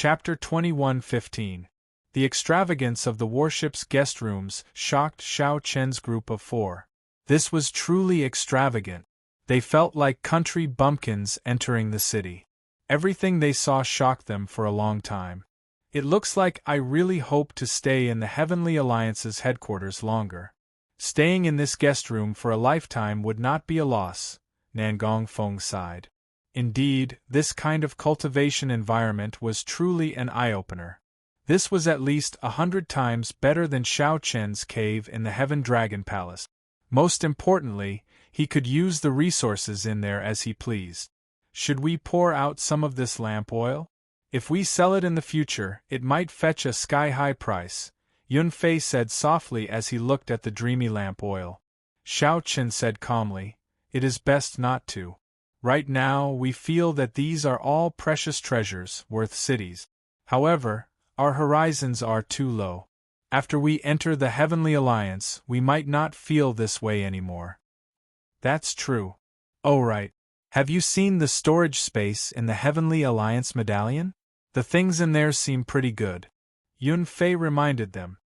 Chapter 21:15. The extravagance of the warship's guest rooms shocked Xiao Chen's group of four. This was truly extravagant. They felt like country bumpkins entering the city. Everything they saw shocked them for a long time. It looks like I really hope to stay in the Heavenly Alliance's headquarters longer. Staying in this guest room for a lifetime would not be a loss, Nangong Feng sighed. Indeed, this kind of cultivation environment was truly an eye-opener. This was at least 100 times better than Xiao Chen's cave in the Heaven Dragon Palace. Most importantly, he could use the resources in there as he pleased. Should we pour out some of this lamp oil? If we sell it in the future, it might fetch a sky-high price, Yunfei said softly as he looked at the dreamy lamp oil. Xiao Chen said calmly, "It is best not to. Right now, we feel that these are all precious treasures worth cities. However, our horizons are too low. After we enter the Heavenly Alliance, we might not feel this way anymore." That's true. Oh right. Have you seen the storage space in the Heavenly Alliance medallion? The things in there seem pretty good. Yunfei reminded them.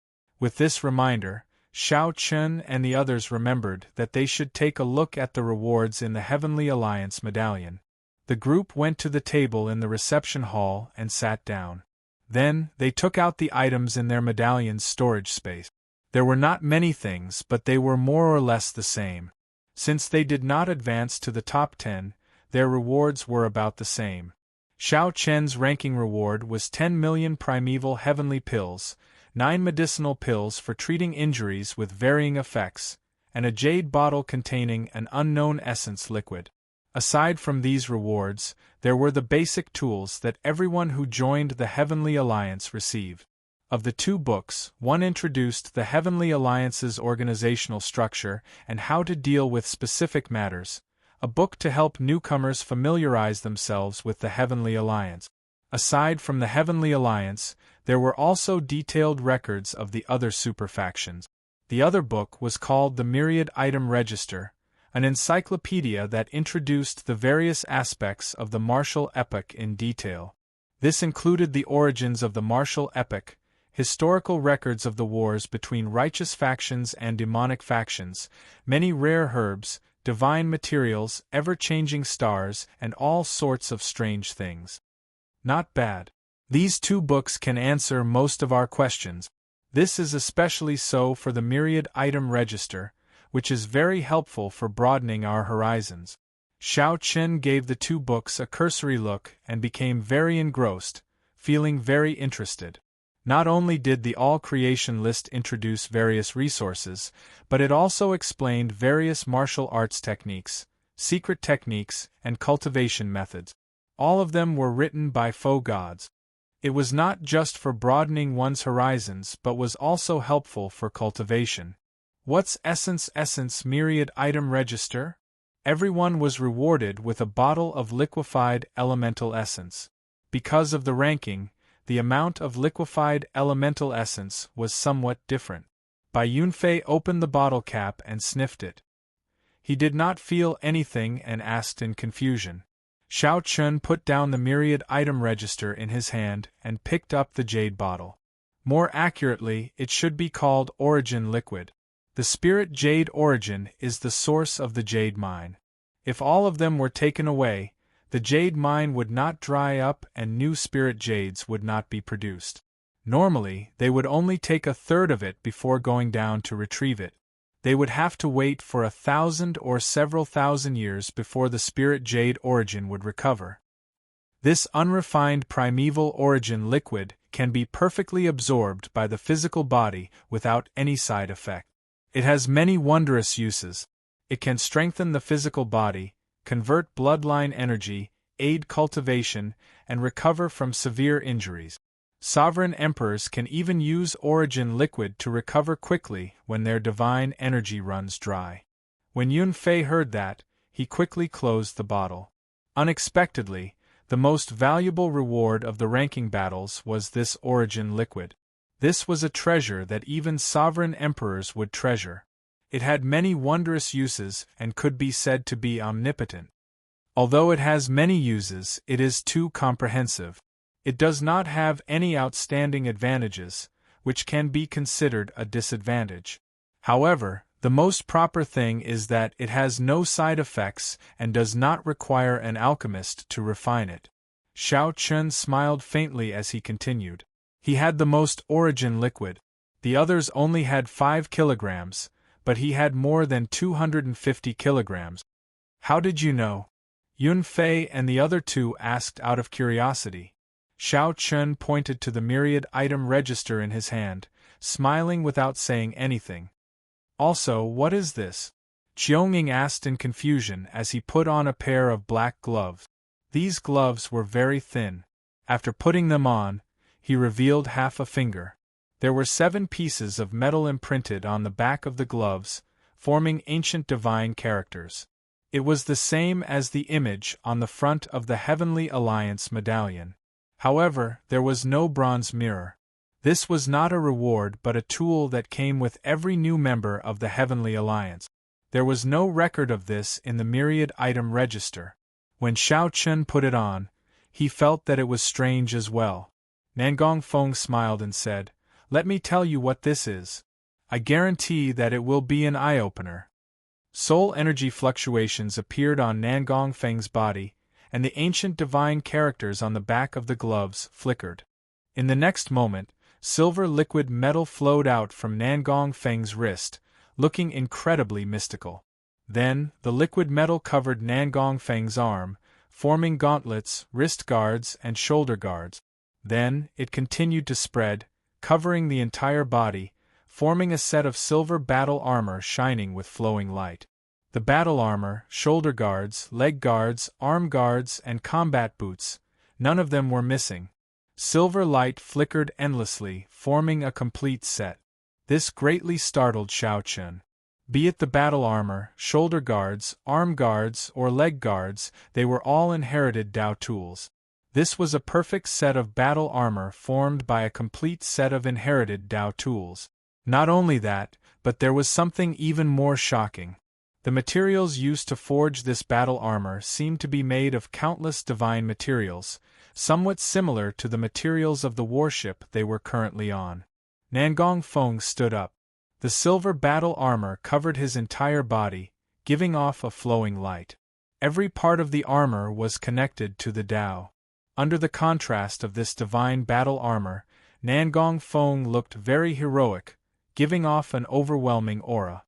With this reminder, Xiao Chen and the others remembered that they should take a look at the rewards in the Heavenly Alliance medallion. The group went to the table in the reception hall and sat down. Then, they took out the items in their medallion's storage space. There were not many things, but they were more or less the same. Since they did not advance to the top 10, their rewards were about the same. Xiao Chen's ranking reward was 10 million primeval heavenly pills, 9 medicinal pills for treating injuries with varying effects, and a jade bottle containing an unknown essence liquid. Aside from these rewards, there were the basic tools that everyone who joined the Heavenly Alliance received. Of the two books, one introduced the Heavenly Alliance's organizational structure and how to deal with specific matters, a book to help newcomers familiarize themselves with the Heavenly Alliance. Aside from the Heavenly Alliance, there were also detailed records of the other superfactions. The other book was called the Myriad Item Register, an encyclopedia that introduced the various aspects of the martial epoch in detail. This included the origins of the martial epoch, historical records of the wars between righteous factions and demonic factions, many rare herbs, divine materials, ever-changing stars, and all sorts of strange things. Not bad. These two books can answer most of our questions. This is especially so for the Myriad Item Register, which is very helpful for broadening our horizons. Xiao Chen gave the two books a cursory look and became very engrossed, feeling very interested. Not only did the all-creation list introduce various resources, but it also explained various martial arts techniques, secret techniques, and cultivation methods. All of them were written by faux gods. It was not just for broadening one's horizons but was also helpful for cultivation. What's Essence Myriad Item Register? Everyone was rewarded with a bottle of liquefied elemental essence. Because of the ranking, the amount of liquefied elemental essence was somewhat different. Bai Yunfei opened the bottle cap and sniffed it. He did not feel anything and asked in confusion. Xiao Chen put down the Myriad Item Register in his hand and picked up the jade bottle. More accurately, it should be called Origin Liquid. The spirit jade origin is the source of the jade mine. If all of them were taken away, the jade mine would not dry up and new spirit jades would not be produced. Normally, they would only take a third of it before going down to retrieve it. They would have to wait for 1,000 or several thousand years before the spirit jade origin would recover. This unrefined primeval origin liquid can be perfectly absorbed by the physical body without any side effect. It has many wondrous uses. It can strengthen the physical body, convert bloodline energy, aid cultivation, and recover from severe injuries. Sovereign emperors can even use origin liquid to recover quickly when their divine energy runs dry. When Yunfei heard that, he quickly closed the bottle. Unexpectedly, the most valuable reward of the ranking battles was this origin liquid. This was a treasure that even sovereign emperors would treasure. It had many wondrous uses and could be said to be omnipotent. Although it has many uses, it is too comprehensive. It does not have any outstanding advantages, which can be considered a disadvantage. However, the most proper thing is that it has no side effects and does not require an alchemist to refine it. Xiao Chun smiled faintly as he continued. He had the most origin liquid. The others only had 5 kilograms, but he had more than 250 kilograms. How did you know? Yun Fei and the other two asked out of curiosity. Xiao Chun pointed to the myriad item register in his hand, smiling without saying anything. Also, what is this? Qionging asked in confusion as he put on a pair of black gloves. These gloves were very thin. After putting them on, he revealed half a finger. There were 7 pieces of metal imprinted on the back of the gloves, forming ancient divine characters. It was the same as the image on the front of the Heavenly Alliance medallion. However, there was no bronze mirror. This was not a reward but a tool that came with every new member of the Heavenly Alliance. There was no record of this in the myriad item register. When Xiao Chun put it on, he felt that it was strange as well. Nangong Feng smiled and said, "Let me tell you what this is. I guarantee that it will be an eye-opener." Soul energy fluctuations appeared on Nangong Feng's body, and the ancient divine characters on the back of the gloves flickered. In the next moment, silver liquid metal flowed out from Nangong Feng's wrist, looking incredibly mystical. Then, the liquid metal covered Nangong Feng's arm, forming gauntlets, wrist guards, and shoulder guards. Then, it continued to spread, covering the entire body, forming a set of silver battle armor shining with flowing light. The battle armor, shoulder guards, leg guards, arm guards, and combat boots, none of them were missing. Silver light flickered endlessly, forming a complete set. This greatly startled Xiao Chun. Be it the battle armor, shoulder guards, arm guards, or leg guards, they were all inherited Dao tools. This was a perfect set of battle armor formed by a complete set of inherited Dao tools. Not only that, but there was something even more shocking. The materials used to forge this battle armor seemed to be made of countless divine materials, somewhat similar to the materials of the warship they were currently on. Nangong Feng stood up. The silver battle armor covered his entire body, giving off a flowing light. Every part of the armor was connected to the Tao. Under the contrast of this divine battle armor, Nangong Feng looked very heroic, giving off an overwhelming aura.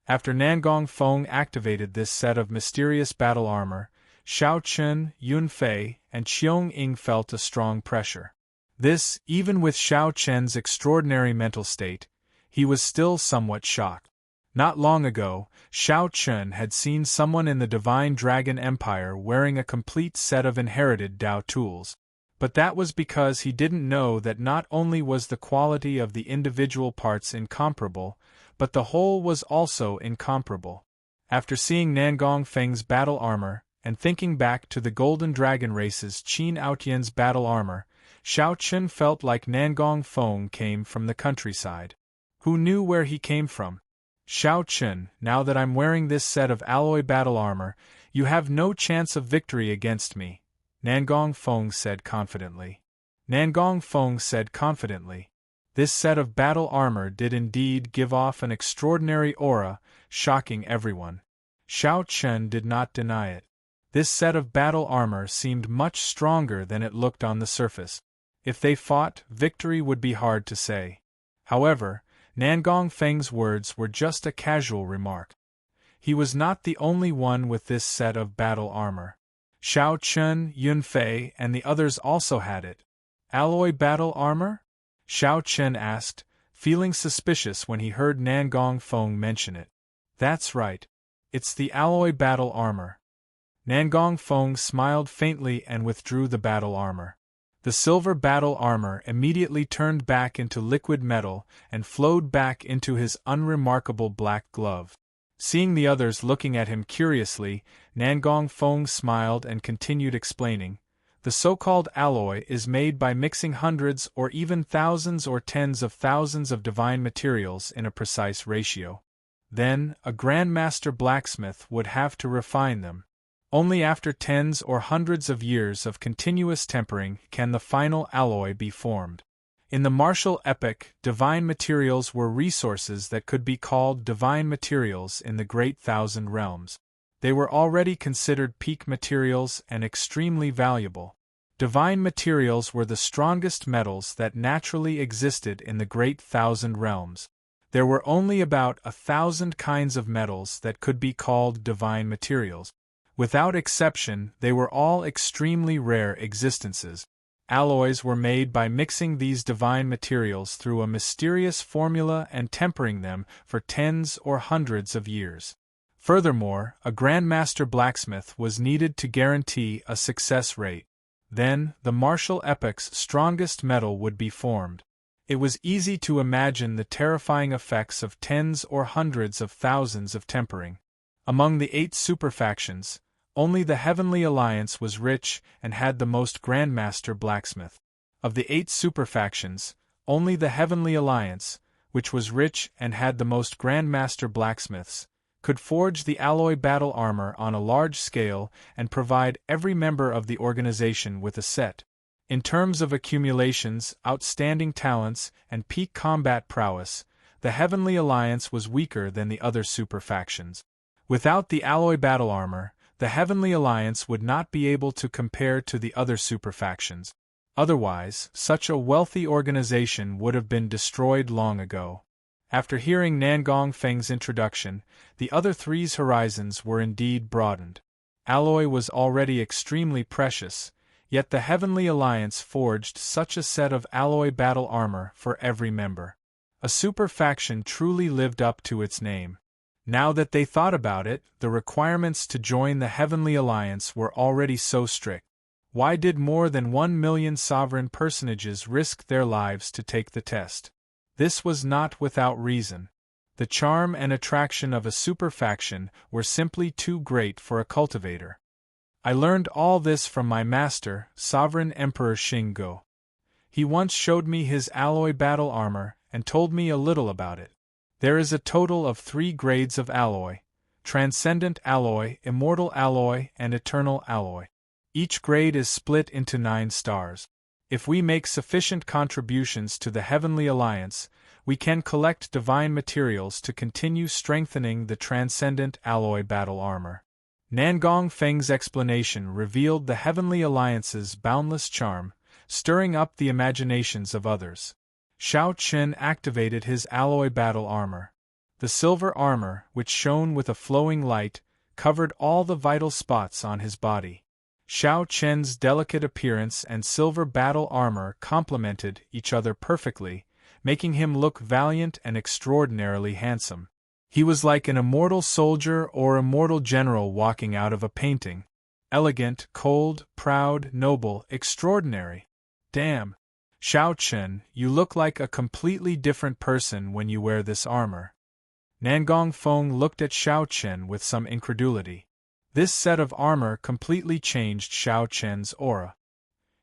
After Nangong Feng activated this set of mysterious battle armor, Xiao Chun, Yun Fei, and Qiong-ing felt a strong pressure. This, even with Xiao Chen's extraordinary mental state, he was still somewhat shocked. Not long ago, Xiao Chun had seen someone in the Divine Dragon Empire wearing a complete set of inherited Dao tools. But that was because he didn't know that not only was the quality of the individual parts incomparable, but the whole was also incomparable. After seeing Nangong Feng's battle armor, and thinking back to the Golden Dragon Race's Qin Aotian's battle armor, Xiao Chun felt like Nangong Feng came from the countryside. Who knew where he came from? Xiao Chun, now that I'm wearing this set of alloy battle armor, you have no chance of victory against me, Nangong Feng said confidently. Nangong Feng said confidently. This set of battle armor did indeed give off an extraordinary aura, shocking everyone. Xiao Chun did not deny it. This set of battle armor seemed much stronger than it looked on the surface. If they fought, victory would be hard to say. However, Nangong Feng's words were just a casual remark. He was not the only one with this set of battle armor. Xiao Chun, Yun Fei, and the others also had it. Alloy battle armor? Xiao Chun asked, feeling suspicious when he heard Nangong Feng mention it. That's right. It's the alloy battle armor. Nangong Feng smiled faintly and withdrew the battle armor. The silver battle armor immediately turned back into liquid metal and flowed back into his unremarkable black glove. Seeing the others looking at him curiously, Nangong Feng smiled and continued explaining, "The so-called alloy is made by mixing hundreds or even thousands or tens of thousands of divine materials in a precise ratio. Then, a Grand Master blacksmith would have to refine them. Only after tens or hundreds of years of continuous tempering can the final alloy be formed. In the martial epoch, divine materials were resources that could be called divine materials in the Great Thousand Realms. They were already considered peak materials and extremely valuable. Divine materials were the strongest metals that naturally existed in the Great Thousand Realms. There were only about 1,000 kinds of metals that could be called divine materials. Without exception, they were all extremely rare existences. Alloys were made by mixing these divine materials through a mysterious formula and tempering them for tens or hundreds of years. Furthermore, a Grandmaster blacksmith was needed to guarantee a success rate. Then, the martial epoch's strongest metal would be formed. It was easy to imagine the terrifying effects of tens or hundreds of thousands of tempering. Among the 8 superfactions, only the Heavenly Alliance was rich and had the most Grandmaster blacksmith. Of the 8 superfactions, only the Heavenly Alliance, which was rich and had the most Grandmaster blacksmiths, could forge the alloy battle armor on a large scale and provide every member of the organization with a set. In terms of accumulations, outstanding talents, and peak combat prowess, the Heavenly Alliance was weaker than the other superfactions. Without the alloy battle armor, the Heavenly Alliance would not be able to compare to the other superfactions. Otherwise, such a wealthy organization would have been destroyed long ago. After hearing Nangong Feng's introduction, the other three's horizons were indeed broadened. Alloy was already extremely precious, yet the Heavenly Alliance forged such a set of alloy battle armor for every member. A superfaction truly lived up to its name. Now that they thought about it, the requirements to join the Heavenly Alliance were already so strict. Why did more than 1 million sovereign personages risk their lives to take the test? This was not without reason. The charm and attraction of a superfaction were simply too great for a cultivator. I learned all this from my master, Sovereign Emperor Shingo. He once showed me his alloy battle armor and told me a little about it. There is a total of 3 grades of alloy: Transcendent Alloy, Immortal Alloy, and Eternal Alloy. Each grade is split into 9 stars. If we make sufficient contributions to the Heavenly Alliance, we can collect divine materials to continue strengthening the Transcendent Alloy battle armor. Nangong Feng's explanation revealed the Heavenly Alliance's boundless charm, stirring up the imaginations of others. Xiao Chen activated his alloy battle armor. The silver armor, which shone with a flowing light, covered all the vital spots on his body. Xiao Chen's delicate appearance and silver battle armor complemented each other perfectly, making him look valiant and extraordinarily handsome. He was like an immortal soldier or immortal general walking out of a painting. Elegant, cold, proud, noble, extraordinary. Damn! Xiao Chen, you look like a completely different person when you wear this armor. Nangong Feng looked at Xiao Chen with some incredulity. This set of armor completely changed Xiao Chen's aura.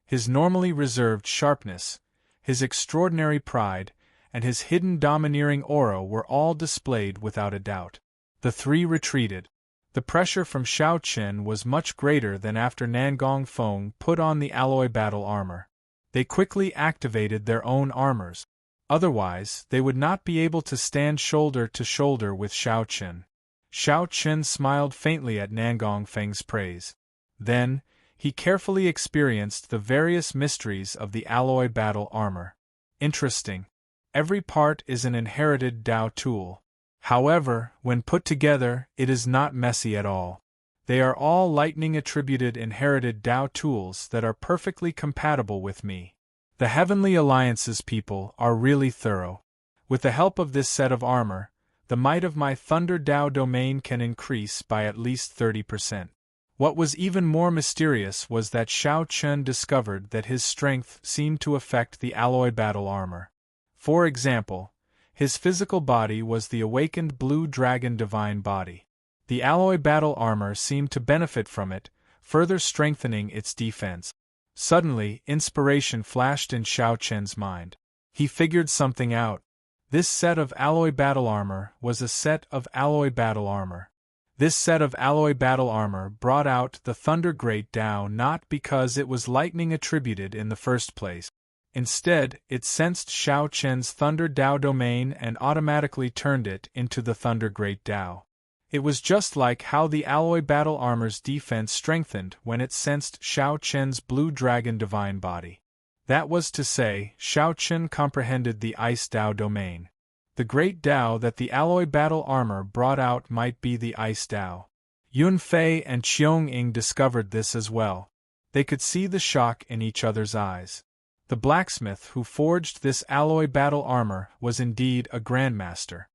His normally reserved sharpness, his extraordinary pride, and his hidden domineering aura were all displayed without a doubt. The 3 retreated. The pressure from Xiao Chen was much greater than after Nangong Feng put on the alloy battle armor. They quickly activated their own armors. Otherwise, they would not be able to stand shoulder to shoulder with Xiao Chen. Xiao Chen smiled faintly at Nangong Feng's praise. Then, he carefully experienced the various mysteries of the alloy battle armor. Interesting. Every part is an inherited Dao tool. However, when put together, it is not messy at all. They are all lightning-attributed inherited Dao tools that are perfectly compatible with me. The Heavenly Alliance's people are really thorough. With the help of this set of armor, the might of my Thunder Dao domain can increase by at least 30%. What was even more mysterious was that Xiao Chen discovered that his strength seemed to affect the alloy battle armor. For example, his physical body was the awakened blue dragon divine body. The alloy battle armor seemed to benefit from it, further strengthening its defense. Suddenly, inspiration flashed in Xiao Chen's mind. He figured something out. This set of alloy battle armor was a set of alloy battle armor. This set of alloy battle armor brought out the Thunder Great Tao not because it was lightning attributed in the first place. Instead, it sensed Shao Chen's Thunder Tao domain and automatically turned it into the Thunder Great Tao. It was just like how the alloy battle armor's defense strengthened when it sensed Shao Chen's Blue Dragon Divine Body. That was to say, Shao Chen comprehended the Ice Tao domain. The Great Tao that the alloy battle armor brought out might be the Ice Tao. Yun Fei and Qiong Ying discovered this as well. They could see the shock in each other's eyes. The blacksmith who forged this alloy battle armor was indeed a grandmaster.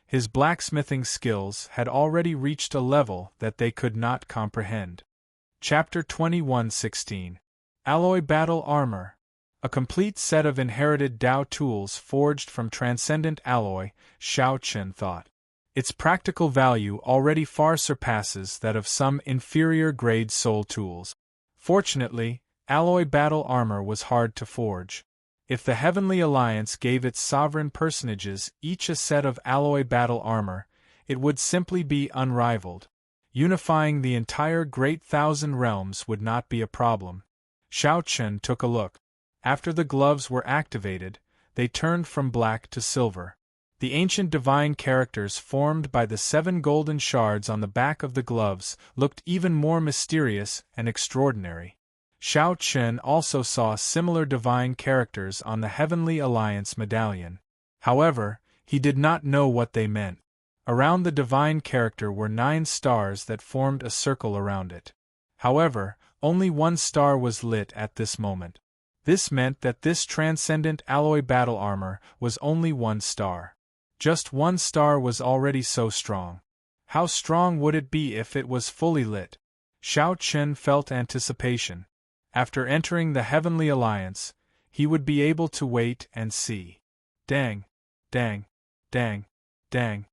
His blacksmithing skills had already reached a level that they could not comprehend. Chapter 21:16 Alloy Battle Armor. A complete set of inherited Tao tools forged from transcendent alloy, Shao Chen thought. Its practical value already far surpasses that of some inferior-grade soul tools. Fortunately, alloy battle armor was hard to forge. If the Heavenly Alliance gave its sovereign personages each a set of alloy battle armor, it would simply be unrivaled. Unifying the entire Great Thousand Realms would not be a problem. Shao Chen took a look. After the gloves were activated, they turned from black to silver. The ancient divine characters formed by the 7 golden shards on the back of the gloves looked even more mysterious and extraordinary. Shao Chen also saw similar divine characters on the Heavenly Alliance medallion. However, he did not know what they meant. Around the divine character were 9 stars that formed a circle around it. However, only 1 star was lit at this moment. This meant that this transcendent alloy battle armor was only 1 star. Just 1 star was already so strong. How strong would it be if it was fully lit? Shao Chen felt anticipation. After entering the Heavenly Alliance, he would be able to wait and see. Dang, dang, dang, dang.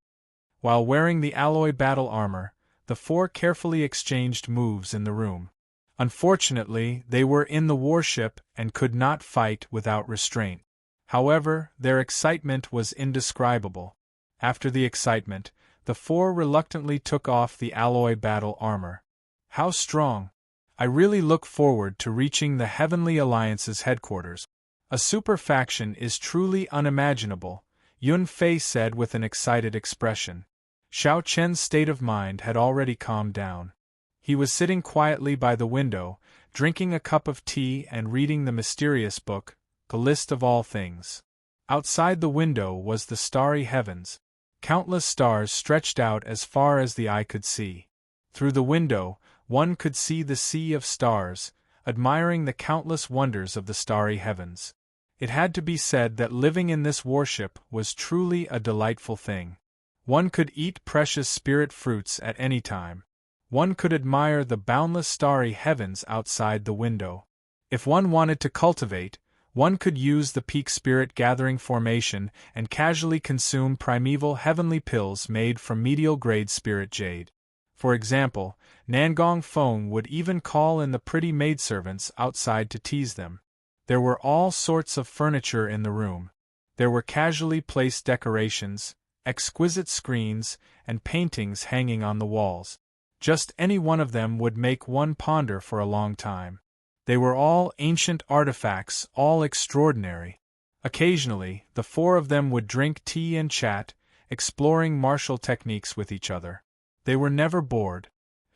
While wearing the alloy battle armor, the 4 carefully exchanged moves in the room. Unfortunately, they were in the warship and could not fight without restraint. However, their excitement was indescribable. After the excitement, the 4 reluctantly took off the alloy battle armor. How strong! I really look forward to reaching the Heavenly Alliance's headquarters. A super faction is truly unimaginable, Yun Fei said with an excited expression. Shao Chen's state of mind had already calmed down. He was sitting quietly by the window, drinking a cup of tea and reading the mysterious book, The List of All Things. Outside the window was the starry heavens. Countless stars stretched out as far as the eye could see. Through the window, one could see the sea of stars, admiring the countless wonders of the starry heavens. It had to be said that living in this warship was truly a delightful thing. One could eat precious spirit fruits at any time. One could admire the boundless starry heavens outside the window. If one wanted to cultivate, one could use the peak spirit gathering formation and casually consume primeval heavenly pills made from medial-grade spirit jade. For example, Nangong Feng would even call in the pretty maidservants outside to tease them. There were all sorts of furniture in the room. There were casually placed decorations, exquisite screens, and paintings hanging on the walls. Just any one of them would make one ponder for a long time. They were all ancient artifacts, all extraordinary. Occasionally, the 4 of them would drink tea and chat, exploring martial techniques with each other. They were never bored.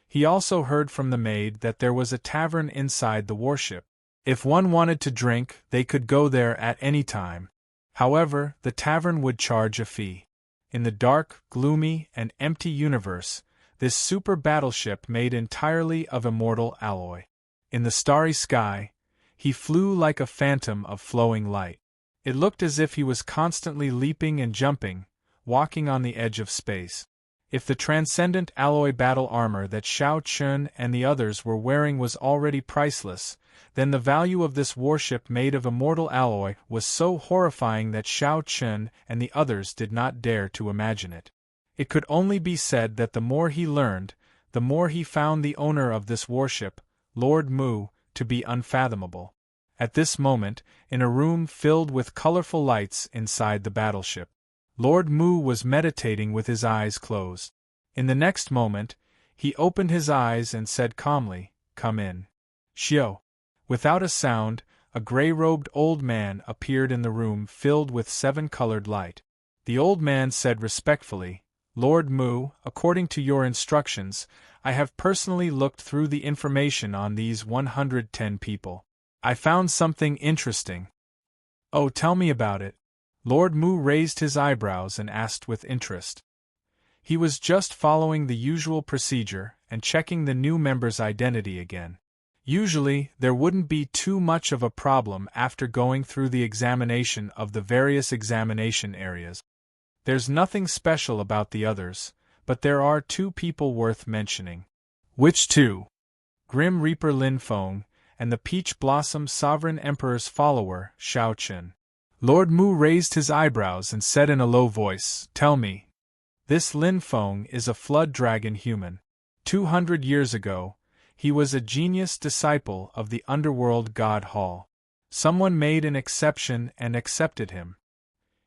He also heard from the maid that there was a tavern inside the warship. If one wanted to drink, they could go there at any time. However, the tavern would charge a fee. In the dark, gloomy, and empty universe, this super battleship made entirely of immortal alloy. In the starry sky, he flew like a phantom of flowing light. It looked as if he was constantly leaping and jumping, walking on the edge of space. If the transcendent alloy battle armor that Shao Chen and the others were wearing was already priceless, then the value of this warship made of immortal alloy was so horrifying that Shao Chen and the others did not dare to imagine it. It could only be said that the more he learned, the more he found the owner of this warship, Lord Mu, to be unfathomable. At this moment, in a room filled with colorful lights inside the battleship, Lord Mu was meditating with his eyes closed. In the next moment, he opened his eyes and said calmly, "Come in." Shio. Without a sound, a gray-robed old man appeared in the room filled with seven-colored light. The old man said respectfully, "Lord Mu, according to your instructions, I have personally looked through the information on these 110 people. I found something interesting." "Oh, tell me about it." Lord Mu raised his eyebrows and asked with interest. He was just following the usual procedure and checking the new member's identity again. Usually, there wouldn't be too much of a problem after going through the examination of the various examination areas. There's nothing special about the others, but there are two people worth mentioning. "Which two?" Grim Reaper Lin Feng, and the Peach Blossom Sovereign Emperor's follower, Shao Qin. Lord Mu raised his eyebrows and said in a low voice, "Tell me. This Lin Feng is a flood dragon human. 200 years ago, he was a genius disciple of the underworld god Hall. Someone made an exception and accepted him.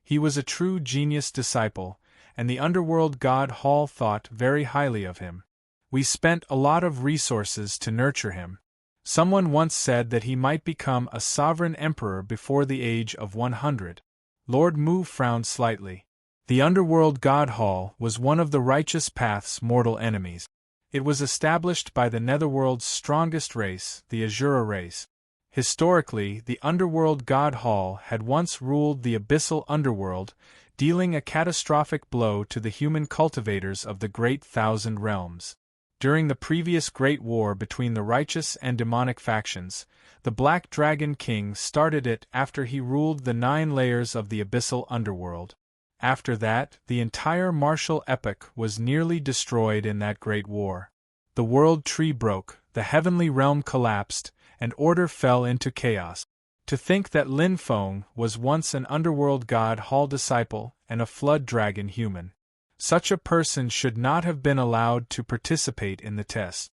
He was a true genius disciple, and the underworld god Hall thought very highly of him. We spent a lot of resources to nurture him. Someone once said that he might become a sovereign emperor before the age of 100. Lord Mu frowned slightly. The underworld god Hall was one of the righteous path's mortal enemies. It was established by the netherworld's strongest race, the Azura race. Historically, the underworld god Hall had once ruled the abyssal underworld, dealing a catastrophic blow to the human cultivators of the Great Thousand Realms. During the previous Great War between the righteous and demonic factions, the Black Dragon King started it after he ruled the 9 layers of the abyssal underworld. After that, the entire martial epoch was nearly destroyed in that great war. The world tree broke, the heavenly realm collapsed, and order fell into chaos. To think that Lin Feng was once an underworld god Hall disciple and a flood dragon human. Such a person should not have been allowed to participate in the test.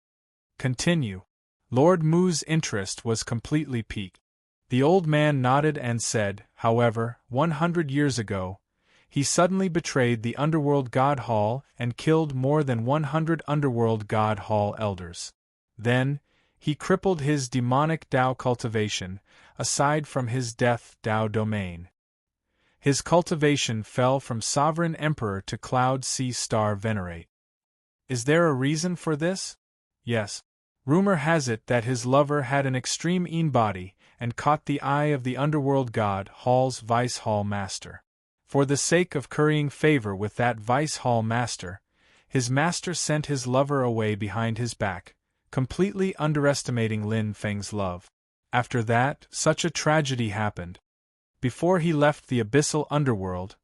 Continue. Lord Mu's interest was completely piqued. The old man nodded and said, however, 100 years ago, he suddenly betrayed the underworld god Hall and killed more than 100 underworld god Hall elders. Then, he crippled his demonic Dao cultivation, aside from his death Dao domain. His cultivation fell from Sovereign Emperor to Cloud Sea Star Venerate. Is there a reason for this? Yes. Rumor has it that his lover had an extreme body and caught the eye of the underworld god Hall's Vice Hall Master. For the sake of currying favor with that Vice Hall Master, his master sent his lover away behind his back, completely underestimating Lin Feng's love. After that, such a tragedy happened. Before he left the abyssal underworld,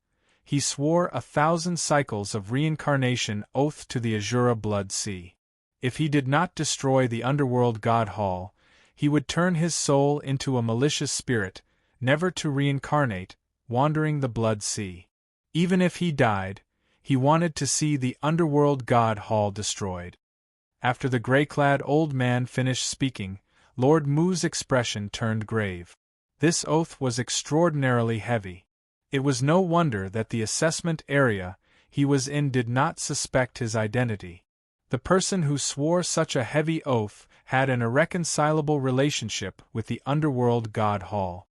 he swore 1,000 cycles of reincarnation oath to the Azura Blood Sea. If he did not destroy the underworld god Hall, he would turn his soul into a malicious spirit, never to reincarnate, wandering the Blood Sea. Even if he died, he wanted to see the underworld god Hall destroyed. After the gray-clad old man finished speaking, Lord Mu's expression turned grave. This oath was extraordinarily heavy. It was no wonder that the assessment area he was in did not suspect his identity. The person who swore such a heavy oath had an irreconcilable relationship with the underworld god Hall.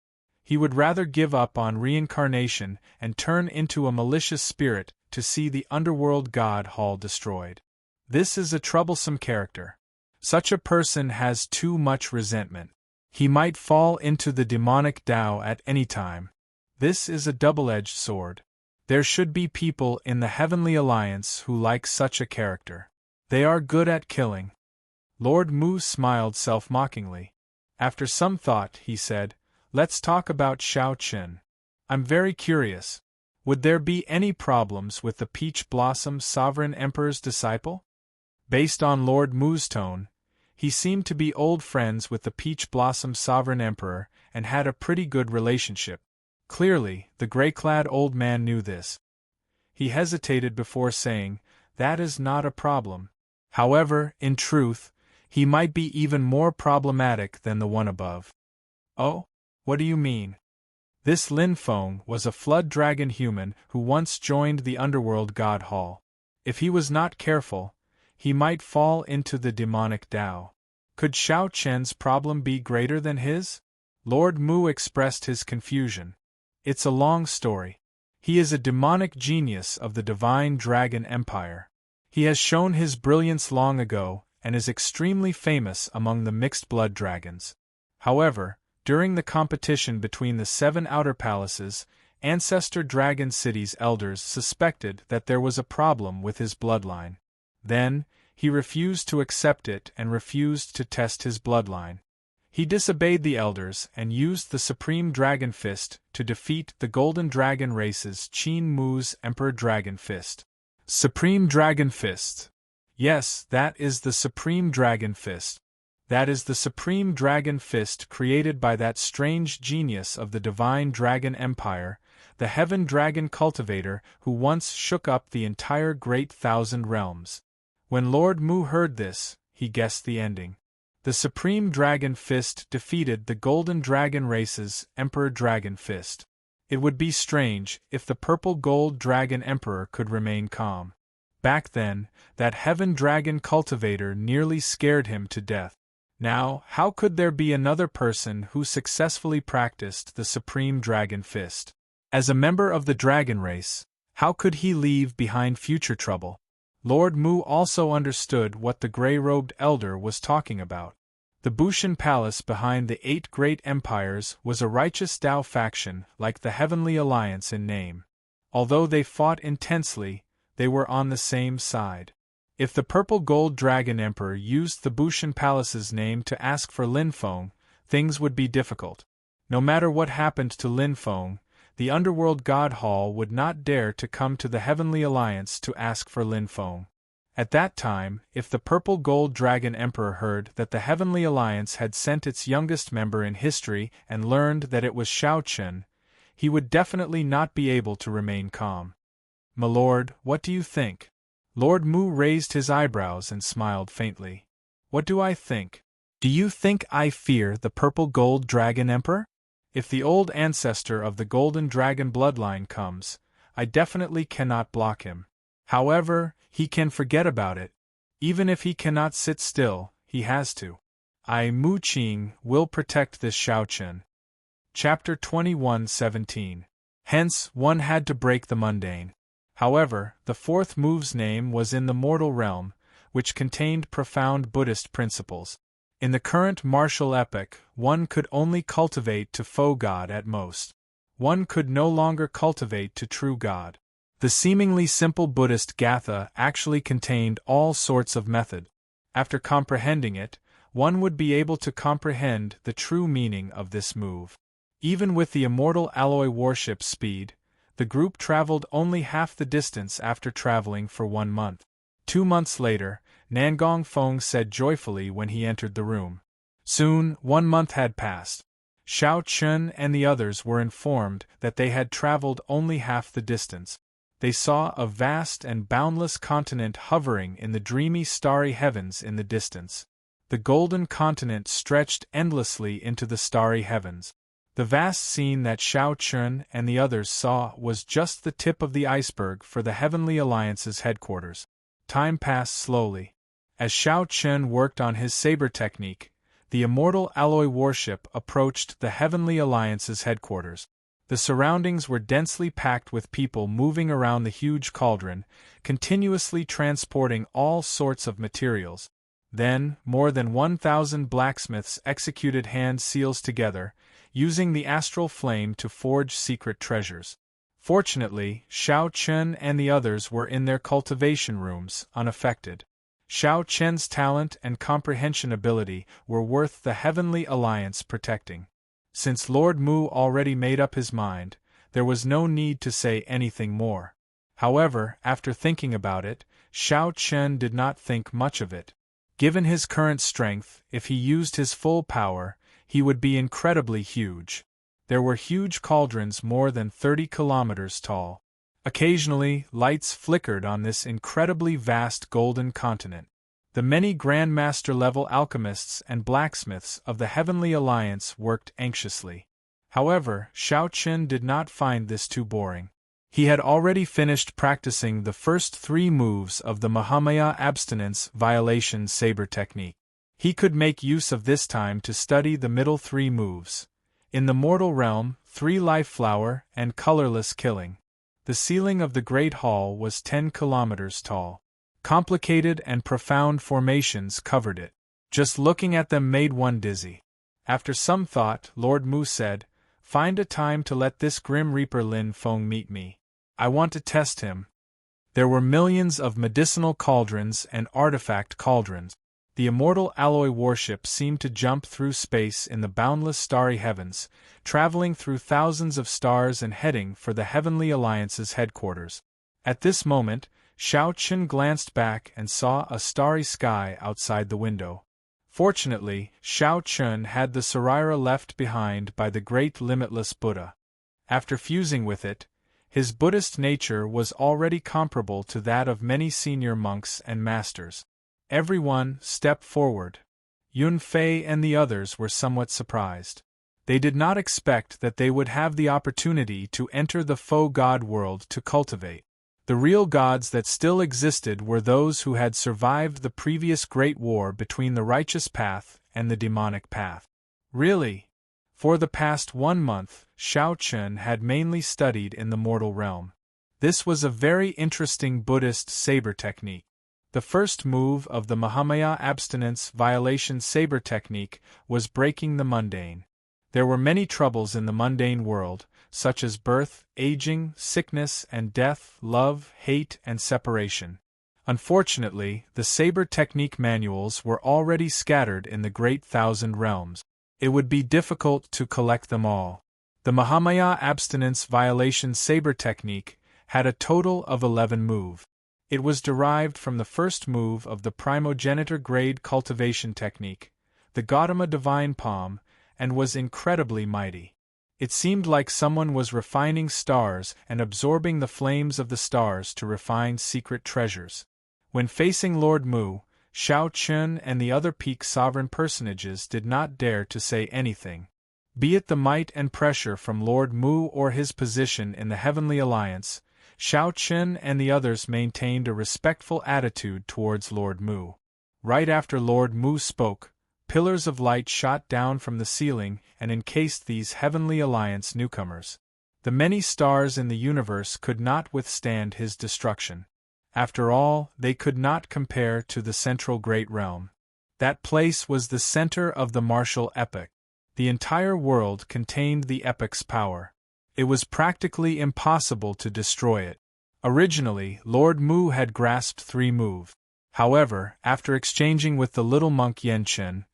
He would rather give up on reincarnation and turn into a malicious spirit to see the underworld god Hall destroyed. This is a troublesome character. Such a person has too much resentment. He might fall into the demonic Dao at any time. This is a double-edged sword. There should be people in the Heavenly Alliance who like such a character. They are good at killing. Lord Mu smiled self-mockingly. After some thought, he said, "Let's talk about Shao Qin. I'm very curious. Would there be any problems with the Peach Blossom Sovereign Emperor's disciple?" Based on Lord Mu's tone, he seemed to be old friends with the Peach Blossom Sovereign Emperor and had a pretty good relationship. Clearly, the gray-clad old man knew this. He hesitated before saying, "That is not a problem." However, in truth, he might be even more problematic than the one above. "Oh? What do you mean?" This Lin Feng was a flood dragon human who once joined the underworld god Hall. If he was not careful, he might fall into the demonic Tao. Could Xiao Chen's problem be greater than his? Lord Mu expressed his confusion. It's a long story. He is a demonic genius of the Divine Dragon Empire. He has shown his brilliance long ago, and is extremely famous among the mixed blood dragons. However, during the competition between the 7 outer palaces, Ancestor Dragon City's elders suspected that there was a problem with his bloodline. Then, he refused to accept it and refused to test his bloodline. He disobeyed the elders and used the Supreme Dragon Fist to defeat the Golden Dragon race's Qin Mu's Emperor Dragon Fist. Supreme Dragon Fist. Yes, that is the Supreme Dragon Fist. That is the Supreme Dragon Fist created by that strange genius of the Divine Dragon Empire, the Heaven Dragon Cultivator who once shook up the entire Great Thousand Realms. When Lord Mu heard this, he guessed the ending. The Supreme Dragon Fist defeated the Golden Dragon race's Emperor Dragon Fist. It would be strange if the Purple Gold Dragon Emperor could remain calm. Back then, that Heaven Dragon Cultivator nearly scared him to death. Now, how could there be another person who successfully practiced the Supreme Dragon Fist? As a member of the dragon race, how could he leave behind future trouble? Lord Mu also understood what the gray-robed elder was talking about. The Bushan Palace behind the 8 great empires was a righteous Tao faction like the Heavenly Alliance in name. Although they fought intensely, they were on the same side. If the Purple Gold Dragon Emperor used the Bushan Palace's name to ask for Lin Feng, things would be difficult. No matter what happened to Lin Feng, the Underworld God Hall would not dare to come to the Heavenly Alliance to ask for Lin Feng. At that time, if the Purple Gold Dragon Emperor heard that the Heavenly Alliance had sent its youngest member in history and learned that it was Xiao Chen, he would definitely not be able to remain calm. "My lord, what do you think?" Lord Mu raised his eyebrows and smiled faintly. "What do I think? Do you think I fear the Purple Gold Dragon Emperor? If the old ancestor of the Golden Dragon bloodline comes, I definitely cannot block him. However, he can forget about it. Even if he cannot sit still, he has to. I, Mu Qing, will protect this Xiao Chen." Chapter 21:17. Hence, one had to break the mundane. However, the 4th move's name was in the mortal realm, which contained profound Buddhist principles. In the current martial epoch, one could only cultivate to faux God at most. One could no longer cultivate to true God. The seemingly simple Buddhist Gatha actually contained all sorts of method. After comprehending it, one would be able to comprehend the true meaning of this move. Even with the Immortal alloy warship speed, the group traveled only half the distance after traveling for 1 month. 2 months later, Nangong Feng said joyfully when he entered the room. Soon, 1 month had passed. Xiao Chen and the others were informed that they had traveled only half the distance. They saw a vast and boundless continent hovering in the dreamy starry heavens in the distance. The golden continent stretched endlessly into the starry heavens. The vast scene that Xiao Chen and the others saw was just the tip of the iceberg for the Heavenly Alliance's headquarters. Time passed slowly. As Xiao Chen worked on his saber technique, the Immortal alloy warship approached the Heavenly Alliance's headquarters. The surroundings were densely packed with people moving around the huge cauldron, continuously transporting all sorts of materials. Then, more than 1,000 blacksmiths executed hand seals together, using the astral flame to forge secret treasures. Fortunately, Xiao Chen and the others were in their cultivation rooms, unaffected. Xiao Chen's talent and comprehension ability were worth the Heavenly Alliance protecting. Since Lord Mu already made up his mind, there was no need to say anything more. However, after thinking about it, Xiao Chen did not think much of it. Given his current strength, if he used his full power, he would be incredibly huge. There were huge cauldrons more than 30 kilometers tall. Occasionally, lights flickered on this incredibly vast golden continent. The many Grandmaster-level alchemists and blacksmiths of the Heavenly Alliance worked anxiously. However, Xiao Chen did not find this too boring. He had already finished practicing the first 3 moves of the Mahamaya abstinence violation saber technique. He could make use of this time to study the middle 3 moves. In the mortal realm, 3 life flower and colorless killing. The ceiling of the Great Hall was 10 kilometers tall. Complicated and profound formations covered it. Just looking at them made one dizzy. After some thought, Lord Mu said, "Find a time to let this Grim Reaper Lin Feng meet me. I want to test him." There were millions of medicinal cauldrons and artifact cauldrons. The immortal alloy warship seemed to jump through space in the boundless starry heavens, traveling through thousands of stars and heading for the Heavenly Alliance's headquarters. At this moment, Xiao Qin glanced back and saw a starry sky outside the window. Fortunately, Xiao Qin had the Sarira left behind by the great limitless Buddha. After fusing with it, his Buddhist nature was already comparable to that of many senior monks and masters. Everyone stepped forward. Yun Fei and the others were somewhat surprised. They did not expect that they would have the opportunity to enter the faux god world to cultivate. The real gods that still existed were those who had survived the previous great war between the righteous path and the demonic path. Really? For the past 1 month, Xiao Qin had mainly studied in the mortal realm. This was a very interesting Buddhist saber technique. The first move of the Mahamaya abstinence violation saber technique was breaking the mundane. There were many troubles in the mundane world, such as birth, aging, sickness and death, love, hate and separation. Unfortunately, the saber technique manuals were already scattered in the great 1,000 realms. It would be difficult to collect them all. The Mahamaya abstinence violation saber technique had a total of 11 moves. It was derived from the first move of the primogenitor grade cultivation technique, the Gautama divine palm, and was incredibly mighty. It seemed like someone was refining stars and absorbing the flames of the stars to refine secret treasures. When facing Lord Mu, Xiao Qin and the other peak sovereign personages did not dare to say anything. Be it the might and pressure from Lord Mu or his position in the Heavenly Alliance, Xiao Qin and the others maintained a respectful attitude towards Lord Mu. Right after Lord Mu spoke, pillars of light shot down from the ceiling and encased these Heavenly Alliance newcomers. The many stars in the universe could not withstand his destruction. After all, they could not compare to the central great realm. That place was the center of the martial epic. The entire world contained the epic's power. It was practically impossible to destroy it. Originally, Lord Mu had grasped 3 moves. However, after exchanging with the little monk Yenchen,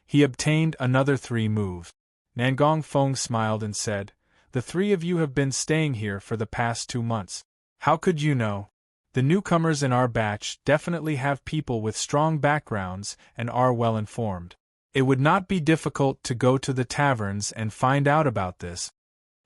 he obtained another 3 moves. Nangong Feng smiled and said, "The 3 of you have been staying here for the past 2 months. How could you know? The newcomers in our batch definitely have people with strong backgrounds and are well informed. It would not be difficult to go to the taverns and find out about this."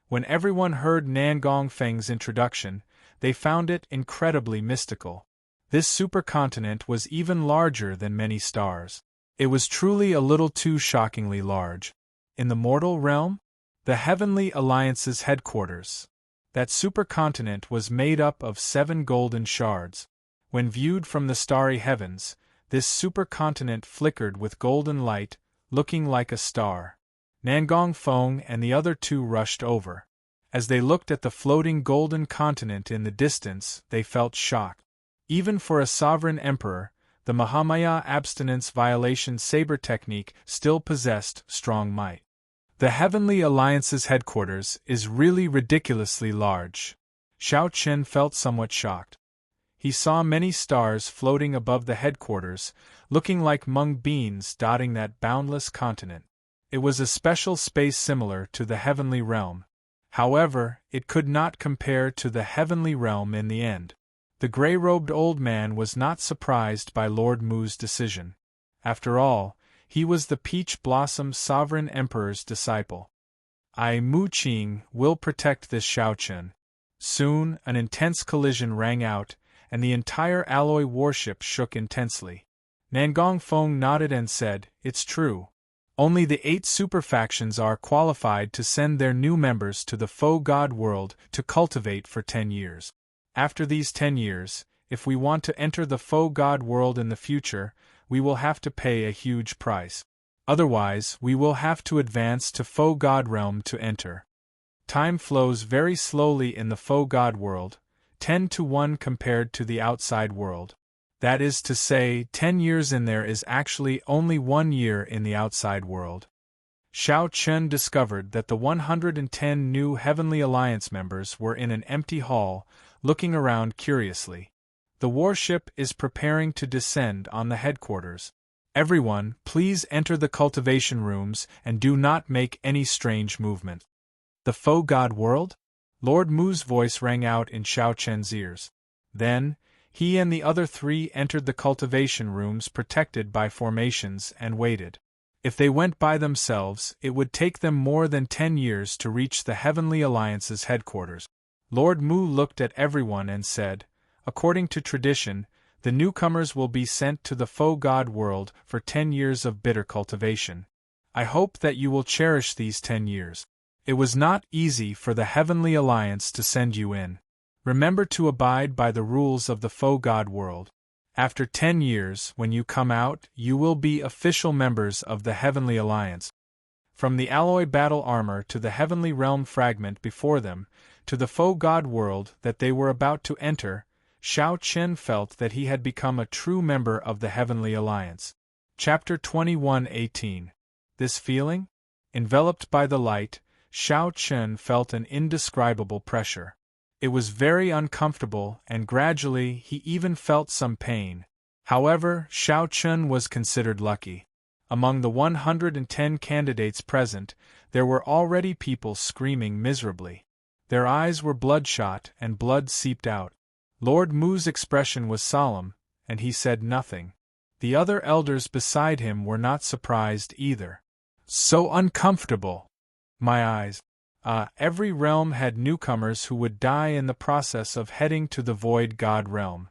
When everyone heard Nangong Feng's introduction, they found it incredibly mystical. This supercontinent was even larger than many stars. It was truly a little too shockingly large. In the mortal realm? The Heavenly Alliance's headquarters. That supercontinent was made up of 7 golden shards. When viewed from the starry heavens, this supercontinent flickered with golden light, looking like a star. Nangong Feng and the other 2 rushed over. As they looked at the floating golden continent in the distance, they felt shock. Even for a sovereign emperor, the Mahamaya abstinence violation saber technique still possessed strong might. The Heavenly Alliance's headquarters is really ridiculously large. Xiao Qin felt somewhat shocked. He saw many stars floating above the headquarters, looking like mung beans dotting that boundless continent. It was a special space similar to the heavenly realm. However, it could not compare to the heavenly realm in the end. The gray-robed old man was not surprised by Lord Mu's decision. After all, he was the Peach Blossom Sovereign Emperor's disciple. I, Mu Qing, will protect this Shaoqun. Soon, an intense collision rang out, and the entire alloy warship shook intensely. Nangong Feng nodded and said, "It's true. Only the 8 superfactions are qualified to send their new members to the faux god world to cultivate for 10 years. After these 10 years, if we want to enter the faux god world in the future, we will have to pay a huge price. Otherwise, we will have to advance to faux god realm to enter. Time flows very slowly in the faux god world, 10 to 1 compared to the outside world. That is to say, 10 years in there is actually only 1 year in the outside world. Xiao Chun discovered that the 110 new Heavenly Alliance members were in an empty hall, looking around curiously. The warship is preparing to descend on the headquarters. Everyone, please enter the cultivation rooms and do not make any strange movement. The faux god world? Lord Mu's voice rang out in Xiao Chen's ears. Then, he and the other 3 entered the cultivation rooms protected by formations and waited. If they went by themselves, it would take them more than 10 years to reach the Heavenly Alliance's headquarters. Lord Mu looked at everyone and said, according to tradition, the newcomers will be sent to the faux god world for 10 years of bitter cultivation. I hope that you will cherish these 10 years. It was not easy for the Heavenly Alliance to send you in. Remember to abide by the rules of the faux god world. After 10 years, when you come out, you will be official members of the Heavenly Alliance. From the alloy battle armor to the Heavenly Realm fragment before them, to the faux god world that they were about to enter, Xiao Chen felt that he had become a true member of the Heavenly Alliance. Chapter 21:18. This feeling? Enveloped by the light, Xiao Chen felt an indescribable pressure. It was very uncomfortable, and gradually he even felt some pain. However, Xiao Chen was considered lucky. Among the 110 candidates present, there were already people screaming miserably. Their eyes were bloodshot and blood seeped out. Lord Mu's expression was solemn, and he said nothing. The other elders beside him were not surprised either. So uncomfortable! My eyes. Every realm had newcomers who would die in the process of heading to the Void God realm.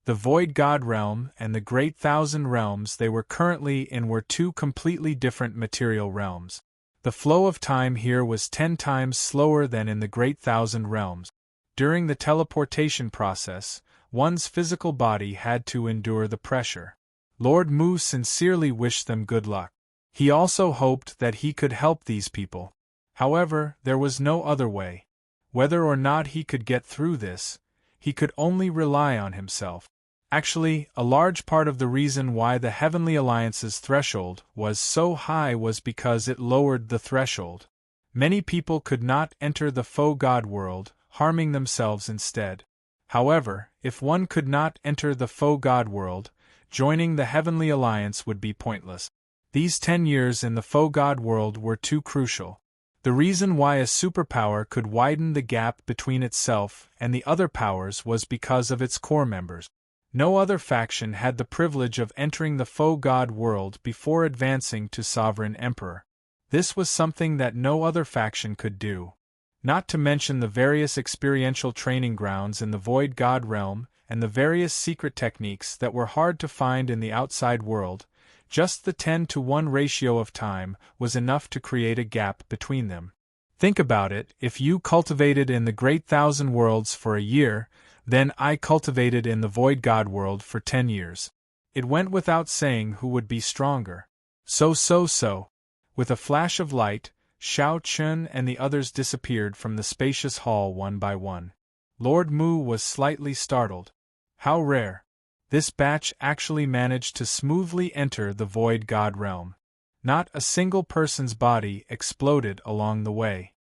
The Void God realm and the Great Thousand realms they were currently in were 2 completely different material realms. The flow of time here was 10 times slower than in the Great Thousand realms. During the teleportation process, one's physical body had to endure the pressure. Lord Mu sincerely wished them good luck. He also hoped that he could help these people. However, there was no other way. Whether or not he could get through this, he could only rely on himself. Actually, a large part of the reason why the Heavenly Alliance's threshold was so high was because it lowered the threshold. Many people could not enter the faux god world, harming themselves instead. However, if one could not enter the faux god world, joining the Heavenly Alliance would be pointless. These 10 years in the faux god world were too crucial. The reason why a superpower could widen the gap between itself and the other powers was because of its core members. No other faction had the privilege of entering the faux god world before advancing to Sovereign Emperor. This was something that no other faction could do. Not to mention the various experiential training grounds in the Void God realm and the various secret techniques that were hard to find in the outside world. Just the 10-to-1 ratio of time was enough to create a gap between them. Think about it, if you cultivated in the Great Thousand Worlds for a year, then I cultivated in the Void God world for 10 years. It went without saying who would be stronger. So. With a flash of light, Xiao Chun and the others disappeared from the spacious hall one by one. Lord Mu was slightly startled. How rare! This batch actually managed to smoothly enter the Void God realm. Not a single person's body exploded along the way.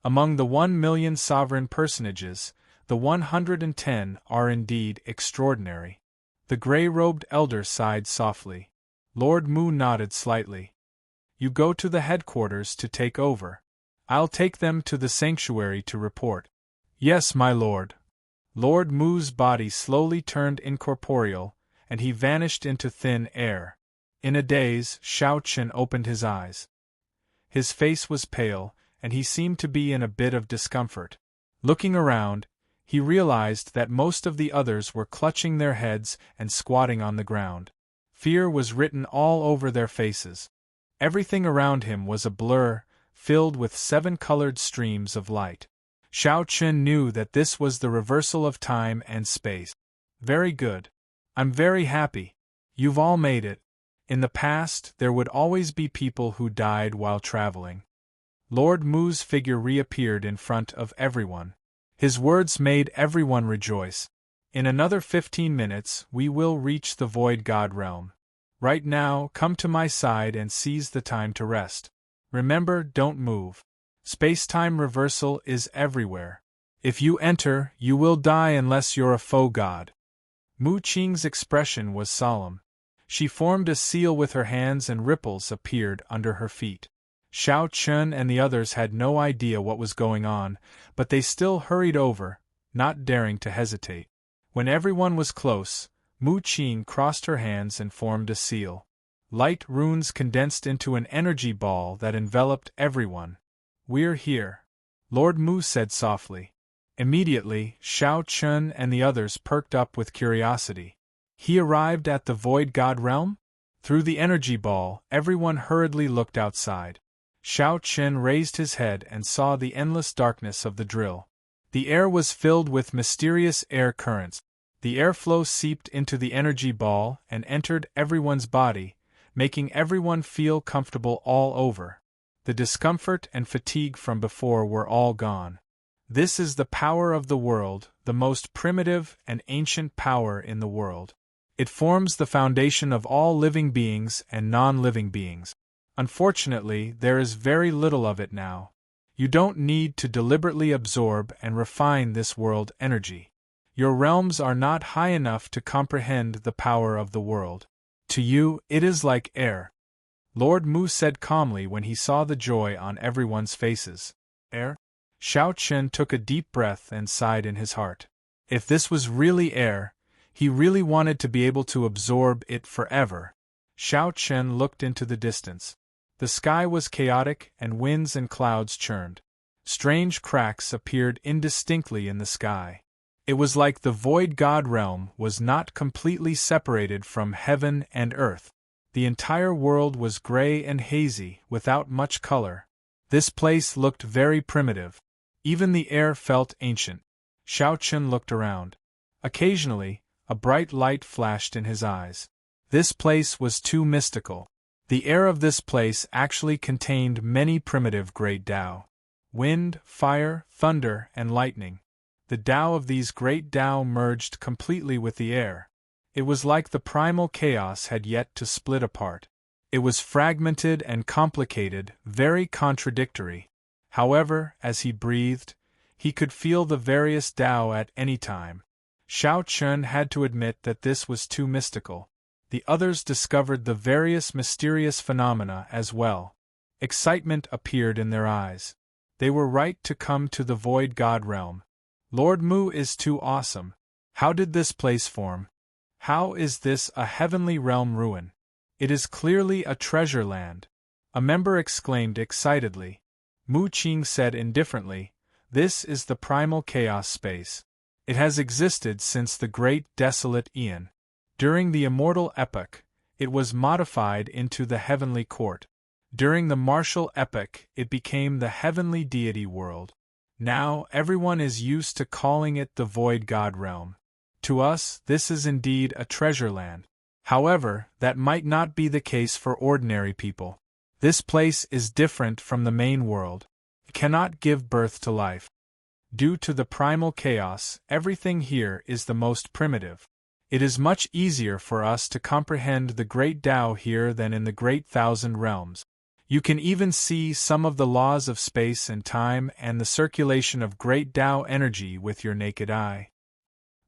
Among the 1 million sovereign personages, the 110 are indeed extraordinary. The gray-robed elder sighed softly. Lord Mu nodded slightly. You go to the headquarters to take over. I'll take them to the sanctuary to report. Yes, my lord. Lord Mu's body slowly turned incorporeal, and he vanished into thin air. In a daze, Xiao Chen opened his eyes. His face was pale, and he seemed to be in a bit of discomfort. Looking around, he realized that most of the others were clutching their heads and squatting on the ground. Fear was written all over their faces. Everything around him was a blur, filled with 7-colored streams of light. Xiao Chun knew that this was the reversal of time and space. Very good. I'm very happy. You've all made it. In the past, there would always be people who died while traveling. Lord Mu's figure reappeared in front of everyone. His words made everyone rejoice. In another 15 minutes, we will reach the Void God realm. Right now, come to my side and seize the time to rest. Remember, don't move. Space-time reversal is everywhere. If you enter, you will die unless you're a faux god. Mu Qing's expression was solemn. She formed a seal with her hands and ripples appeared under her feet. Xiao Chun and the others had no idea what was going on, but they still hurried over, not daring to hesitate. When everyone was close, Mu Qing crossed her hands and formed a seal. Light runes condensed into an energy ball that enveloped everyone. We're here, Lord Mu said softly. Immediately, Xiao Chun and the others perked up with curiosity. He arrived at the Void God realm? Through the energy ball, everyone hurriedly looked outside. Xiao Chun raised his head and saw the endless darkness of the drill. The air was filled with mysterious air currents. The airflow seeped into the energy ball and entered everyone's body, making everyone feel comfortable all over. The discomfort and fatigue from before were all gone. This is the power of the world, the most primitive and ancient power in the world. It forms the foundation of all living beings and non-living beings. Unfortunately, there is very little of it now. You don't need to deliberately absorb and refine this world energy. Your realms are not high enough to comprehend the power of the world. To you, it is like air. Lord Mu said calmly when he saw the joy on everyone's faces. Air? Xiao Chun took a deep breath and sighed in his heart. If this was really air, he really wanted to be able to absorb it forever. Xiao Chun looked into the distance. The sky was chaotic and winds and clouds churned. Strange cracks appeared indistinctly in the sky. It was like the Void God realm was not completely separated from heaven and earth. The entire world was gray and hazy, without much color. This place looked very primitive. Even the air felt ancient. Xiao Chun looked around. Occasionally, a bright light flashed in his eyes. This place was too mystical. The air of this place actually contained many primitive great Tao. Wind, fire, thunder, and lightning. The Tao of these great Tao merged completely with the air. It was like the primal chaos had yet to split apart. It was fragmented and complicated, very contradictory. However, as he breathed, he could feel the various Tao at any time. Xiao Chun had to admit that this was too mystical. The others discovered the various mysterious phenomena as well. Excitement appeared in their eyes. They were right to come to the Void God realm. Lord Mu is too awesome. How did this place form? How is this a heavenly realm ruin? It is clearly a treasure land. A member exclaimed excitedly. Mu Qing said indifferently, "This is the primal chaos space. It has existed since the great desolate Aeon. During the Immortal epoch, it was modified into the heavenly court. During the Martial epoch, it became the heavenly deity world. Now, everyone is used to calling it the Void God realm. To us, this is indeed a treasure land. However, that might not be the case for ordinary people. This place is different from the main world. It cannot give birth to life. Due to the primal chaos, everything here is the most primitive. It is much easier for us to comprehend the great Tao here than in the great thousand realms. You can even see some of the laws of space and time and the circulation of great Tao energy with your naked eye.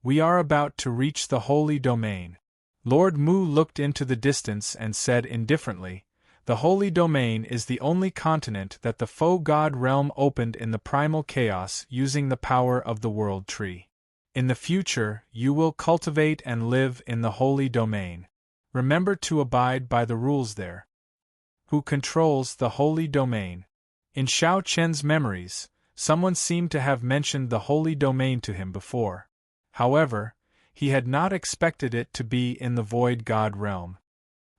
We are about to reach the holy domain." Lord Mu looked into the distance and said indifferently, "The holy domain is the only continent that the faux god realm opened in the primal chaos using the power of the world tree. In the future, you will cultivate and live in the holy domain. Remember to abide by the rules there." Who controls the holy domain? In Xiao Chen's memories, someone seemed to have mentioned the holy domain to him before. However, he had not expected it to be in the Void God realm.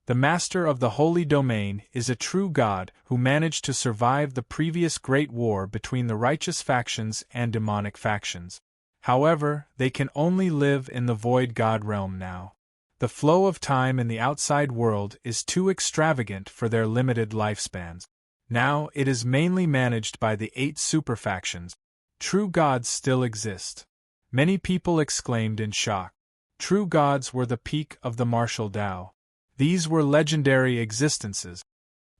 The master of the holy domain is a true god who managed to survive the previous great war between the righteous factions and demonic factions. However, they can only live in the void god realm now. The flow of time in the outside world is too extravagant for their limited lifespans. Now it is mainly managed by the 8 superfactions. True gods still exist. Many people exclaimed in shock. True gods were the peak of the martial Tao. These were legendary existences.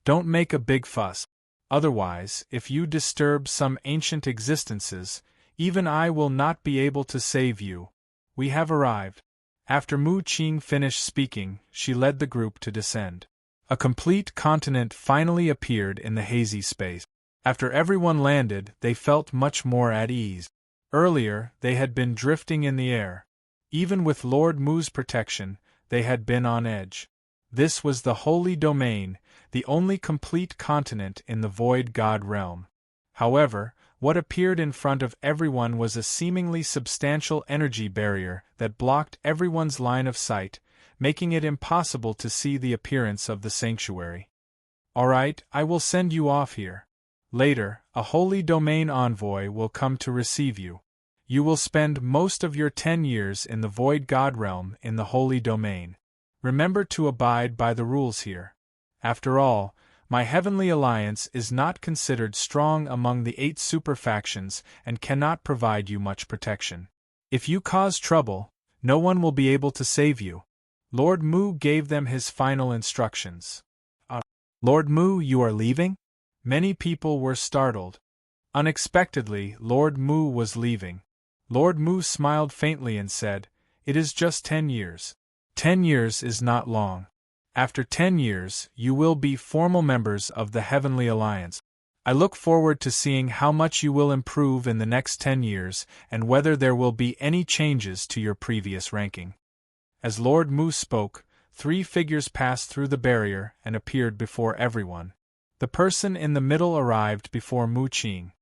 Don't make a big fuss. Otherwise, if you disturb some ancient existences, even I will not be able to save you. We have arrived. After Mu Qing finished speaking, she led the group to descend. A complete continent finally appeared in the hazy space. After everyone landed, they felt much more at ease. Earlier, they had been drifting in the air. Even with Lord Mu's protection, they had been on edge. This was the holy domain, the only complete continent in the void god realm. However, what appeared in front of everyone was a seemingly substantial energy barrier that blocked everyone's line of sight, making it impossible to see the appearance of the sanctuary. Alright, I will send you off here. Later, a holy domain envoy will come to receive you. You will spend most of your 10 years in the void god realm in the holy domain. Remember to abide by the rules here. After all, my heavenly alliance is not considered strong among the 8 superfactions and cannot provide you much protection. If you cause trouble, no one will be able to save you. Lord Mu gave them his final instructions. Lord Mu, you are leaving? Many people were startled. Unexpectedly, Lord Mu was leaving. Lord Mu smiled faintly and said, "It is just 10 years. 10 years is not long. After 10 years, you will be formal members of the Heavenly Alliance. I look forward to seeing how much you will improve in the next 10 years and whether there will be any changes to your previous ranking." As Lord Mu spoke, 3 figures passed through the barrier and appeared before everyone. The person in the middle arrived before Mu Qing.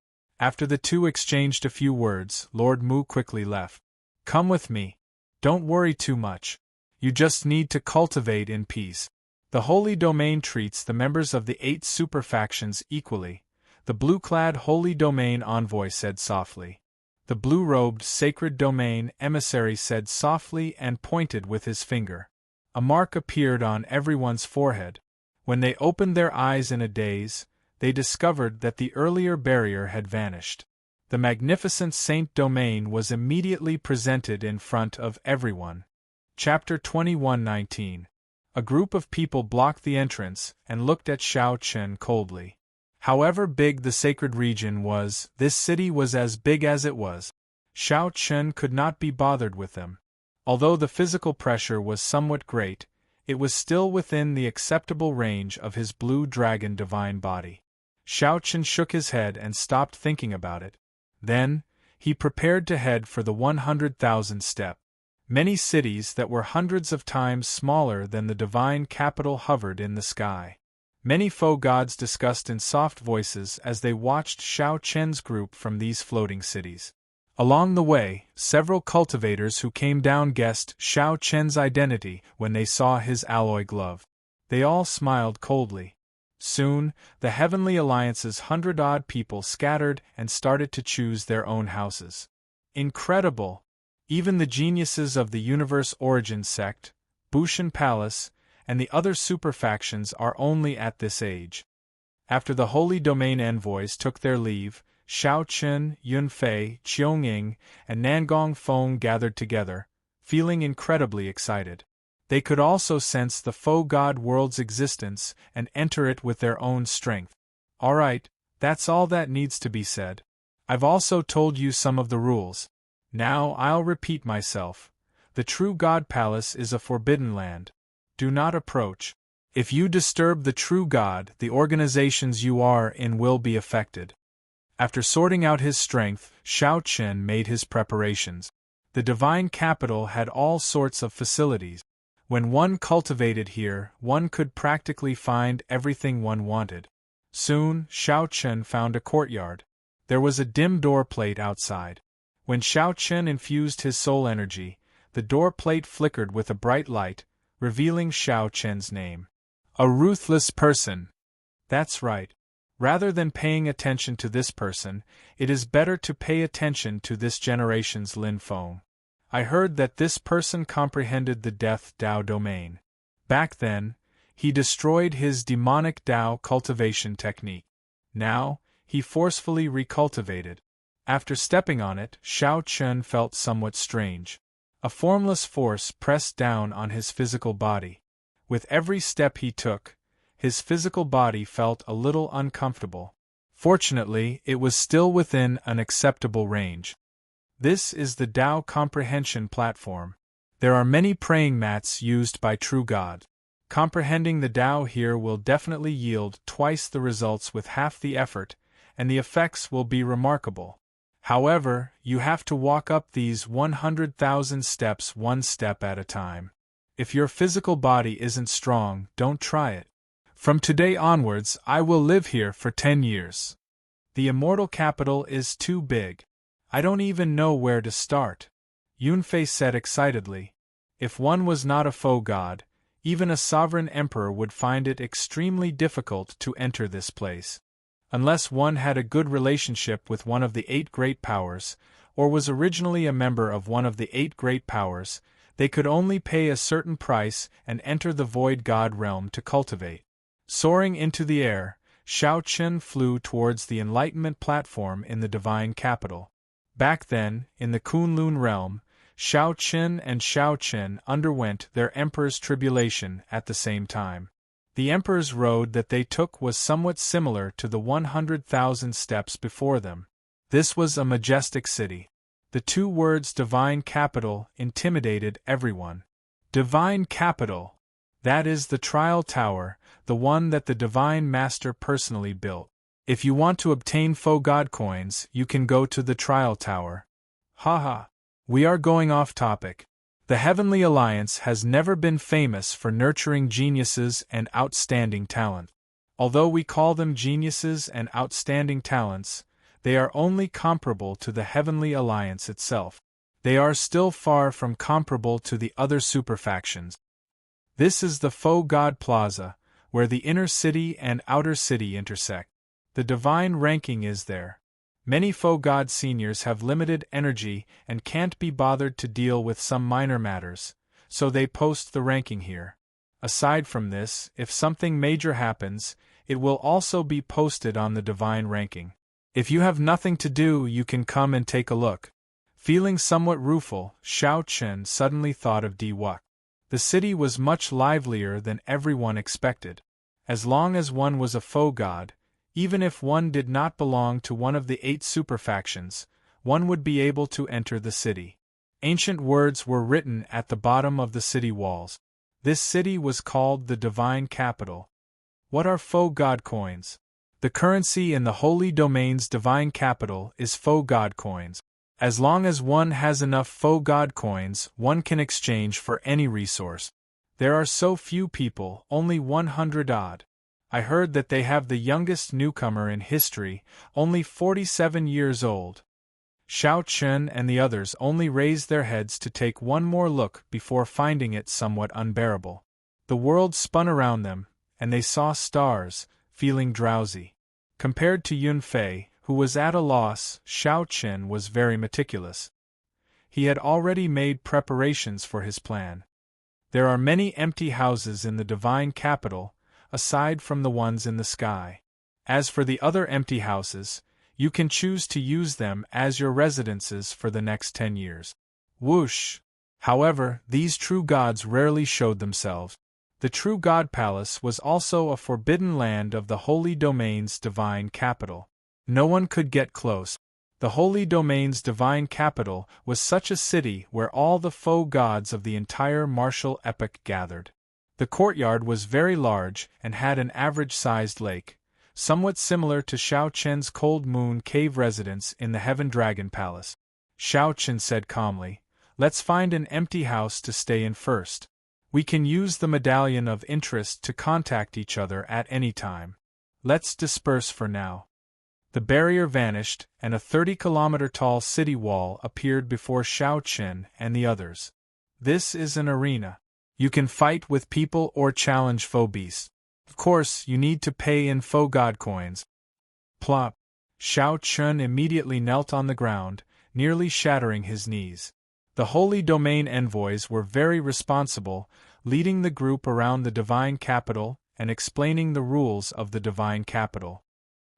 After the 2 exchanged a few words, Lord Mu quickly left. "Come with me. Don't worry too much. You just need to cultivate in peace. The Holy Domain treats the members of the 8 superfactions equally," the blue-clad Holy Domain envoy said softly. The blue-robed Sacred Domain emissary said softly and pointed with his finger. A mark appeared on everyone's forehead. When they opened their eyes in a daze, they discovered that the earlier barrier had vanished. The magnificent Saint Domain was immediately presented in front of everyone. Chapter 21:19. A group of people blocked the entrance and looked at Xiao Chen coldly. However big the sacred region was, this city was as big as it was. Xiao Chen could not be bothered with them. Although the physical pressure was somewhat great, it was still within the acceptable range of his blue dragon divine body. Xiao Chen shook his head and stopped thinking about it. Then, he prepared to head for the 100,000 step. Many cities that were hundreds of times smaller than the divine capital hovered in the sky. Many foe gods discussed in soft voices as they watched Xiao Chen's group from these floating cities. Along the way, several cultivators who came down guessed Xiao Chen's identity when they saw his alloy glove. They all smiled coldly. Soon, the Heavenly Alliance's 100-odd people scattered and started to choose their own houses. Incredible! Even the geniuses of the Universe Origin sect, Bushan Palace, and the other superfactions are only at this age. After the Holy Domain envoys took their leave, Xiao Chen, Yunfei, Qionging, and Nangong Feng gathered together, feeling incredibly excited. They could also sense the foe god world's existence and enter it with their own strength. Alright, that's all that needs to be said. I've also told you some of the rules. Now I'll repeat myself. The true God Palace is a forbidden land. Do not approach. If you disturb the true God, the organizations you are in will be affected. After sorting out his strength, Xiao Chen made his preparations. The divine capital had all sorts of facilities. When one cultivated here, one could practically find everything one wanted. Soon, Xiao Chen found a courtyard. There was a dim door plate outside. When Xiao Chen infused his soul energy, the door plate flickered with a bright light, revealing Xiao Chen's name. A ruthless person. That's right. Rather than paying attention to this person, it is better to pay attention to this generation's Lin Feng. I heard that this person comprehended the Death Dao domain. Back then, he destroyed his demonic Dao cultivation technique. Now, he forcefully recultivated. After stepping on it, Xiao Chen felt somewhat strange. A formless force pressed down on his physical body. With every step he took, his physical body felt a little uncomfortable. Fortunately, it was still within an acceptable range. This is the Dao comprehension platform. There are many praying mats used by true God. Comprehending the Dao here will definitely yield twice the results with half the effort, and the effects will be remarkable. However, you have to walk up these 100,000 steps one step at a time. If your physical body isn't strong, don't try it. From today onwards, I will live here for 10 years. The Immortal capital is too big. I don't even know where to start. Yunfei said excitedly. If one was not a faux god, even a sovereign emperor would find it extremely difficult to enter this place. Unless one had a good relationship with one of the 8 great powers, or was originally a member of one of the 8 great powers, they could only pay a certain price and enter the void god realm to cultivate. Soaring into the air, Xiao Chen flew towards the enlightenment platform in the divine capital. Back then, in the Kunlun realm, Xiao Chen and Xiao Chen underwent their emperor's tribulation at the same time. The emperor's road that they took was somewhat similar to the 100,000 steps before them. This was a majestic city. The 2 words divine capital intimidated everyone. Divine capital! That is the trial tower, the one that the Divine Master personally built. If you want to obtain faux god coins, you can go to the trial tower. Haha. We are going off topic. The Heavenly Alliance has never been famous for nurturing geniuses and outstanding talent. Although we call them geniuses and outstanding talents, they are only comparable to the Heavenly Alliance itself. They are still far from comparable to the other superfactions. This is the Faux God Plaza, where the inner city and outer city intersect. The divine ranking is there. Many Faux God seniors have limited energy and can't be bothered to deal with some minor matters, so they post the ranking here. Aside from this, if something major happens, it will also be posted on the divine ranking. If you have nothing to do, you can come and take a look. Feeling somewhat rueful, Xiao Chen suddenly thought of Diwuk. The city was much livelier than everyone expected. As long as one was a faux god, even if one did not belong to one of the 8 superfactions, one would be able to enter the city. Ancient words were written at the bottom of the city walls. This city was called the Divine Capital. What are faux god coins? The currency in the Holy Domain's Divine Capital is faux god coins. As long as one has enough faux god coins, one can exchange for any resource. There are so few people, only 100 odd. I heard that they have the youngest newcomer in history, only 47 years old. Xiao Chen and the others only raised their heads to take one more look before finding it somewhat unbearable. The world spun around them, and they saw stars, feeling drowsy. Compared to Yunfei, who was at a loss, Xiao Chen was very meticulous. He had already made preparations for his plan. There are many empty houses in the divine capital, aside from the ones in the sky. As for the other empty houses, you can choose to use them as your residences for the next 10 years. Whoosh! However, these true gods rarely showed themselves. The true god palace was also a forbidden land of the Holy Domain's divine capital. No one could get close. The Holy Domain's divine capital was such a city where all the faux gods of the entire martial epoch gathered. The courtyard was very large and had an average-sized lake, somewhat similar to Xiao Chen's Cold Moon Cave residence in the Heaven Dragon Palace. Xiao Chen said calmly, "Let's find an empty house to stay in first. We can use the medallion of interest to contact each other at any time. Let's disperse for now." The barrier vanished, and a 30-kilometer-tall city wall appeared before Xiao Chen and the others. This is an arena. You can fight with people or challenge faux beasts. Of course, you need to pay in faux god coins. Plop! Shao Chun immediately knelt on the ground, nearly shattering his knees. The Holy Domain envoys were very responsible, leading the group around the divine capital and explaining the rules of the divine capital.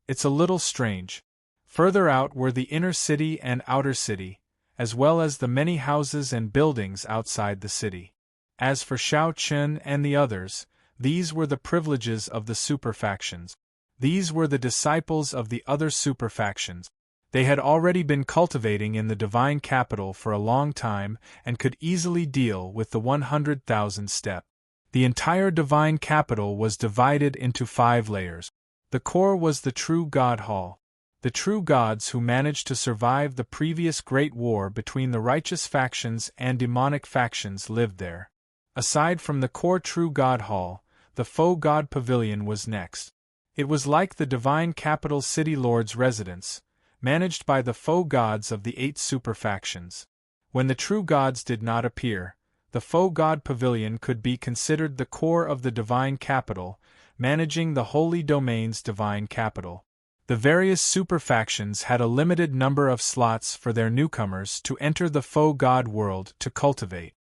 It's a little strange. Further out were the inner city and outer city, as well as the many houses and buildings outside the city. As for Shao Chun and the others, these were the privileges of the superfactions. These were the disciples of the other superfactions. They had already been cultivating in the divine capital for a long time and could easily deal with the 100,000 step. The entire divine capital was divided into 5 layers. The core was the true God Hall. The true gods who managed to survive the previous great war between the righteous factions and demonic factions lived there. Aside from the core true God Hall, the faux god pavilion was next. It was like the divine capital city lord's residence, managed by the faux gods of the 8 superfactions. When the true gods did not appear, the faux god pavilion could be considered the core of the divine capital, managing the Holy Domain's divine capital. The various superfactions had a limited number of slots for their newcomers to enter the faux god world to cultivate.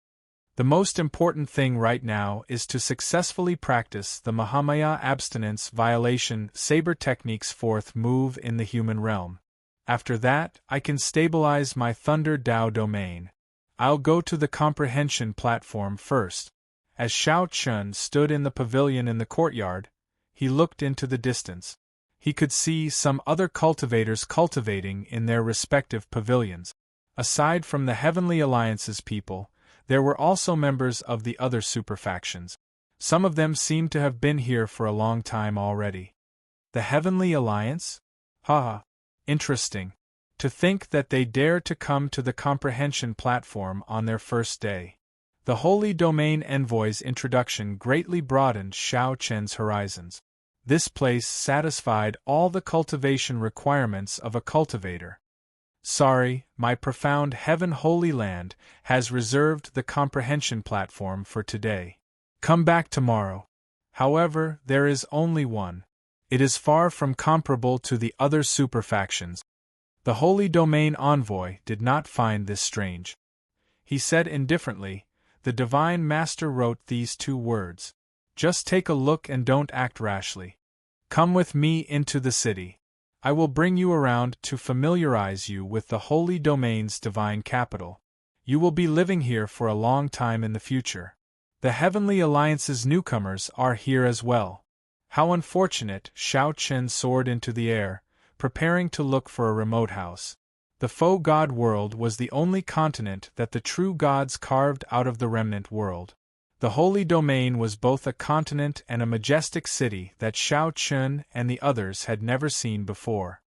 The most important thing right now is to successfully practice the Mahamaya abstinence violation saber technique's 4th move in the human realm. After that, I can stabilize my Thunder Dao domain. I'll go to the comprehension platform first. As Shao Chun stood in the pavilion in the courtyard, he looked into the distance. He could see some other cultivators cultivating in their respective pavilions. Aside from the Heavenly Alliance's people, there were also members of the other superfactions. Some of them seemed to have been here for a long time already. The Heavenly Alliance? Haha. Interesting. To think that they dare to come to the comprehension platform on their first day. The Holy Domain envoy's introduction greatly broadened Shao Chun's horizons. This place satisfied all the cultivation requirements of a cultivator. Sorry, my profound Heaven Holy Land has reserved the comprehension platform for today. Come back tomorrow. However, there is only one. It is far from comparable to the other superfactions. The Holy Domain envoy did not find this strange. He said indifferently, the Divine Master wrote these 2 words. Just take a look and don't act rashly. Come with me into the city. I will bring you around to familiarize you with the Holy Domain's divine capital. You will be living here for a long time in the future. The Heavenly Alliance's newcomers are here as well. How unfortunate! Shao Chun soared into the air, preparing to look for a remote house. The faux god world was the only continent that the true gods carved out of the remnant world. The Holy Domain was both a continent and a majestic city that Shao Chun and the others had never seen before.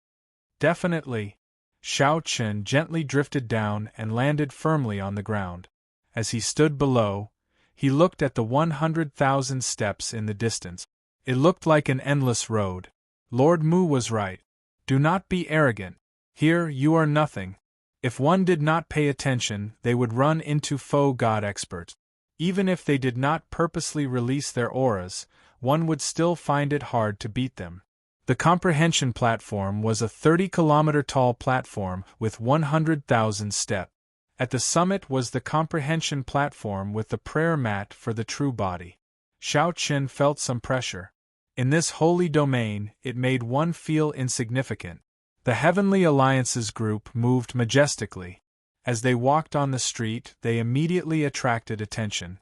Definitely. Shao Chun gently drifted down and landed firmly on the ground. As he stood below, he looked at the 100,000 steps in the distance. It looked like an endless road. Lord Mu was right. Do not be arrogant. Here you are nothing. If one did not pay attention, they would run into faux god experts. Even if they did not purposely release their auras, one would still find it hard to beat them. The comprehension platform was a 30-kilometer tall platform with 100,000 steps. At the summit was the comprehension platform with the prayer mat for the true body. Shao Chun felt some pressure. In this holy domain, it made one feel insignificant. The Heavenly Alliance's group moved majestically. As they walked on the street, they immediately attracted attention.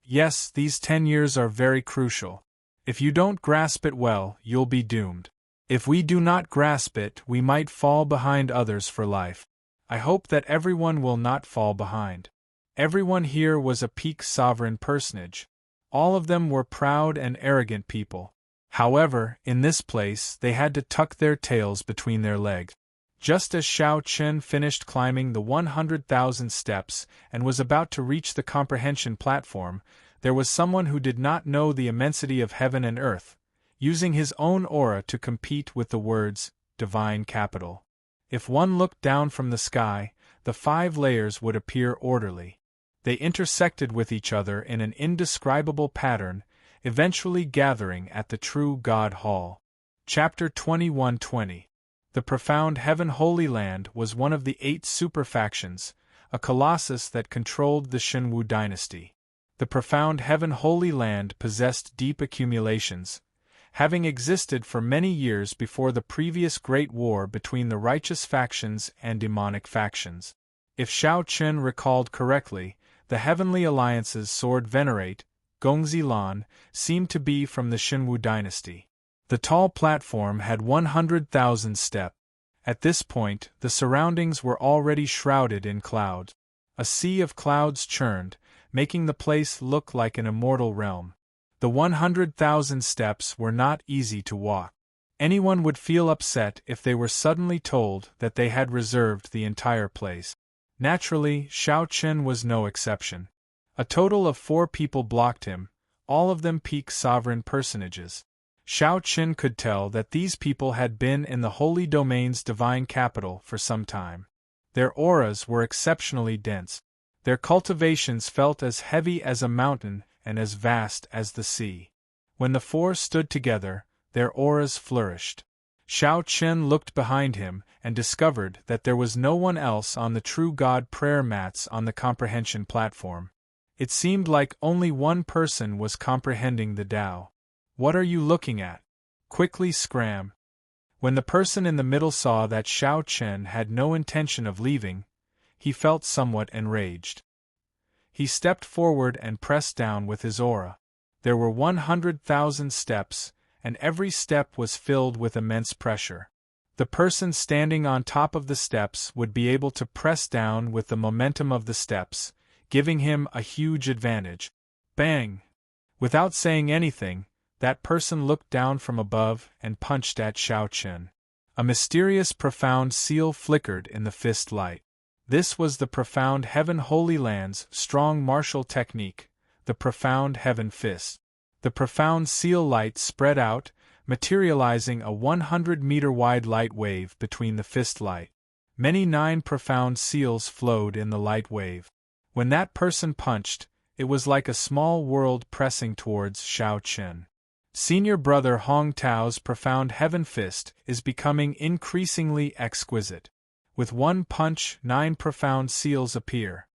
Yes, these 10 years are very crucial. If you don't grasp it well, you'll be doomed. If we do not grasp it, we might fall behind others for life. I hope that everyone will not fall behind. Everyone here was a peak sovereign personage. All of them were proud and arrogant people. However, in this place, they had to tuck their tails between their legs. Just as Shao Chun finished climbing the 100,000 steps and was about to reach the comprehension platform, there was someone who did not know the immensity of heaven and earth, using his own aura to compete with the words, divine capital. If one looked down from the sky, the 5 layers would appear orderly. They intersected with each other in an indescribable pattern. eventually gathering at the true God Hall. Chapter 2120. The Profound Heaven Holy Land was one of the 8 superfactions, a colossus that controlled the Shenwu dynasty. The Profound Heaven Holy Land possessed deep accumulations, having existed for many years before the previous Great War between the righteous factions and demonic factions. If Shao Chen recalled correctly, the Heavenly Alliance's sword venerate, Gongzi Lan, seemed to be from the Shenwu dynasty. The tall platform had 100,000 steps. At this point, the surroundings were already shrouded in clouds. A sea of clouds churned, making the place look like an immortal realm. The 100,000 steps were not easy to walk. Anyone would feel upset if they were suddenly told that they had reserved the entire place. Naturally, Shao Chen was no exception. A total of 4 people blocked him, all of them peak sovereign personages. Shao Chen could tell that these people had been in the Holy Domain's divine capital for some time. Their auras were exceptionally dense. Their cultivations felt as heavy as a mountain and as vast as the sea. When the 4 stood together, their auras flourished. Shao Chen looked behind him and discovered that there was no one else on the True God prayer mats on the comprehension platform. It seemed like only one person was comprehending the Tao. What are you looking at? Quickly scram. When the person in the middle saw that Shao Chen had no intention of leaving, he felt somewhat enraged. He stepped forward and pressed down with his aura. There were 100,000 steps, and every step was filled with immense pressure. The person standing on top of the steps would be able to press down with the momentum of the steps, giving him a huge advantage. Bang! Without saying anything, that person looked down from above and punched at Shao Chen. A mysterious profound seal flickered in the fist light. This was the Profound Heaven Holy Land's strong martial technique, the Profound Heaven Fist. The profound seal light spread out, materializing a 100-meter-wide light wave between the fist light. Many 9 profound seals flowed in the light wave. When that person punched, it was like a small world pressing towards Shao Chen. Senior brother Hong Tao's Profound Heaven Fist is becoming increasingly exquisite. With one punch, 9 profound seals appear.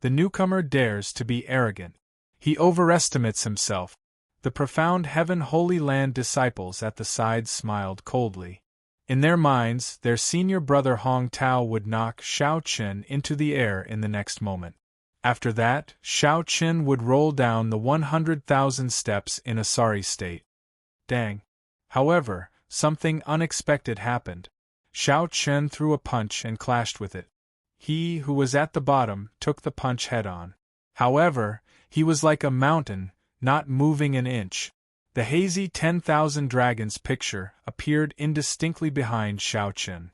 The newcomer dares to be arrogant. He overestimates himself. The Profound Heaven Holy Land disciples at the side smiled coldly. In their minds, their senior brother Hong Tao would knock Shao Chen into the air in the next moment. After that, Shao Chen would roll down the 100,000 steps in a sorry state. Dang. However, something unexpected happened. Shao Chen threw a punch and clashed with it. He who was at the bottom took the punch head-on. However, he was like a mountain, not moving an inch. The hazy 10,000 dragons picture appeared indistinctly behind Shao Chen.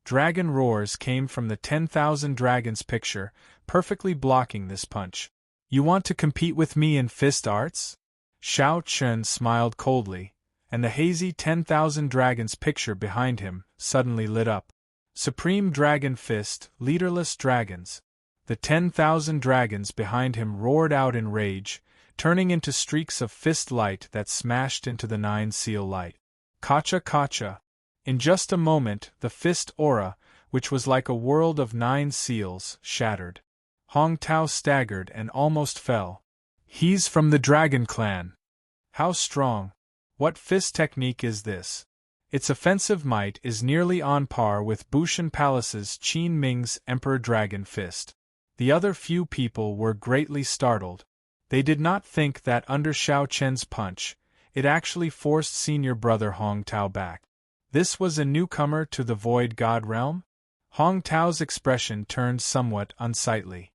Dragon roars came from the 10,000 dragons picture, perfectly blocking this punch. You want to compete with me in fist arts? Shao Chen smiled coldly, and the hazy 10,000 dragons picture behind him suddenly lit up. Supreme Dragon Fist, leaderless dragons. The 10,000 dragons behind him roared out in rage, turning into streaks of fist light that smashed into the 9 seal light. Kacha kacha. In just a moment, the fist aura, which was like a world of 9 seals, shattered. Hong Tao staggered and almost fell. He's from the Dragon Clan. How strong. What fist technique is this? Its offensive might is nearly on par with Bushan Palace's Qin Ming's Emperor Dragon Fist. The other few people were greatly startled. They did not think that under Shao Chen's punch, it actually forced senior brother Hong Tao back. This was a newcomer to the Void God realm? Hong Tao's expression turned somewhat unsightly.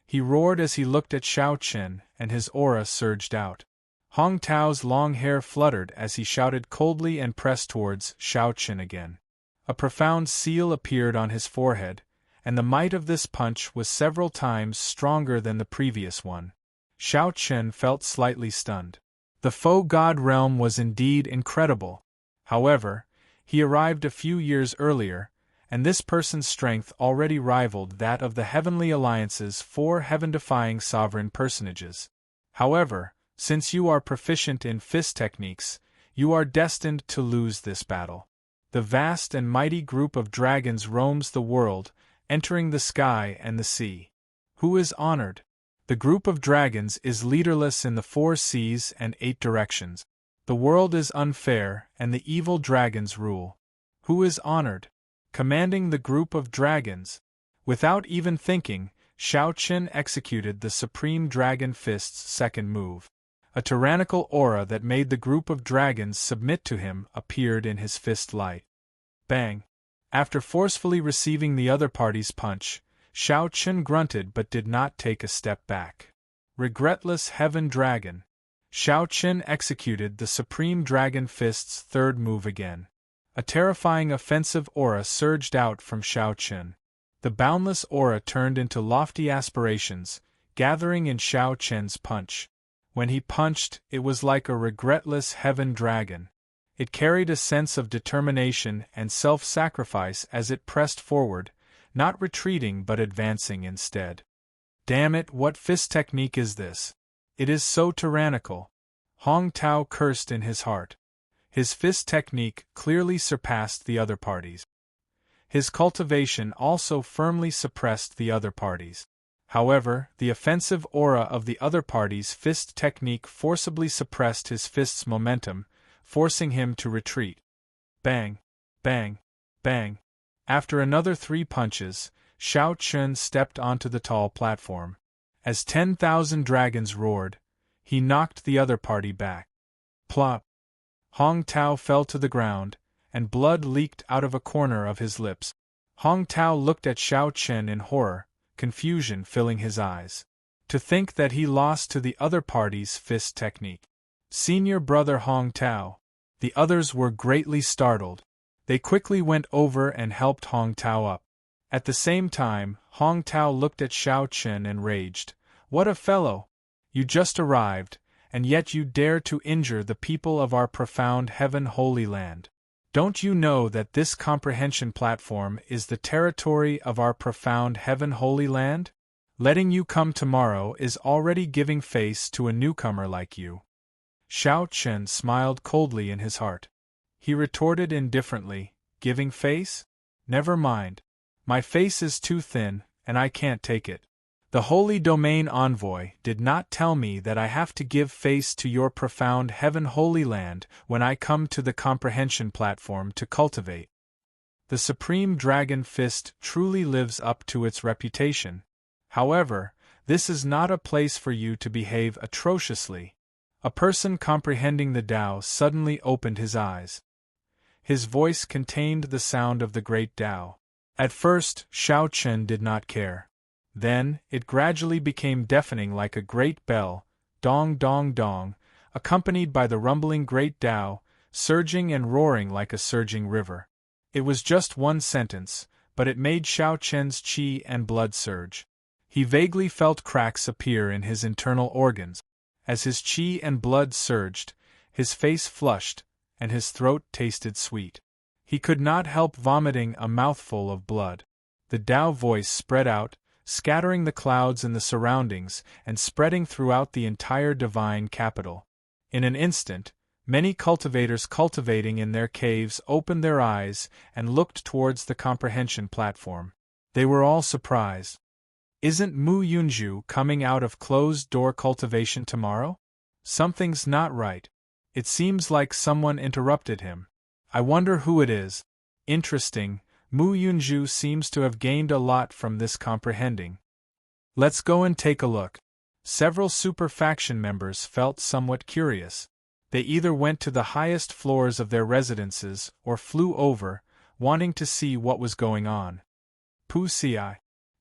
He roared as he looked at Shao Chen, and his aura surged out. Hong Tao's long hair fluttered as he shouted coldly and pressed towards Shao Chen again. A profound seal appeared on his forehead, and the might of this punch was several times stronger than the previous one. Shao Chen felt slightly stunned. The faux god realm was indeed incredible. However, he arrived a few years earlier, and this person's strength already rivaled that of the Heavenly Alliance's 4 heaven-defying sovereign personages. However, Since you are proficient in fist techniques, you are destined to lose this battle. The vast and mighty group of dragons roams the world, entering the sky and the sea. Who is honored? The group of dragons is leaderless in the 4 seas and 8 directions. The world is unfair, and the evil dragons rule. Who is honored? Commanding the group of dragons. Without even thinking, Shao Qin executed the Supreme Dragon Fist's second move. A tyrannical aura that made the group of dragons submit to him appeared in his fist light. Bang! After forcefully receiving the other party's punch, Shao Qin grunted but did not take a step back. Regretless Heaven Dragon. Shao Qin executed the Supreme Dragon Fist's third move again. A terrifying offensive aura surged out from Shao Qin. The boundless aura turned into lofty aspirations, gathering in Shao Qin's punch. When he punched, it was like a regretless heaven dragon. It carried a sense of determination and self-sacrifice as it pressed forward, not retreating but advancing instead. Damn it, what fist technique is this? It is so tyrannical. Hong Tao cursed in his heart. His fist technique clearly surpassed the other parties. His cultivation also firmly suppressed the other parties. However, the offensive aura of the other party's fist technique forcibly suppressed his fist's momentum, forcing him to retreat. Bang! Bang! Bang! After another 3 punches, Shao Qin stepped onto the tall platform. As 10,000 dragons roared, he knocked the other party back. Plop! Hong Tao fell to the ground, and blood leaked out of a corner of his lips. Hong Tao looked at Shao Qin in horror, confusion filling his eyes. To think that he lost to the other party's fist technique. Senior brother Hong Tao. The others were greatly startled. They quickly went over and helped Hong Tao up. At the same time, Hong Tao looked at Shao Qin and raged. What a fellow! You just arrived, and yet you dare to injure the people of our profound heaven holy land. Don't you know that this comprehension platform is the territory of our profound heaven holy land? Letting you come tomorrow is already giving face to a newcomer like you. Shao Qin smiled coldly in his heart. He retorted indifferently, giving face? Never mind. My face is too thin, and I can't take it. The Holy Domain Envoy did not tell me that I have to give face to your profound heaven holy land when I come to the comprehension platform to cultivate. The Supreme Dragon Fist truly lives up to its reputation. However, this is not a place for you to behave atrociously. A person comprehending the Tao suddenly opened his eyes. His voice contained the sound of the great Tao. At first, Shao Qin did not care. Then, it gradually became deafening like a great bell, dong dong dong, accompanied by the rumbling great Tao, surging and roaring like a surging river. It was just one sentence, but it made Shao Qin's qi and blood surge. He vaguely felt cracks appear in his internal organs. As his qi and blood surged, his face flushed, and his throat tasted sweet. He could not help vomiting a mouthful of blood. The Tao voice spread out, scattering the clouds in the surroundings and spreading throughout the entire divine capital. In an instant, many cultivators cultivating in their caves opened their eyes and looked towards the comprehension platform. They were all surprised. Isn't Mu Yunju coming out of closed-door cultivation tomorrow? Something's not right. It seems like someone interrupted him. I wonder who it is. Interesting. Mu Yunju seems to have gained a lot from this comprehending. Let's go and take a look. Several super faction members felt somewhat curious. They either went to the highest floors of their residences or flew over, wanting to see what was going on. Pussy.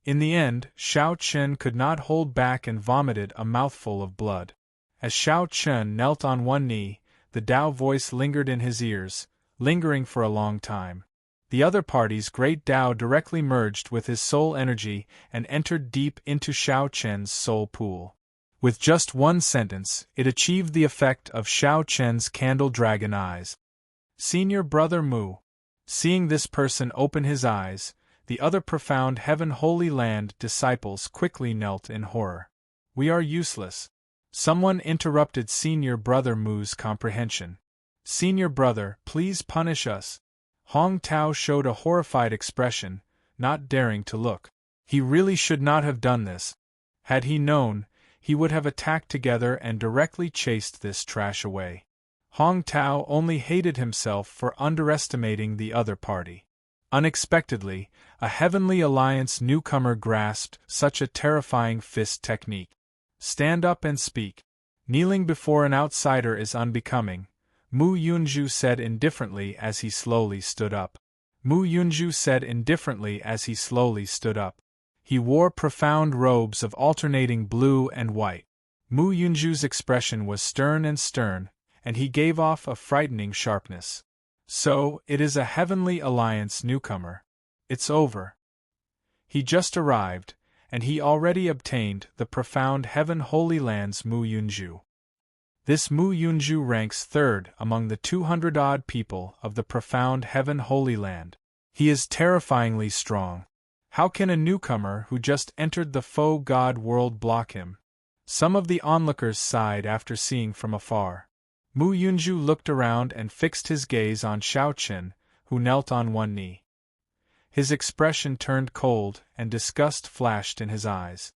In the end, Shao Qin could not hold back and vomited a mouthful of blood. As Shao Qin knelt on one knee, the Tao voice lingered in his ears, lingering for a long time. The other party's great Tao directly merged with his soul energy and entered deep into Shao Qin's soul pool. With just one sentence, it achieved the effect of Shao Qin's candle dragon eyes. Senior brother Mu. Seeing this person open his eyes, the other profound heaven holy land disciples quickly knelt in horror. We are useless. Someone interrupted Senior Brother Mu's comprehension. Senior Brother, please punish us. Hong Tao showed a horrified expression, not daring to look. He really should not have done this. Had he known, he would have attacked together and directly chased this trash away. Hong Tao only hated himself for underestimating the other party. Unexpectedly, a Heavenly Alliance newcomer grasped such a terrifying fist technique. Stand up and speak. Kneeling before an outsider is unbecoming, Mu Yunju said indifferently as he slowly stood up. Mu Yunju said indifferently as he slowly stood up. He wore profound robes of alternating blue and white. Mu Yunju's expression was stern, and he gave off a frightening sharpness. So, it is a Heavenly Alliance newcomer. It's over. He just arrived, and he already obtained the profound Heaven Holy Land's Mu Yunju. This Mu Yunju ranks third among the 200-odd people of the profound Heaven Holy Land. He is terrifyingly strong. How can a newcomer who just entered the faux god world block him? Some of the onlookers sighed after seeing from afar. Mu Yunju looked around and fixed his gaze on Xiao Chen, who knelt on one knee. His expression turned cold, and disgust flashed in his eyes.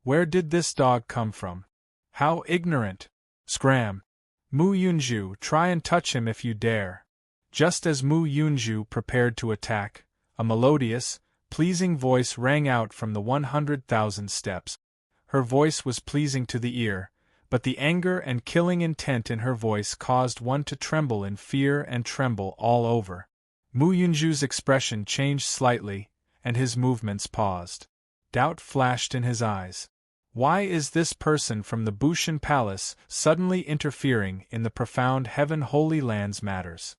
Where did this dog come from? How ignorant! Scram! Mu Yunju, try and touch him if you dare. Just as Mu Yunju prepared to attack, a melodious, pleasing voice rang out from the 100,000 steps. Her voice was pleasing to the ear, but the anger and killing intent in her voice caused one to tremble in fear and tremble all over. Mu Yunju's expression changed slightly, and his movements paused. Doubt flashed in his eyes. Why is this person from the Bushan Palace suddenly interfering in the profound Heaven Holy Land's matters?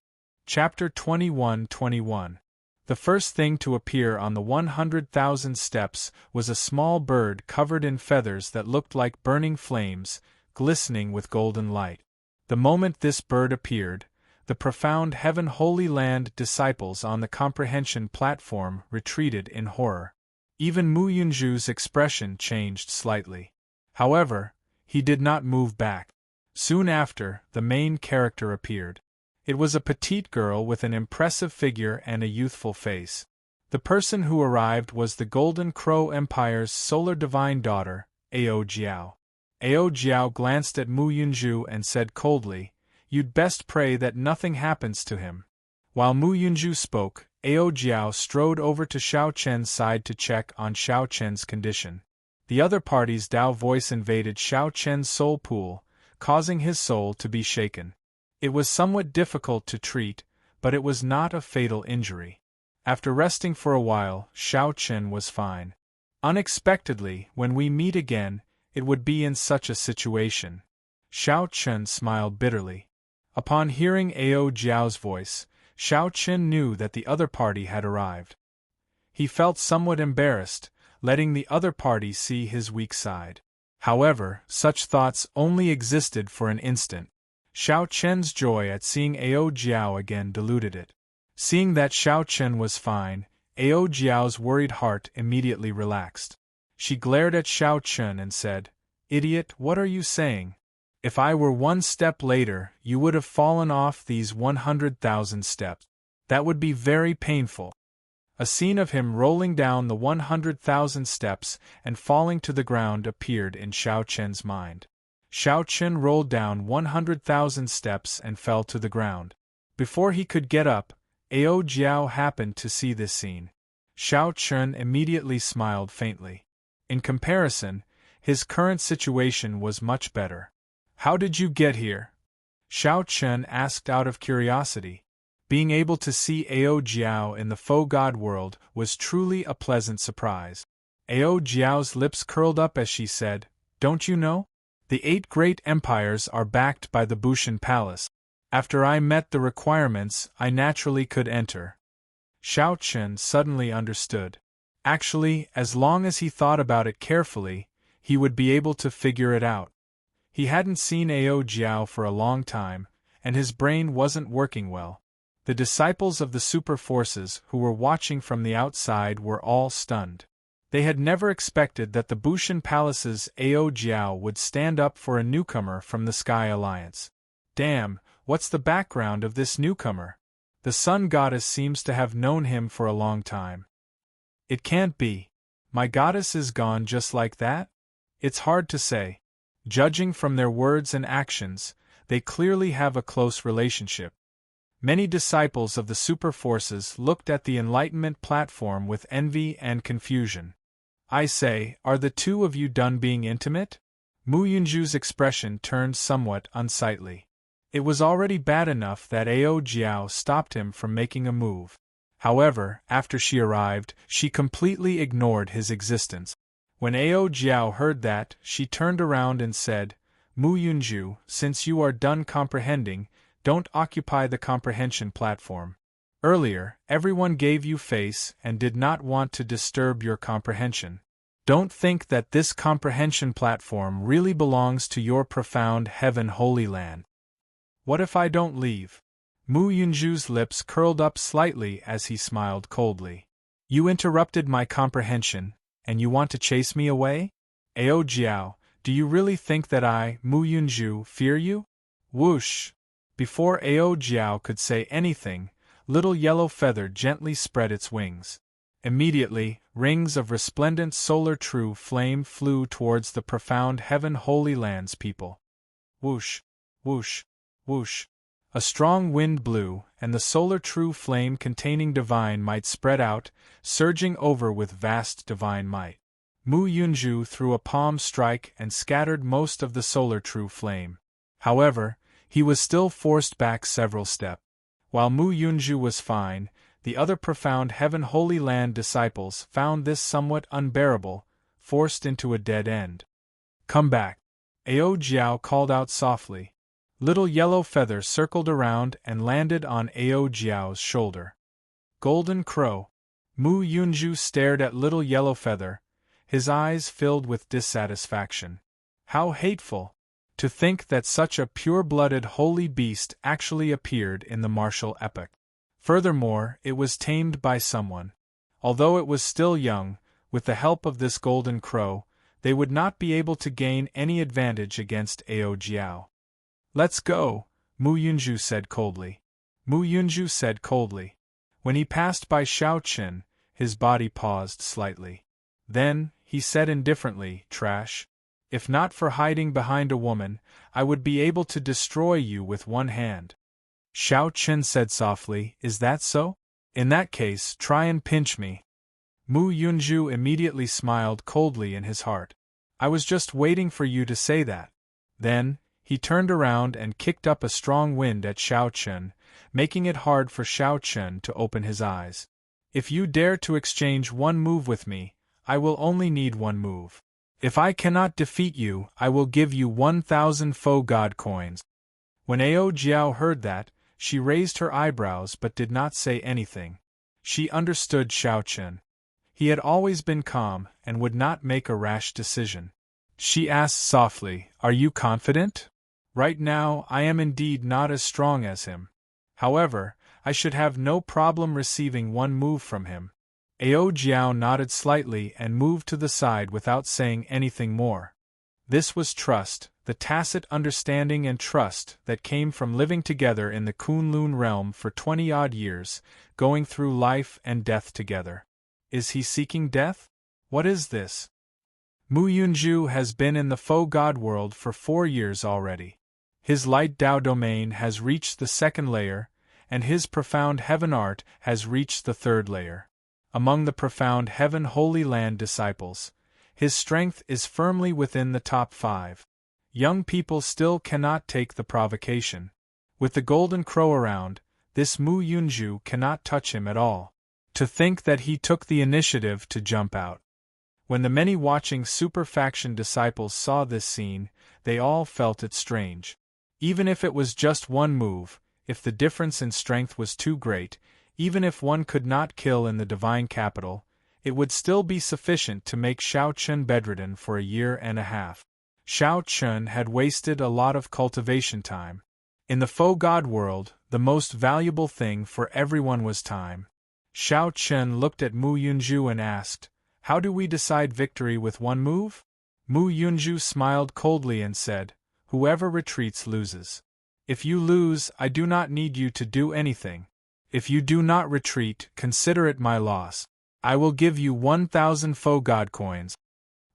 Chapter 21-21. The first thing to appear on the 100,000 steps was a small bird covered in feathers that looked like burning flames, glistening with golden light. The moment this bird appeared, the profound Heaven Holy Land disciples on the comprehension platform retreated in horror. Even Mu Yunju's expression changed slightly. However, he did not move back. Soon after, the main character appeared. It was a petite girl with an impressive figure and a youthful face. The person who arrived was the Golden Crow Empire's solar divine daughter, Ao Jiao. Ao Jiao glanced at Mu Yunju and said coldly, "You'd best pray that nothing happens to him." While Mu Yunju spoke, Ao Jiao strode over to Xiao Chen's side to check on Xiao Chen's condition. The other party's Dao voice invaded Xiao Chen's soul pool, causing his soul to be shaken. It was somewhat difficult to treat, but it was not a fatal injury. After resting for a while, Xiao Chen was fine. Unexpectedly, when we meet again, it would be in such a situation. Xiao Chen smiled bitterly. Upon hearing Ao Jiao's voice, Xiao Chen knew that the other party had arrived. He felt somewhat embarrassed, letting the other party see his weak side. However, such thoughts only existed for an instant. Xiao Chen's joy at seeing Ao Jiao again diluted it. Seeing that Xiao Chen was fine, Ao Jiao's worried heart immediately relaxed. She glared at Xiao Chen and said, "Idiot, what are you saying? If I were one step later, you would have fallen off these 100,000 steps. That would be very painful." A scene of him rolling down the 100,000 steps and falling to the ground appeared in Xiao Chen's mind. Xiao Chen rolled down 100,000 steps and fell to the ground. Before he could get up, Ao Jiao happened to see this scene. Xiao Chen immediately smiled faintly. In comparison, his current situation was much better. "How did you get here?" Xiao Chen asked out of curiosity. Being able to see Ao Jiao in the faux god world was truly a pleasant surprise. Ao Jiao's lips curled up as she said, "Don't you know? The 8 great empires are backed by the Bushan Palace. After I met the requirements, I naturally could enter." Xiao Chen suddenly understood. Actually, as long as he thought about it carefully, he would be able to figure it out. He hadn't seen Ao Jiao for a long time, and his brain wasn't working well. The disciples of the super forces who were watching from the outside were all stunned. They had never expected that the Bushan Palace's Ao Jiao would stand up for a newcomer from the Sky Alliance. Damn, what's the background of this newcomer? The Sun Goddess seems to have known him for a long time. It can't be. My goddess is gone just like that? It's hard to say. Judging from their words and actions, they clearly have a close relationship. Many disciples of the super forces looked at the Enlightenment platform with envy and confusion. I say, are the two of you done being intimate? Mu Yunju's expression turned somewhat unsightly. It was already bad enough that Ao Jiao stopped him from making a move. However, after she arrived, she completely ignored his existence. When Ao Jiao heard that, she turned around and said, Mu Yunju, since you are done comprehending, don't occupy the comprehension platform. Earlier, everyone gave you face and did not want to disturb your comprehension. Don't think that this comprehension platform really belongs to your profound heaven holy land. What if I don't leave? Mu Yunju's lips curled up slightly as he smiled coldly. You interrupted my comprehension, and you want to chase me away? Ao Jiao, do you really think that I, Mu Yunju, fear you? Whoosh! Before Ao Jiao could say anything, Little Yellow Feather gently spread its wings. Immediately, rings of resplendent solar true flame flew towards the profound heaven holy land's people. Whoosh! Whoosh! Whoosh! A strong wind blew, and the solar true flame containing divine might spread out, surging over with vast divine might. Mu Yunju threw a palm strike and scattered most of the solar true flame. However, he was still forced back several steps. While Mu Yunju was fine, the other profound heaven holy land disciples found this somewhat unbearable, forced into a dead end. Come back. Ao Jiao called out softly. Little Yellow Feather circled around and landed on Ao Jiao's shoulder. Golden Crow. Mu Yunju stared at Little Yellow Feather, his eyes filled with dissatisfaction. How hateful! To think that such a pure-blooded holy beast actually appeared in the martial epoch. Furthermore, it was tamed by someone. Although it was still young, with the help of this golden crow, they would not be able to gain any advantage against Ao Jiao. Let's go, Mu Yunju said coldly. Mu Yunju said coldly. When he passed by Xiao Qin, his body paused slightly. Then, he said indifferently, trash. If not for hiding behind a woman, I would be able to destroy you with one hand. Xiao Qin said softly, is that so? In that case, try and pinch me. Mu Yunju immediately smiled coldly in his heart. I was just waiting for you to say that. Then, he turned around and kicked up a strong wind at Xiao Qin, making it hard for Xiao Qin to open his eyes. If you dare to exchange one move with me, I will only need one move. If I cannot defeat you, I will give you 1,000 faux god coins. When Ao Jiao heard that, she raised her eyebrows but did not say anything. She understood Xiao Qin. He had always been calm and would not make a rash decision. She asked softly, are you confident? Right now, I am indeed not as strong as him. However, I should have no problem receiving one move from him. Ao Jiao nodded slightly and moved to the side without saying anything more. This was trust, the tacit understanding and trust that came from living together in the Kunlun realm for 20-odd years, going through life and death together. Is he seeking death? What is this? Mu Yunju has been in the faux god world for 4 years already. His light Dao domain has reached the 2nd layer, and his profound heaven art has reached the 3rd layer. Among the profound heaven holy land disciples, his strength is firmly within the top 5. Young people still cannot take the provocation. With the golden crow around, this Mu Yunju cannot touch him at all. To think that he took the initiative to jump out. When the many watching super faction disciples saw this scene, they all felt it strange. Even if it was just one move, if the difference in strength was too great, even if one could not kill in the divine capital, it would still be sufficient to make Xiao Qin bedridden for a year and a half. Xiao Qin had wasted a lot of cultivation time. In the faux god world, the most valuable thing for everyone was time. Xiao Qin looked at Mu Yunju and asked, How do we decide victory with one move? Mu Yunju smiled coldly and said, "Whoever retreats loses. If you lose, I do not need you to do anything. If you do not retreat, consider it my loss. I will give you 1,000 faux god coins."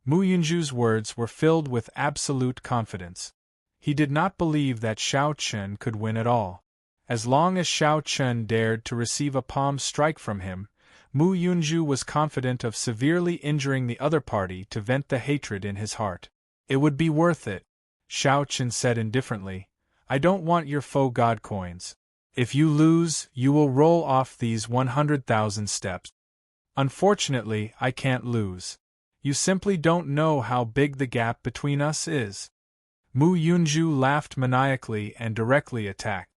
Mu Yunju's words were filled with absolute confidence. He did not believe that Xiao Chen could win at all. As long as Xiao Chen dared to receive a palm strike from him, Mu Yunju was confident of severely injuring the other party to vent the hatred in his heart. "It would be worth it," Xiao Chen said indifferently. "I don't want your faux god coins. If you lose, you will roll off these 100,000 steps. Unfortunately, I can't lose. You simply don't know how big the gap between us is." Mu Yunju laughed maniacally and directly attacked.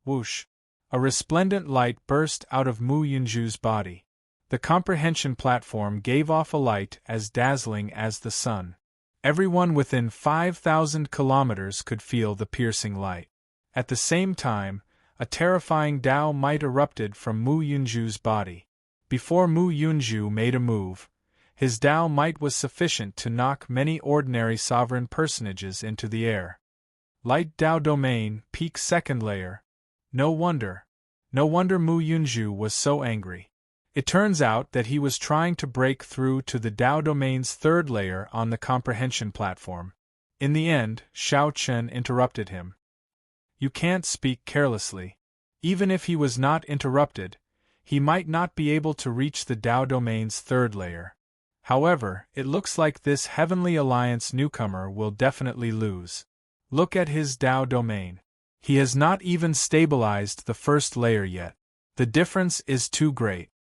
Whoosh! A resplendent light burst out of Mu Yunju's body. The comprehension platform gave off a light as dazzling as the sun. Everyone within 5,000 kilometers could feel the piercing light. At the same time, a terrifying Tao might erupted from Mu Yunju's body. Before Mu Yunju made a move, his Tao might was sufficient to knock many ordinary sovereign personages into the air. Light Tao Domain, Peak Second Layer. No wonder Mu Yunju was so angry. It turns out that he was trying to break through to the Tao Domain's third layer on the comprehension platform. In the end, Xiao Chen interrupted him. "You can't speak carelessly. Even if he was not interrupted, he might not be able to reach the Tao Domain's third layer. However, it looks like this Heavenly Alliance newcomer will definitely lose. Look at his Tao Domain. He has not even stabilized the first layer yet. The difference is too great."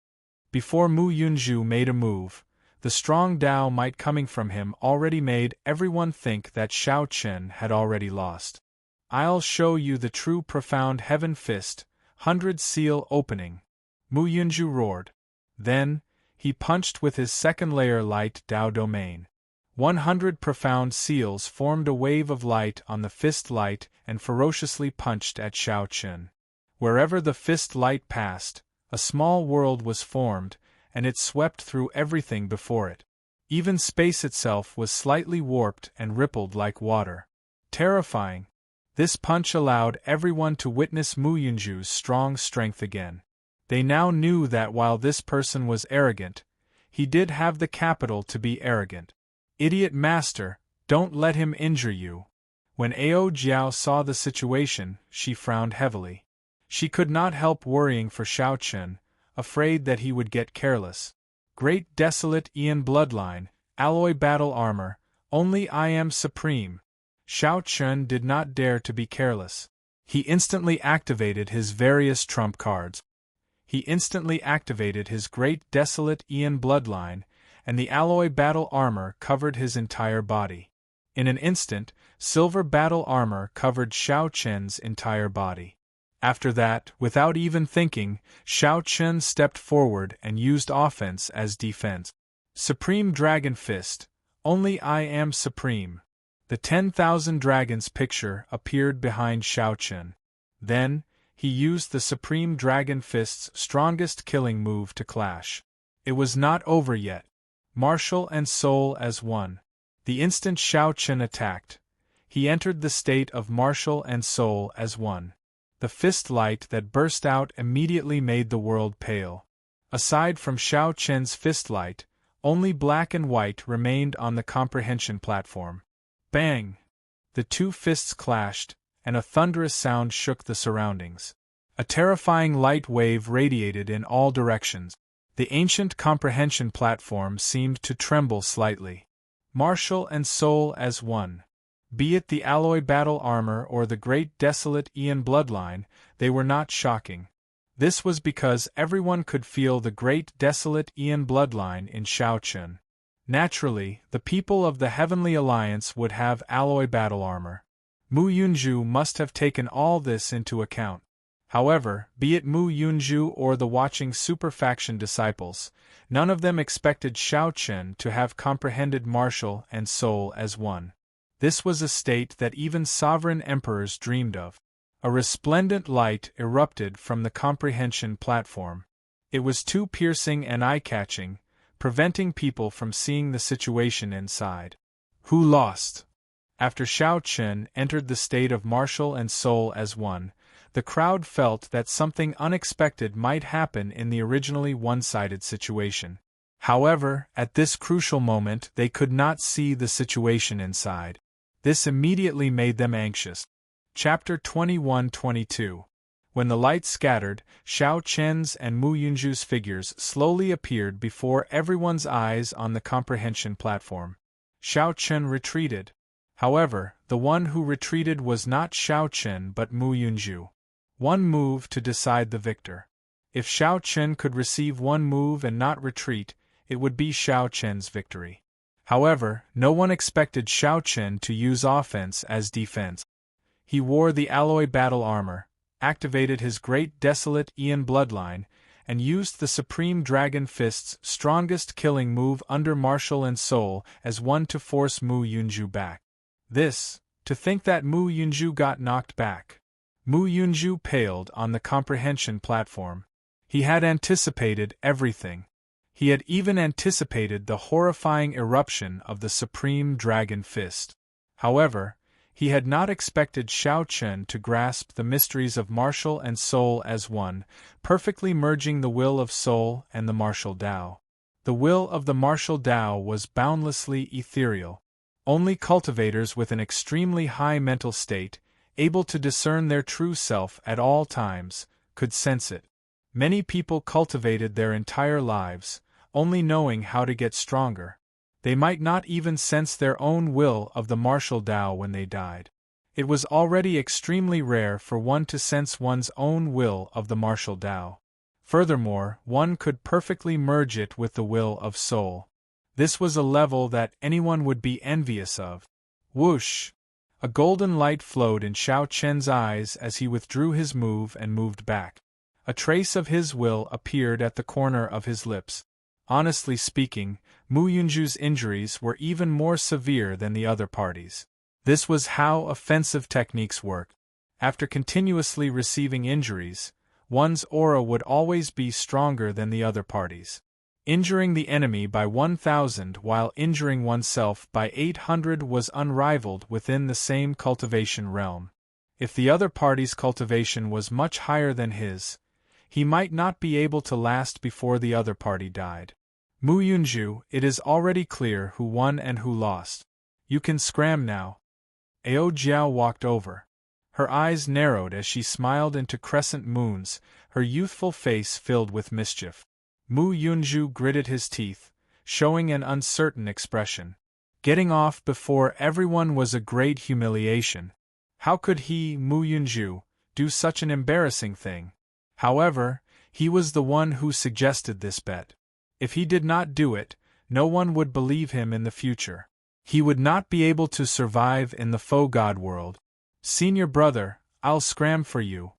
Before Mu Yunju made a move, the strong Tao might coming from him already made everyone think that Xiao Chen had already lost. "I'll show you the true profound heaven fist, 100 seal opening," Mu Yunju roared. Then, he punched with his second layer light Tao Domain. 100 profound seals formed a wave of light on the fist light and ferociously punched at Xiao Chen. Wherever the fist light passed, a small world was formed, and it swept through everything before it. Even space itself was slightly warped and rippled like water. Terrifying! This punch allowed everyone to witness Mu Yunju's strong strength again. They now knew that while this person was arrogant, he did have the capital to be arrogant. "Idiot master, don't let him injure you." When Ao Jiao saw the situation, she frowned heavily. She could not help worrying for Xiao Chen, afraid that he would get careless. "Great desolate Aeon bloodline, alloy battle armor, only I am supreme." Xiao Chen did not dare to be careless. He instantly activated his various trump cards. He instantly activated his great desolate Aeon bloodline, and the alloy battle armor covered his entire body. In an instant, silver battle armor covered Xiao Chen's entire body. After that, without even thinking, Xiao Chen stepped forward and used offense as defense. "Supreme Dragon Fist, only I am supreme." The 10,000 dragons picture appeared behind Xiao Chen. Then, he used the Supreme Dragon Fist's strongest killing move to clash. It was not over yet. Martial and soul as one. The instant Xiao Chen attacked, he entered the state of martial and soul as one. The fist light that burst out immediately made the world pale. Aside from Xiao Chen's fist light, only black and white remained on the comprehension platform. Bang! The two fists clashed, and a thunderous sound shook the surroundings. A terrifying light wave radiated in all directions. The ancient comprehension platform seemed to tremble slightly. Martial and soul as one. Be it the alloy battle armor or the great desolate Aeon bloodline, they were not shocking. This was because everyone could feel the great desolate Aeon bloodline in Xiao Chen. Naturally, the people of the Heavenly Alliance would have alloy battle armor. Mu Yunju must have taken all this into account. However, be it Mu Yunju or the watching superfaction disciples, none of them expected Xiao Chen to have comprehended martial and soul as one. This was a state that even sovereign emperors dreamed of. A resplendent light erupted from the comprehension platform. It was too piercing and eye-catching, preventing people from seeing the situation inside. Who lost? After Xiao Chen entered the state of martial and soul as one, the crowd felt that something unexpected might happen in the originally one-sided situation. However, at this crucial moment they could not see the situation inside. This immediately made them anxious. Chapter 21-22. When the light scattered, Xiao Chen's and Mu Yunju's figures slowly appeared before everyone's eyes on the comprehension platform. Xiao Chen retreated. However, the one who retreated was not Xiao Chen but Mu Yunju. One move to decide the victor. If Xiao Chen could receive one move and not retreat, it would be Xiao Chen's victory. However, no one expected Xiao Chen to use offense as defense. He wore the alloy battle armor, activated his great desolate Aeon bloodline, and used the Supreme Dragon Fist's strongest killing move under martial and soul as one to force Mu Yunju back. To think that Mu Yunju got knocked back. Mu Yunju paled on the comprehension platform. He had anticipated everything. He had even anticipated the horrifying eruption of the Supreme Dragon Fist. However, he had not expected Xiao Chen to grasp the mysteries of martial and soul as one, perfectly merging the will of soul and the martial Tao. The will of the martial Tao was boundlessly ethereal. Only cultivators with an extremely high mental state, able to discern their true self at all times, could sense it. Many people cultivated their entire lives, only knowing how to get stronger. They might not even sense their own will of the martial Tao when they died. It was already extremely rare for one to sense one's own will of the martial Tao. Furthermore, one could perfectly merge it with the will of soul. This was a level that anyone would be envious of. Whoosh! A golden light flowed in Xiao Chen's eyes as he withdrew his move and moved back. A trace of his will appeared at the corner of his lips. Honestly speaking, Mu Yunju's injuries were even more severe than the other parties. This was how offensive techniques work. After continuously receiving injuries, one's aura would always be stronger than the other parties. Injuring the enemy by 1,000 while injuring oneself by 800 was unrivaled within the same cultivation realm. If the other party's cultivation was much higher than his, he might not be able to last before the other party died. Mu Yunju, it is already clear who won and who lost. You can scram now. Ao Jiao walked over. Her eyes narrowed as she smiled into crescent moons, her youthful face filled with mischief. Mu Yunju gritted his teeth, showing an uncertain expression. Getting off before everyone was a great humiliation. How could he, Mu Yunju, do such an embarrassing thing? However, he was the one who suggested this bet. If he did not do it, no one would believe him in the future. He would not be able to survive in the faux god world. Senior brother, I'll scram for you.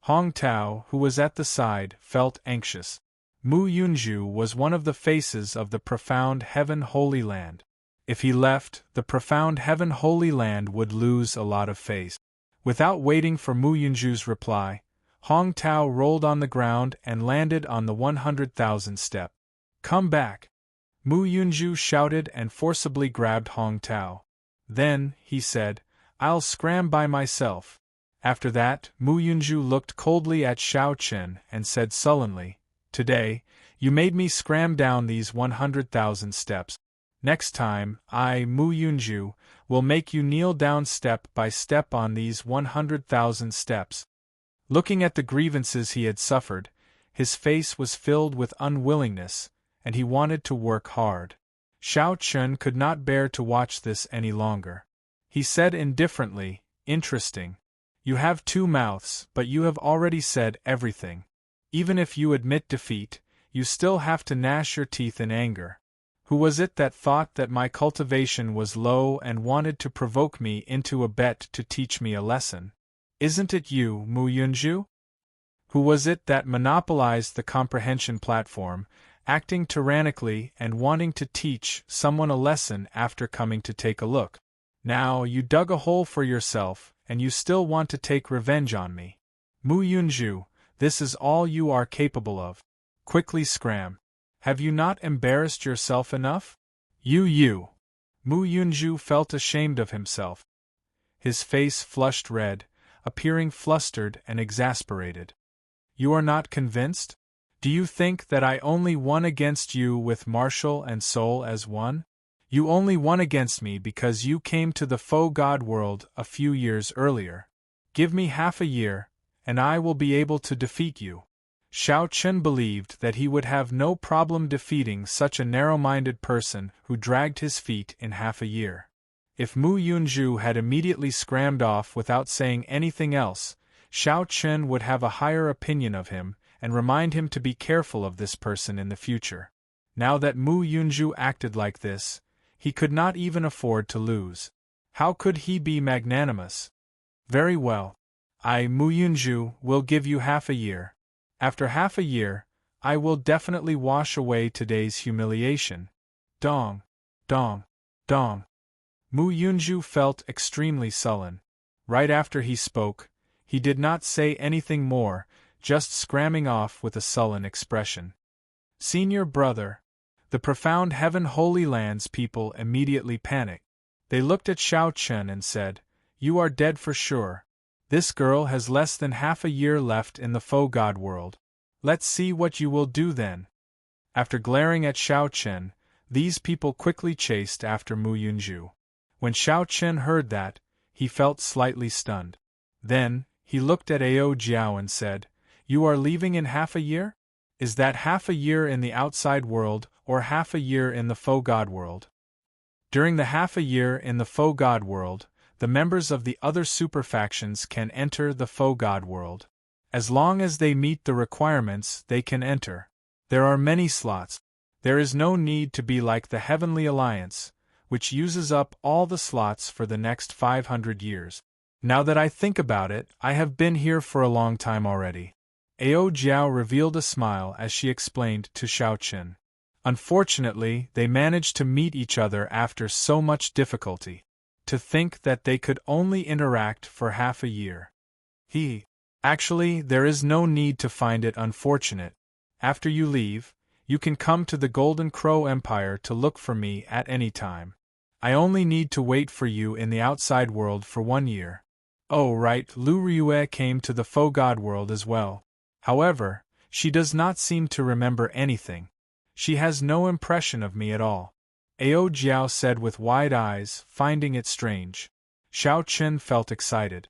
Hong Tao, who was at the side, felt anxious. Mu Yunju was one of the faces of the profound Heaven Holy Land. If he left, the profound Heaven Holy Land would lose a lot of face. Without waiting for Mu Yunju's reply, Hong Tao rolled on the ground and landed on the 100,000 step. Come back! Mu Yunju shouted and forcibly grabbed Hong Tao. Then, he said, I'll scram by myself. After that, Mu Yunju looked coldly at Xiao Chen and said sullenly, Today, you made me scram down these 100,000 steps. Next time, I, Mu Yunju, will make you kneel down step by step on these 100,000 steps. Looking at the grievances he had suffered, his face was filled with unwillingness, and he wanted to work hard. Xiao Chen could not bear to watch this any longer. He said indifferently, Interesting. You have two mouths, but you have already said everything. Even if you admit defeat, you still have to gnash your teeth in anger. Who was it that thought that my cultivation was low and wanted to provoke me into a bet to teach me a lesson? Isn't it you, Mu Yunju? Who was it that monopolized the comprehension platform, acting tyrannically and wanting to teach someone a lesson after coming to take a look? Now you dug a hole for yourself, and you still want to take revenge on me. Mu Yunju, this is all you are capable of. Quickly scram. Have you not embarrassed yourself enough? You. Mu Yunju felt ashamed of himself. His face flushed red, appearing flustered and exasperated. You are not convinced? Do you think that I only won against you with martial and soul as one? You only won against me because you came to the faux god world a few years earlier. Give me half a year, and I will be able to defeat you. Xiao Chen believed that he would have no problem defeating such a narrow-minded person who dragged his feet in half a year. If Mu Yunju had immediately scrambled off without saying anything else, Xiao Chen would have a higher opinion of him and remind him to be careful of this person in the future. Now that Mu Yunju acted like this, he could not even afford to lose. How could he be magnanimous? Very well. I, Mu Yunju, will give you half a year. After half a year, I will definitely wash away today's humiliation. Dong. Dong. Dong. Mu Yunju felt extremely sullen. Right after he spoke, he did not say anything more, just scramming off with a sullen expression. Senior brother. The profound Heaven Holy Lands people immediately panicked. They looked at Xiao Chen and said, "You are dead for sure. This girl has less than half a year left in the faux god world. Let's see what you will do then." After glaring at Xiao Chen, these people quickly chased after Mu Yunju. When Xiao Chen heard that, he felt slightly stunned. Then, he looked at Ao Jiao and said, "You are leaving in half a year? Is that half a year in the outside world, or half a year in the faux god world?" During the half a year in the faux god world, the members of the other super factions can enter the faux god world. As long as they meet the requirements, they can enter. There are many slots. There is no need to be like the Heavenly Alliance, which uses up all the slots for the next 500 years. Now that I think about it, I have been here for a long time already. Ao Jiao revealed a smile as she explained to Xiao Chen. Unfortunately, they managed to meet each other after so much difficulty. To think that they could only interact for half a year. Actually, there is no need to find it unfortunate. After you leave, you can come to the Golden Crow Empire to look for me at any time. I only need to wait for you in the outside world for 1 year. Oh right, Lu Ryue came to the faux god world as well. However, she does not seem to remember anything. She has no impression of me at all. Ao Jiao said with wide eyes, finding it strange. Xiao Chen felt excited.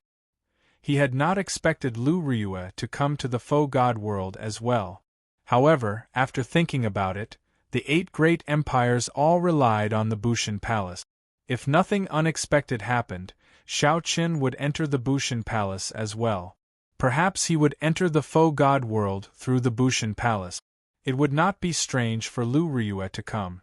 He had not expected Lu Ryue to come to the faux god world as well. However, after thinking about it, the 8 great empires all relied on the Bushan Palace. If nothing unexpected happened, Xiao Chen would enter the Bushan Palace as well. Perhaps he would enter the faux god world through the Bushan Palace. It would not be strange for Lu Ryue to come.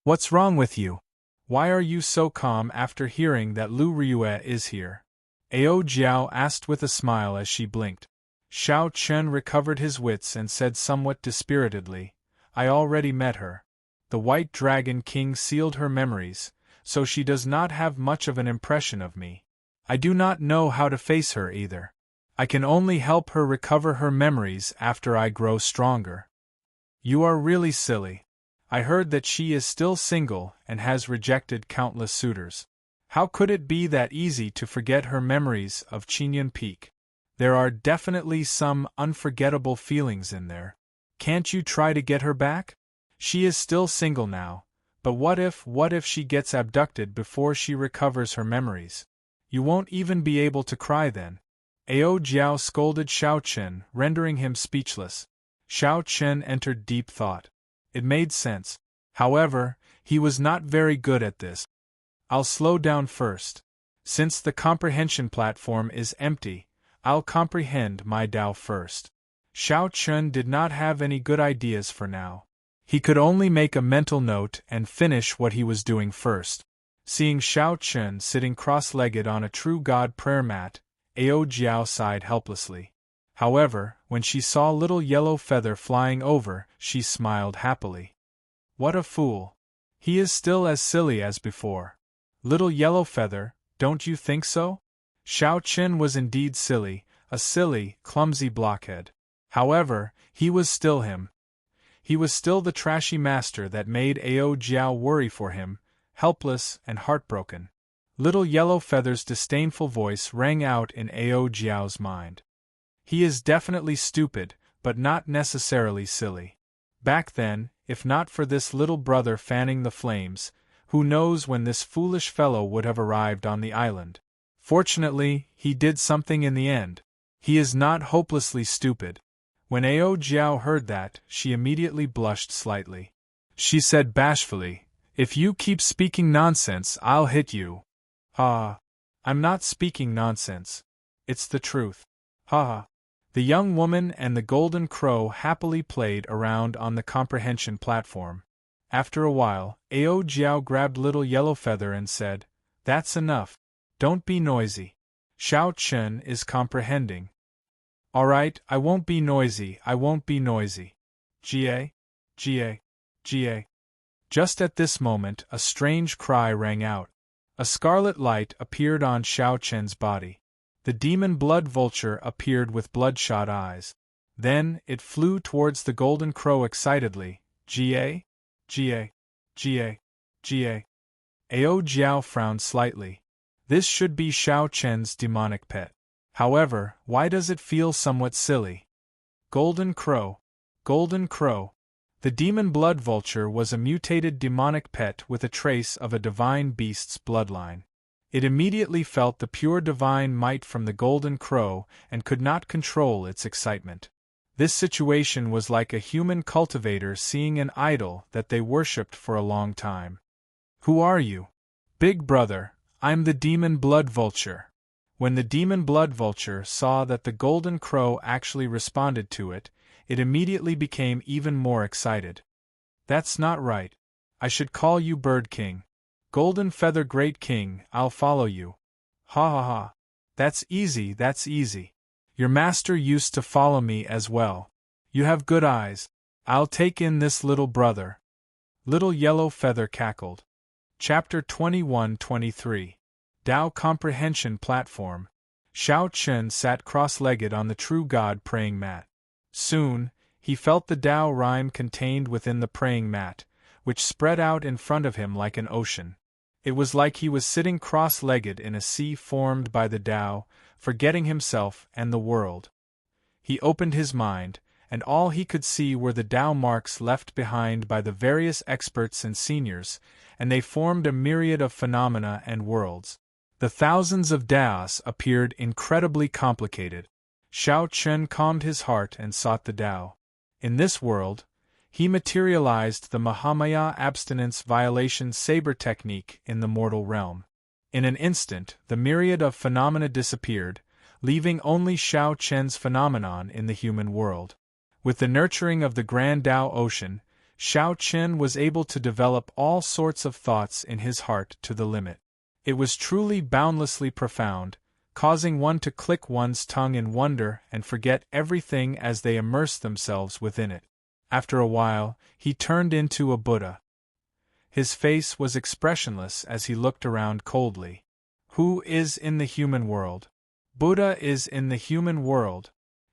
What's wrong with you? Why are you so calm after hearing that Lu Ryue is here? Ao Jiao asked with a smile as she blinked. Xiao Chen recovered his wits and said somewhat dispiritedly, "I already met her. The White Dragon King sealed her memories, so she does not have much of an impression of me. I do not know how to face her either. I can only help her recover her memories after I grow stronger." You are really silly. I heard that she is still single and has rejected countless suitors. How could it be that easy to forget her memories of Qinyan Peak? There are definitely some unforgettable feelings in there. Can't you try to get her back? She is still single now, but what if she gets abducted before she recovers her memories? You won't even be able to cry then. Ao Jiao scolded Xiao Chen, rendering him speechless. Xiao Chen entered deep thought. It made sense. However, he was not very good at this. I'll slow down first. Since the comprehension platform is empty, I'll comprehend my Tao first. Xiao Chen did not have any good ideas for now. He could only make a mental note and finish what he was doing first. Seeing Xiao Chen sitting cross-legged on a true god prayer mat, Ao Jiao sighed helplessly. However, when she saw little yellow feather flying over, she smiled happily. What a fool! He is still as silly as before. Little yellow feather, don't you think so? Xiao Chen was indeed silly, a silly, clumsy blockhead. However, he was still him. He was still the trashy master that made Ao Jiao worry for him, helpless and heartbroken. Little Yellow Feather's disdainful voice rang out in Ao Jiao's mind. He is definitely stupid, but not necessarily silly. Back then, if not for this little brother fanning the flames, who knows when this foolish fellow would have arrived on the island. Fortunately, he did something in the end. He is not hopelessly stupid. When Ao Jiao heard that, she immediately blushed slightly. She said bashfully, "If you keep speaking nonsense, I'll hit you." "Ah, I'm not speaking nonsense. It's the truth. Ha ha." The young woman and the golden crow happily played around on the comprehension platform. After a while, Ao Jiao grabbed Little Yellow Feather and said, "That's enough. Don't be noisy. Xiao Chen is comprehending." "All right, I won't be noisy, I won't be noisy. Ga? Ga? Ga?" Just at this moment, a strange cry rang out. A scarlet light appeared on Xiao Chen's body. The demon blood vulture appeared with bloodshot eyes. Then, it flew towards the golden crow excitedly. "Ga? Ga? Ga? Ga?" Ao Jiao frowned slightly. This should be Xiao Chen's demonic pet. However, why does it feel somewhat silly? Golden crow. Golden crow. The demon blood vulture was a mutated demonic pet with a trace of a divine beast's bloodline. It immediately felt the pure divine might from the golden crow and could not control its excitement. This situation was like a human cultivator seeing an idol that they worshipped for a long time. "Who are you?" "Big brother, I'm the demon blood vulture." When the demon blood vulture saw that the golden crow actually responded to it, it immediately became even more excited. "That's not right. I should call you Bird King. Golden Feather Great King, I'll follow you." "Ha ha ha. That's easy, that's easy. Your master used to follow me as well. You have good eyes. I'll take in this little brother." Little Yellow Feather cackled. Chapter 21-23. Tao Comprehension Platform. Xiao Chen sat cross-legged on the True God praying mat. Soon, he felt the Tao rhyme contained within the praying mat, which spread out in front of him like an ocean. It was like he was sitting cross-legged in a sea formed by the Tao, forgetting himself and the world. He opened his mind, and all he could see were the Tao marks left behind by the various experts and seniors, and they formed a myriad of phenomena and worlds. The thousands of Taos appeared incredibly complicated. Xiao Chen calmed his heart and sought the Tao. In this world, he materialized the Mahamaya abstinence violation saber technique in the mortal realm. In an instant, the myriad of phenomena disappeared, leaving only Xiao Chen's phenomenon in the human world. With the nurturing of the Grand Tao Ocean, Xiao Chen was able to develop all sorts of thoughts in his heart to the limit. It was truly boundlessly profound, causing one to click one's tongue in wonder and forget everything as they immersed themselves within it. After a while, he turned into a Buddha. His face was expressionless as he looked around coldly. Who is in the human world? Buddha is in the human world.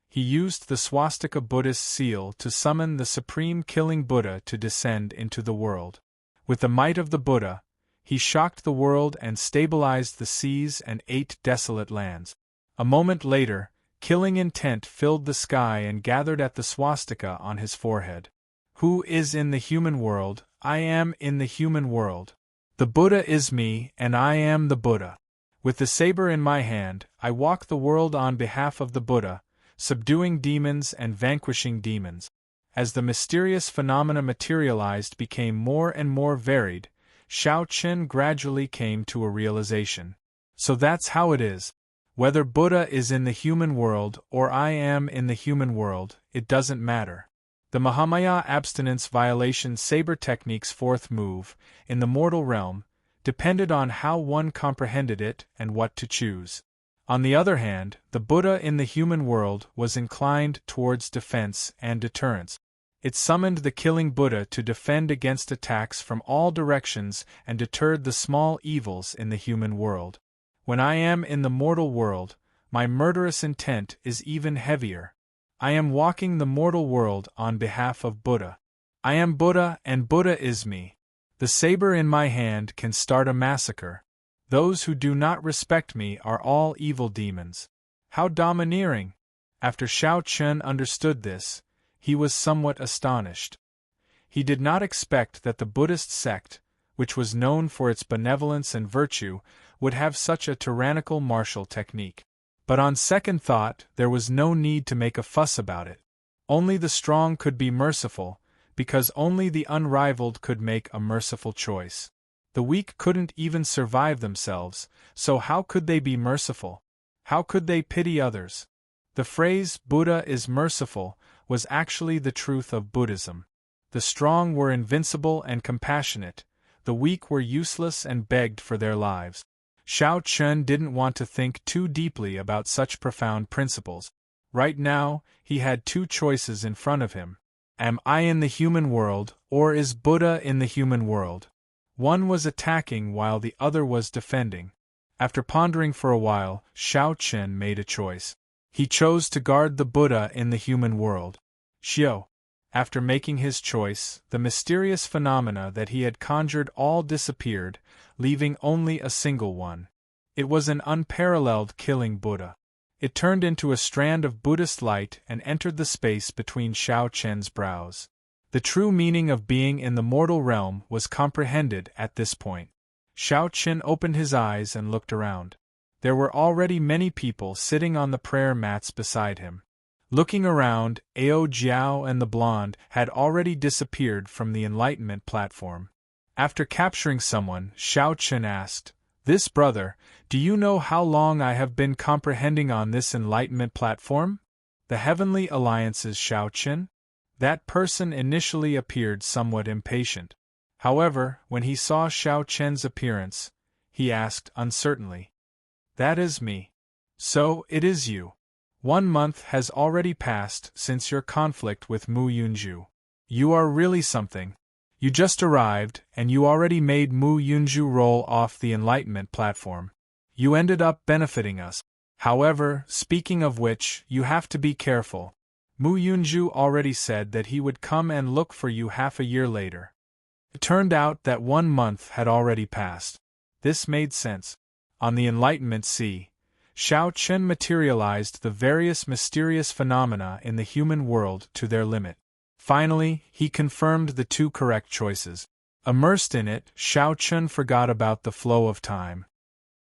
He used the swastika Buddhist seal to summon the supreme killing Buddha to descend into the world. With the might of the Buddha, he shocked the world and stabilized the seas and 8 desolate lands. A moment later, killing intent filled the sky and gathered at the swastika on his forehead. Who is in the human world? I am in the human world. The Buddha is me, and I am the Buddha. With the saber in my hand, I walk the world on behalf of the Buddha, subduing demons and vanquishing demons. As the mysterious phenomena materialized became more and more varied, Xiao Chen gradually came to a realization. So that's how it is. Whether Buddha is in the human world or I am in the human world, it doesn't matter. The Mahamaya abstinence violation saber technique's fourth move, in the mortal realm, depended on how one comprehended it and what to choose. On the other hand, the Buddha in the human world was inclined towards defense and deterrence. It summoned the killing Buddha to defend against attacks from all directions and deterred the small evils in the human world. When I am in the mortal world, my murderous intent is even heavier. I am walking the mortal world on behalf of Buddha. I am Buddha and Buddha is me. The saber in my hand can start a massacre. Those who do not respect me are all evil demons. How domineering! After Xiao Chen understood this, he was somewhat astonished. He did not expect that the Buddhist sect, which was known for its benevolence and virtue, would have such a tyrannical martial technique. But on second thought, there was no need to make a fuss about it. Only the strong could be merciful, because only the unrivaled could make a merciful choice. The weak couldn't even survive themselves, so how could they be merciful? How could they pity others? The phrase, Buddha is merciful, was actually the truth of Buddhism. The strong were invincible and compassionate, the weak were useless and begged for their lives. Xiao Chen didn't want to think too deeply about such profound principles. Right now, he had two choices in front of him. Am I in the human world, or is Buddha in the human world? One was attacking while the other was defending. After pondering for a while, Xiao Chen made a choice. He chose to guard the Buddha in the human world. Xiao. After making his choice, the mysterious phenomena that he had conjured all disappeared, leaving only a single one. It was an unparalleled killing Buddha. It turned into a strand of Buddhist light and entered the space between Xiao Chen's brows. The true meaning of being in the mortal realm was comprehended at this point. Xiao Chen opened his eyes and looked around. There were already many people sitting on the prayer mats beside him. Looking around, Ao Jiao and the blonde had already disappeared from the enlightenment platform. After capturing someone, Xiao Chen asked, "This brother, do you know how long I have been comprehending on this enlightenment platform?" The Heavenly Alliance's Xiao Chen? That person initially appeared somewhat impatient. However, when he saw Xiao Chen's appearance, he asked uncertainly, "That is me. So, it is you. 1 month has already passed since your conflict with Mu Yunju. You are really something. You just arrived, and you already made Mu Yunju roll off the enlightenment platform. You ended up benefiting us. However, speaking of which, you have to be careful. Mu Yunju already said that he would come and look for you half a year later." It turned out that 1 month had already passed. This made sense. On the Enlightenment Sea, Xiao Chen materialized the various mysterious phenomena in the human world to their limit. Finally, he confirmed the two correct choices. Immersed in it, Xiao Chen forgot about the flow of time.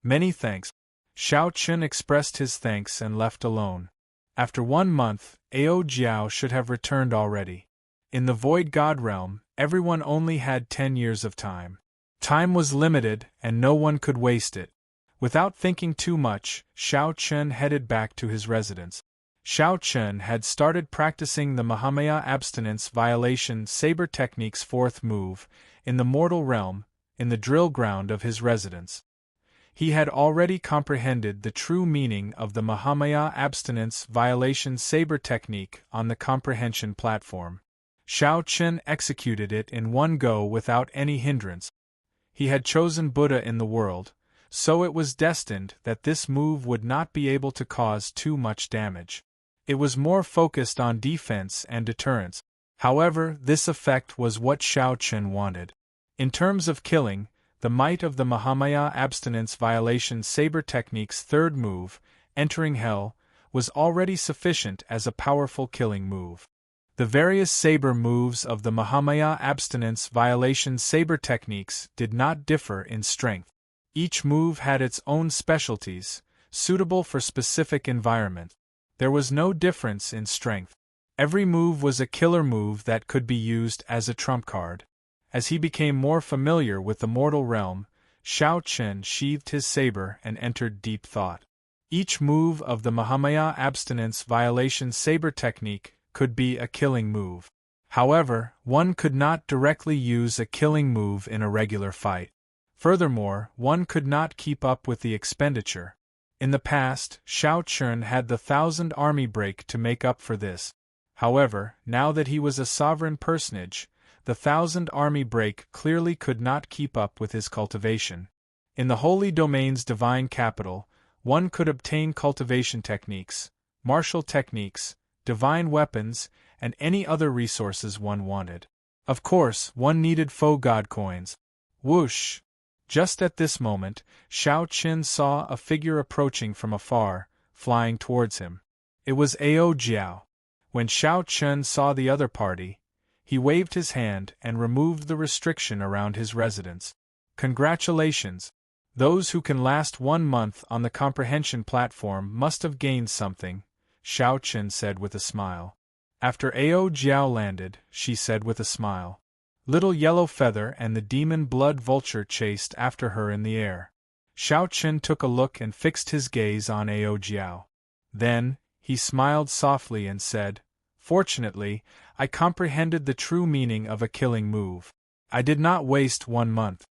"Many thanks." Xiao Chen expressed his thanks and left alone. After 1 month, Ao Jiao should have returned already. In the Void God realm, everyone only had 10 years of time. Time was limited, and no one could waste it. Without thinking too much, Xiao Chen headed back to his residence. Xiao Chen had started practicing the Mahamaya abstinence violation saber technique's 4th move, in the mortal realm, in the drill ground of his residence. He had already comprehended the true meaning of the Mahamaya abstinence violation saber technique on the comprehension platform. Xiao Chen executed it in one go without any hindrance. He had chosen Buddha in the world, so it was destined that this move would not be able to cause too much damage. It was more focused on defense and deterrence. However, this effect was what Xiao Chen wanted. In terms of killing, the might of the Mahamaya abstinence violation saber technique's 3rd move, entering hell, was already sufficient as a powerful killing move. The various saber moves of the Mahamaya abstinence violation saber techniques did not differ in strength. Each move had its own specialties, suitable for specific environment. There was no difference in strength. Every move was a killer move that could be used as a trump card. As he became more familiar with the mortal realm, Xiao Chen sheathed his saber and entered deep thought. Each move of the Mahamaya abstinence violation saber technique could be a killing move. However, one could not directly use a killing move in a regular fight. Furthermore, one could not keep up with the expenditure. In the past, Xiao Chen had the 1,000 army break to make up for this. However, now that he was a sovereign personage, the 1,000 army break clearly could not keep up with his cultivation. In the Holy Domain's divine capital, one could obtain cultivation techniques, martial techniques, divine weapons, and any other resources one wanted. Of course, one needed faux god coins. Whoosh! Just at this moment, Xiao Qin saw a figure approaching from afar, flying towards him. It was Ao Jiao. When Xiao Qin saw the other party, he waved his hand and removed the restriction around his residence. Congratulations! Those who can last 1 month on the comprehension platform must have gained something, Xiao Qin said with a smile. After Ao Jiao landed, she said with a smile. Little Yellow Feather and the demon blood vulture chased after her in the air. Xiao Qin took a look and fixed his gaze on Ao Jiao. Then, he smiled softly and said, "Fortunately, I comprehended the true meaning of a killing move. I did not waste 1 month."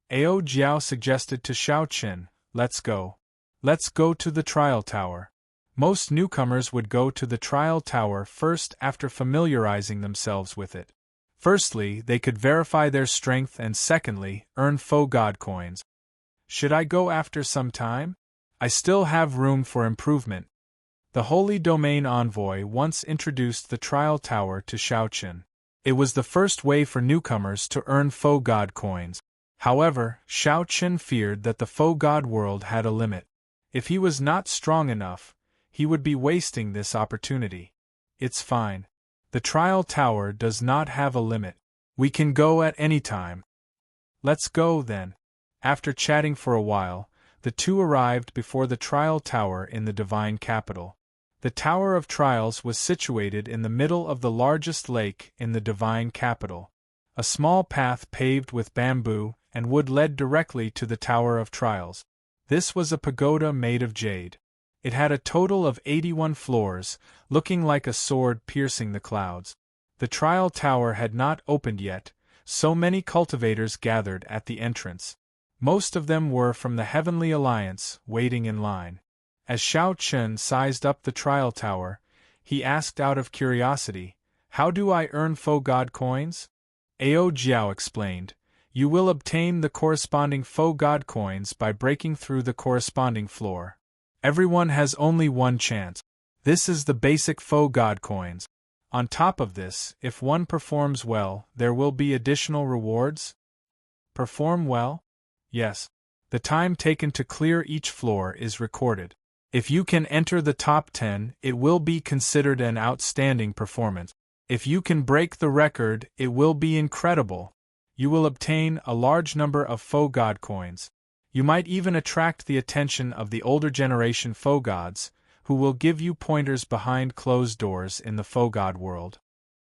Ao Jiao suggested to Xiao Qin, "Let's go. Let's go to the trial tower." Most newcomers would go to the trial tower first after familiarizing themselves with it. Firstly, they could verify their strength and secondly, earn faux god coins. Should I go after some time? I still have room for improvement. The Holy Domain Envoy once introduced the trial tower to Xiao Qin. It was the first way for newcomers to earn faux god coins. However, Xiao Qin feared that the faux god world had a limit. If he was not strong enough, he would be wasting this opportunity. It's fine. The trial tower does not have a limit. We can go at any time. Let's go then. After chatting for a while, the two arrived before the trial tower in the divine capital. The Tower of Trials was situated in the middle of the largest lake in the divine capital. A small path paved with bamboo and wood led directly to the Tower of Trials. This was a pagoda made of jade. It had a total of 81 floors, looking like a sword piercing the clouds. The trial tower had not opened yet, so many cultivators gathered at the entrance. Most of them were from the Heavenly Alliance, waiting in line. As Xiao Qin sized up the trial tower, he asked out of curiosity, "How do I earn faux god coins?" Ao Jiao explained, "You will obtain the corresponding faux god coins by breaking through the corresponding floor. Everyone has only 1 chance. This is the basic faux god coins. On top of this, if one performs well, there will be additional rewards." Perform well? Yes. The time taken to clear each floor is recorded. If you can enter the top 10, it will be considered an outstanding performance. If you can break the record, it will be incredible. You will obtain a large number of faux god coins. You might even attract the attention of the older generation faux gods, who will give you pointers behind closed doors in the faux god world.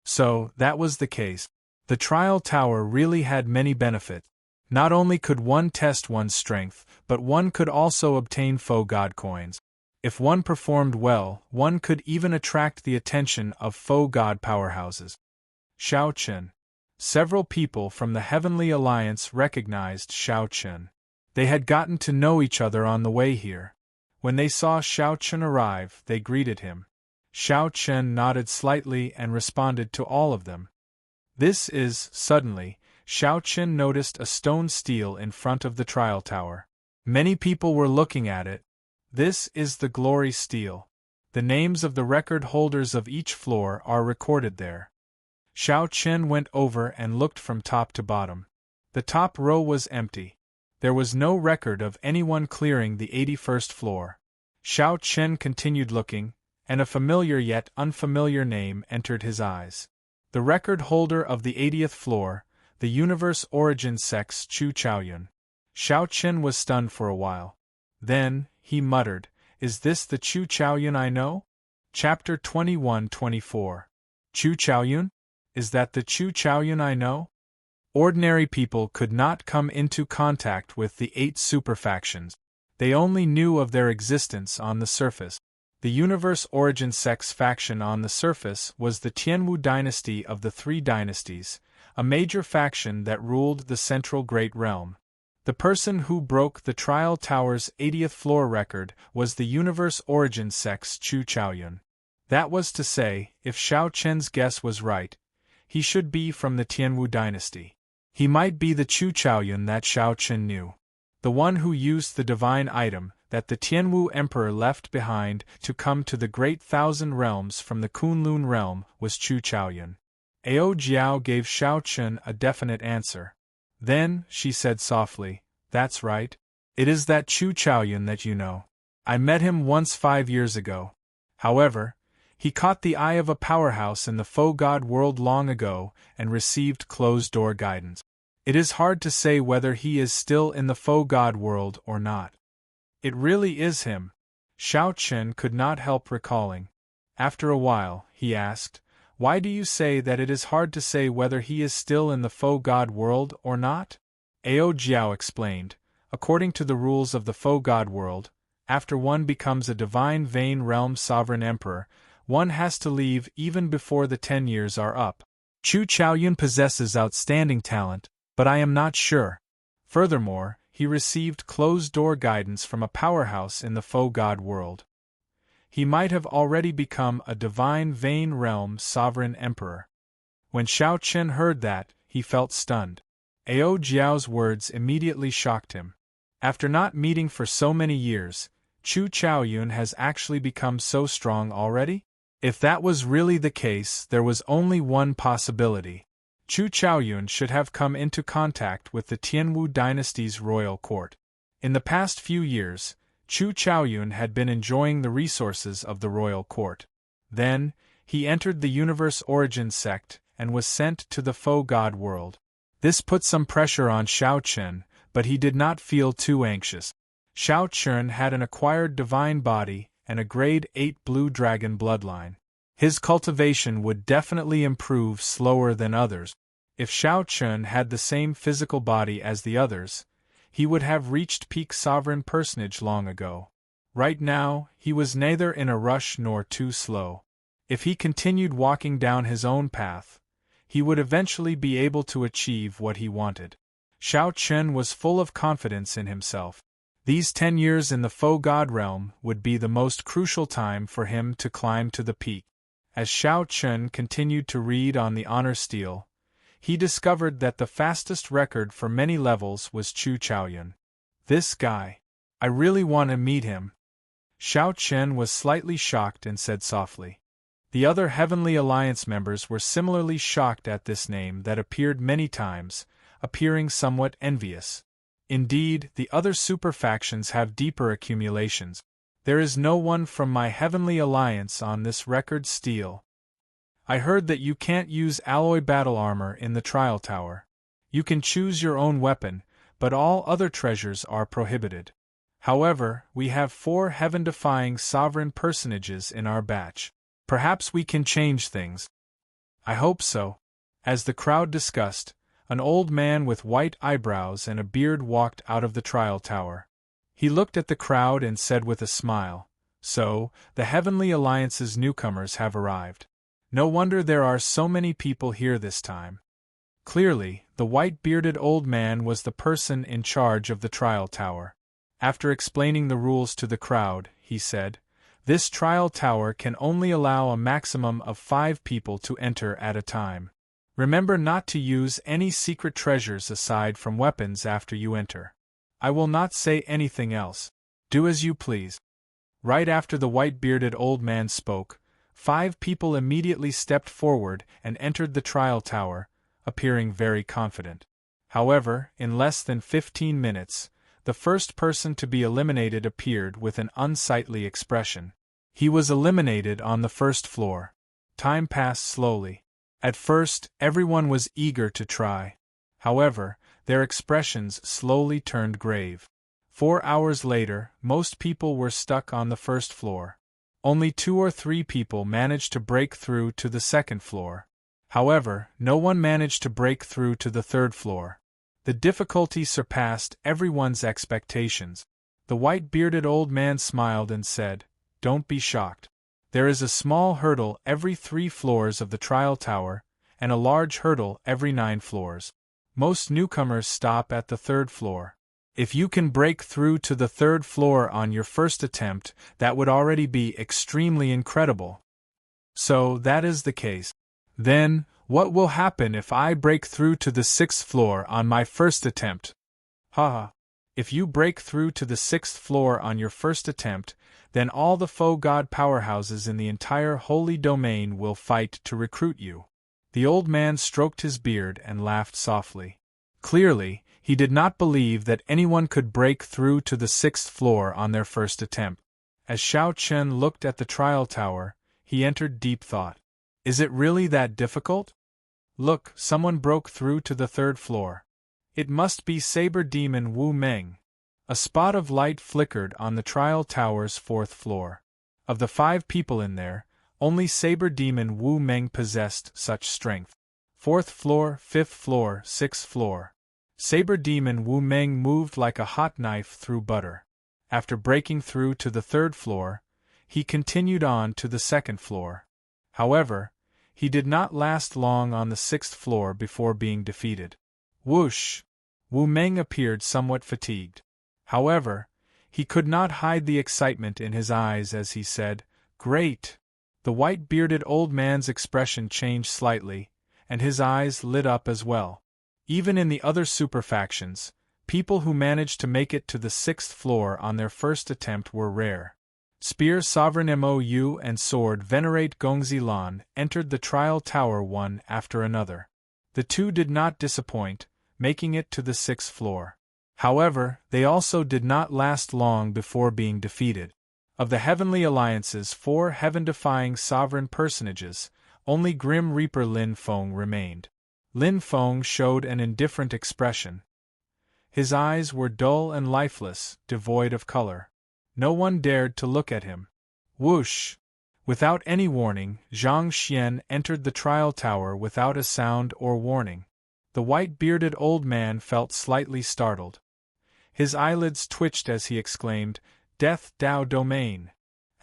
So, that was the case. The trial tower really had many benefits. Not only could one test one's strength, but one could also obtain faux god coins. If one performed well, one could even attract the attention of faux god powerhouses. Xiao Qin. Several people from the Heavenly Alliance recognized Xiao Qin. They had gotten to know each other on the way here. When they saw Xiao Qin arrive, they greeted him. Xiao Qin nodded slightly and responded to all of them. Suddenly, Xiao Qin noticed a stone stele in front of the trial tower. Many people were looking at it. This is the glory stele. The names of the record holders of each floor are recorded there. Xiao Qin went over and looked from top to bottom. The top row was empty. There was no record of anyone clearing the 81st floor. Xiao Qin continued looking, and a familiar yet unfamiliar name entered his eyes. The record holder of the 80th floor, the Universe Origin Sex Chu Chaoyun. Xiao Qin was stunned for a while. Then, he muttered, "Is this the Chu Chaoyun I know?" Chapter 21-24. Chu Chaoyun? Is that the Chu Chaoyun I know? Ordinary people could not come into contact with the 8 superfactions. They only knew of their existence on the surface. The Universe Origin Sex faction on the surface was the Tianwu dynasty of the 3 dynasties, a major faction that ruled the Central Great Realm. The person who broke the Trial Tower's 80th floor record was the Universe Origin Sex Chu Chaoyun. That was to say, if Xiao Qin's guess was right, he should be from the Tianwu dynasty. He might be the Chu Chaoyun that Xiao Qin knew. The one who used the divine item that the Tianwu Emperor left behind to come to the Great Thousand Realms from the Kunlun realm was Chu Chaoyun. Ao Jiao gave Xiao Chun a definite answer. Then, she said softly, "That's right. It is that Chu Chaoyun that you know. I met him once 5 years ago. However, he caught the eye of a powerhouse in the faux god world long ago and received closed-door guidance. It is hard to say whether he is still in the faux god world or not." "It really is him," Xiao Chen could not help recalling. After a while, he asked, "Why do you say that it is hard to say whether he is still in the faux god world or not?" Ao Jiao explained, "According to the rules of the faux god world, after one becomes a divine Vane Realm sovereign emperor, one has to leave even before the 10 years are up. Chu Chaoyun possesses outstanding talent, but I am not sure. Furthermore, he received closed-door guidance from a powerhouse in the faux god world. He might have already become a divine Vane Realm sovereign emperor." When Xiao Chen heard that, he felt stunned. Ao Jiao's words immediately shocked him. After not meeting for so many years, Chu Chaoyun has actually become so strong already? If that was really the case, there was only one possibility. Chu Chaoyun should have come into contact with the Tianwu dynasty's royal court. In the past few years, Chu Chaoyun had been enjoying the resources of the royal court. Then, he entered the Universe Origin sect and was sent to the faux god world. This put some pressure on Xiao Chen, but he did not feel too anxious. Xiao Chen had an acquired divine body and a grade 8 blue dragon bloodline. His cultivation would definitely improve slower than others. If Xiao Chen had the same physical body as the others, he would have reached peak sovereign personage long ago. Right now, he was neither in a rush nor too slow. If he continued walking down his own path, he would eventually be able to achieve what he wanted. Xiao Chen was full of confidence in himself. These 10 years in the faux god realm would be the most crucial time for him to climb to the peak. As Xiao Chen continued to read on the honor stele, he discovered that the fastest record for many levels was Chu Chaoyun. "This guy. I really want to meet him." Xiao Chen was slightly shocked and said softly. The other Heavenly Alliance members were similarly shocked at this name that appeared many times, appearing somewhat envious. Indeed, the other super factions have deeper accumulations. There is no one from my Heavenly Alliance on this record stele. I heard that you can't use alloy battle armor in the trial tower. You can choose your own weapon, but all other treasures are prohibited. However, we have 4 heaven-defying sovereign personages in our batch. Perhaps we can change things. I hope so. As the crowd discussed, an old man with white eyebrows and a beard walked out of the trial tower. He looked at the crowd and said with a smile, "So, the Heavenly Alliance's newcomers have arrived. No wonder there are so many people here this time." Clearly, the white-bearded old man was the person in charge of the trial tower. After explaining the rules to the crowd, he said, "This trial tower can only allow a maximum of 5 people to enter at a time. Remember not to use any secret treasures aside from weapons after you enter. I will not say anything else. Do as you please." Right after the white-bearded old man spoke, 5 people immediately stepped forward and entered the trial tower, appearing very confident. However, in less than 15 minutes, the first person to be eliminated appeared with an unsightly expression. He was eliminated on the first floor. Time passed slowly. At first, everyone was eager to try. However, their expressions slowly turned grave. 4 hours later, most people were stuck on the first floor. Only 2 or 3 people managed to break through to the second floor. However, no one managed to break through to the third floor. The difficulty surpassed everyone's expectations. The white-bearded old man smiled and said, "Don't be shocked. There is a small hurdle every 3 floors of the trial tower, and a large hurdle every 9 floors. Most newcomers stop at the 3rd floor. If you can break through to the 3rd floor on your first attempt, that would already be extremely incredible. So that is the case. Then, what will happen if I break through to the 6th floor on my first attempt? Haha. If you break through to the 6th floor on your first attempt, then all the faux god powerhouses in the entire holy domain will fight to recruit you. The old man stroked his beard and laughed softly. Clearly, he did not believe that anyone could break through to the 6th floor on their first attempt. As Xiao Chen looked at the trial tower, he entered deep thought. Is it really that difficult? Look, someone broke through to the 3rd floor. It must be Saber Demon Wu Meng. A spot of light flickered on the trial tower's 4th floor. Of the 5 people in there, only Saber Demon Wu Meng possessed such strength. 4th floor, 5th floor, 6th floor. Saber Demon Wu Meng moved like a hot knife through butter. After breaking through to the 3rd floor, he continued on to the 2nd floor. However, he did not last long on the 6th floor before being defeated. Whoosh! Wu Meng appeared somewhat fatigued. However, he could not hide the excitement in his eyes as he said, "Great!" The white-bearded old man's expression changed slightly, and his eyes lit up as well. Even in the other super factions, people who managed to make it to the 6th floor on their first attempt were rare. Spear Sovereign Mou and Sword Venerate Gongzi Lan entered the trial tower one after another. The two did not disappoint, making it to the 6th floor. However, they also did not last long before being defeated. Of the Heavenly Alliance's 4 heaven-defying sovereign personages, only Grim Reaper Lin Feng remained. Lin Feng showed an indifferent expression. His eyes were dull and lifeless, devoid of color. No one dared to look at him. Whoosh! Without any warning, Zhang Xian entered the trial tower without a sound or warning. The white-bearded old man felt slightly startled. His eyelids twitched as he exclaimed, "Death Dao Domain!"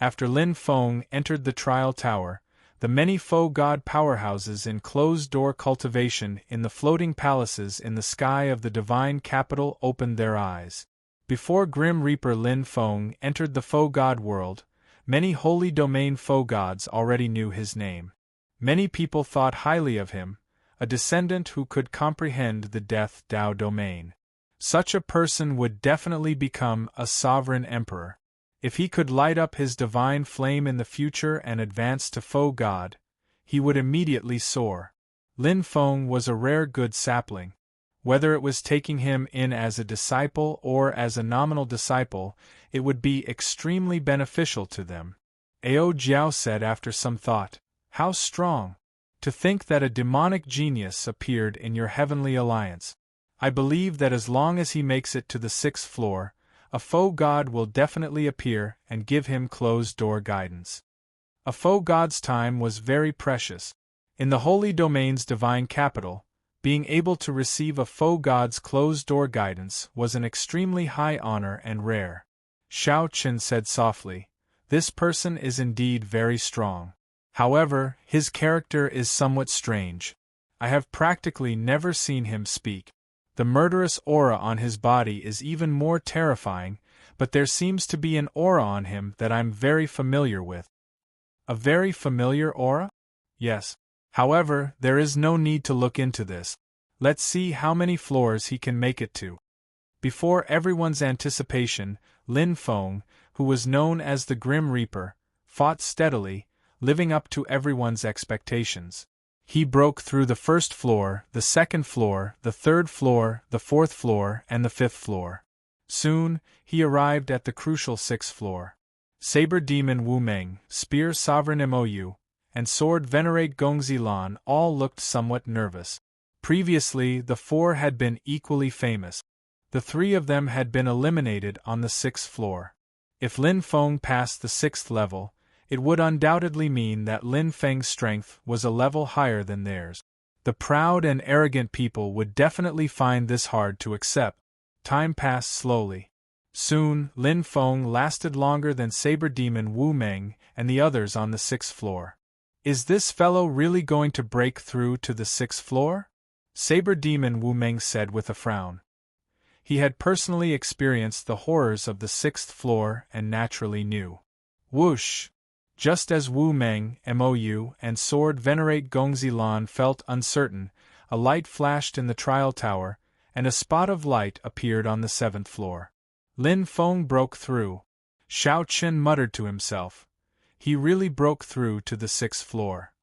After Lin Feng entered the trial tower, the many faux god powerhouses in closed-door cultivation in the floating palaces in the sky of the divine capital opened their eyes. Before Grim Reaper Lin Feng entered the faux god world, many holy domain faux gods already knew his name. Many people thought highly of him, a descendant who could comprehend the Death Dao domain. Such a person would definitely become a sovereign emperor. If he could light up his divine flame in the future and advance to faux god, he would immediately soar. Lin Feng was a rare good sapling. Whether it was taking him in as a disciple or as a nominal disciple, it would be extremely beneficial to them. Ao Jiao said after some thought, "How strong! To think that a demonic genius appeared in your heavenly alliance. I believe that as long as he makes it to the 6th floor, a faux god will definitely appear and give him closed-door guidance." A faux god's time was very precious. In the Holy Domain's divine capital, being able to receive a faux god's closed-door guidance was an extremely high honor and rare. Xiao Chen said softly, "This person is indeed very strong. However, his character is somewhat strange. I have practically never seen him speak. The murderous aura on his body is even more terrifying, but there seems to be an aura on him that I'm very familiar with." A very familiar aura? Yes. However, there is no need to look into this. Let's see how many floors he can make it to. Before everyone's anticipation, Lin Feng, who was known as the Grim Reaper, fought steadily, living up to everyone's expectations. He broke through the 1st floor, the 2nd floor, the 3rd floor, the 4th floor, and the 5th floor. Soon, he arrived at the crucial 6th floor. Saber Demon Wu Meng, Spear Sovereign Mou, and Sword Venerate Gongzi Lan all looked somewhat nervous. Previously, the 4 had been equally famous. The 3 of them had been eliminated on the 6th floor. If Lin Feng passed the 6th level, it would undoubtedly mean that Lin Feng's strength was a level higher than theirs. The proud and arrogant people would definitely find this hard to accept. Time passed slowly. Soon, Lin Feng lasted longer than Saber Demon Wu Meng and the others on the 6th floor. Is this fellow really going to break through to the 6th floor? Saber Demon Wu Meng said with a frown. He had personally experienced the horrors of the 6th floor and naturally knew. Whoosh! Just as Wu Meng, Mou, and Sword Venerate Gongzi Lan felt uncertain, a light flashed in the trial tower, and a spot of light appeared on the 7th floor. Lin Feng broke through. Xiao Chen muttered to himself. He really broke through to the 6th floor.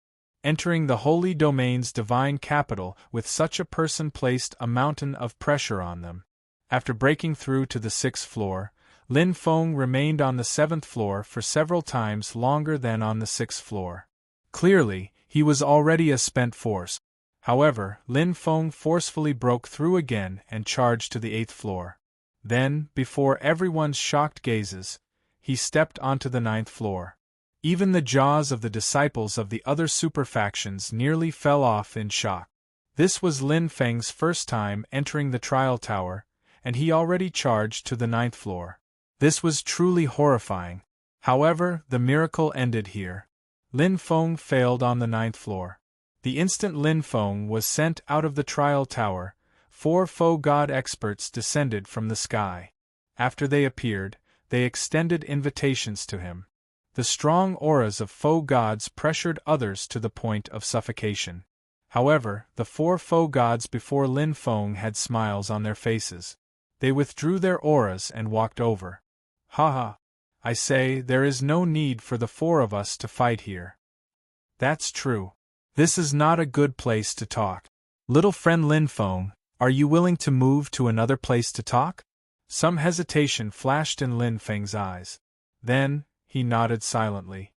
Entering the holy domain's divine capital with such a person placed a mountain of pressure on them. After breaking through to the 6th floor, Lin Feng remained on the 7th floor for several times longer than on the 6th floor. Clearly, he was already a spent force. However, Lin Feng forcefully broke through again and charged to the 8th floor. Then, before everyone's shocked gazes, he stepped onto the 9th floor. Even the jaws of the disciples of the other superfactions nearly fell off in shock. This was Lin Feng's first time entering the trial tower, and he already charged to the 9th floor. This was truly horrifying. However, the miracle ended here. Lin Feng failed on the 9th floor. The instant Lin Feng was sent out of the trial tower, 4 faux god experts descended from the sky. After they appeared, they extended invitations to him. The strong auras of faux gods pressured others to the point of suffocation. However, the 4 faux gods before Lin Feng had smiles on their faces. They withdrew their auras and walked over. Haha. I say, there is no need for the 4 of us to fight here. That's true. This is not a good place to talk. Little friend Lin Feng, are you willing to move to another place to talk? Some hesitation flashed in Lin Feng's eyes. Then, he nodded silently.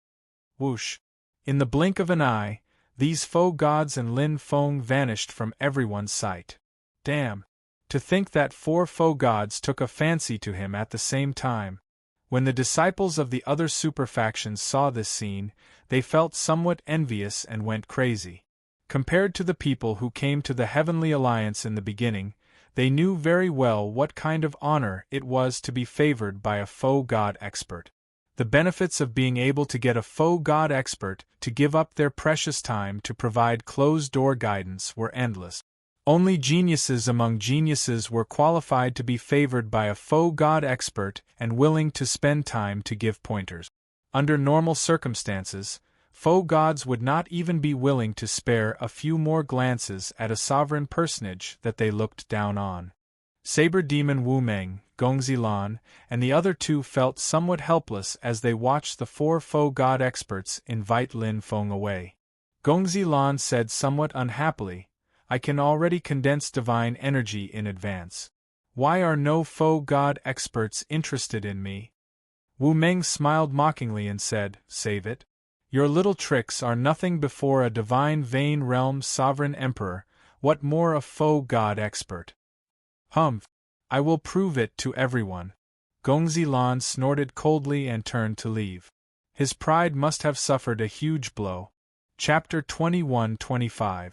Whoosh. In the blink of an eye, these faux gods and Lin Feng vanished from everyone's sight. Damn. To think that 4 faux gods took a fancy to him at the same time. When the disciples of the other superfactions saw this scene, they felt somewhat envious and went crazy. Compared to the people who came to the Heavenly Alliance in the beginning, they knew very well what kind of honor it was to be favored by a faux god expert. The benefits of being able to get a faux god expert to give up their precious time to provide closed-door guidance were endless. Only geniuses among geniuses were qualified to be favored by a faux god expert and willing to spend time to give pointers. Under normal circumstances, faux gods would not even be willing to spare a few more glances at a sovereign personage that they looked down on. Saber Demon Wu Meng, Gongzi Lan, and the other 2 felt somewhat helpless as they watched the 4 faux god experts invite Lin Feng away. Gongzi Lan said somewhat unhappily, I can already condense divine energy in advance. Why are no faux god experts interested in me? Wu Meng smiled mockingly and said, Save it. Your little tricks are nothing before a divine Vane Realm sovereign emperor, what more a faux god expert? Humph. I will prove it to everyone. Gongzi Lan snorted coldly and turned to leave. His pride must have suffered a huge blow. Chapter 21-25.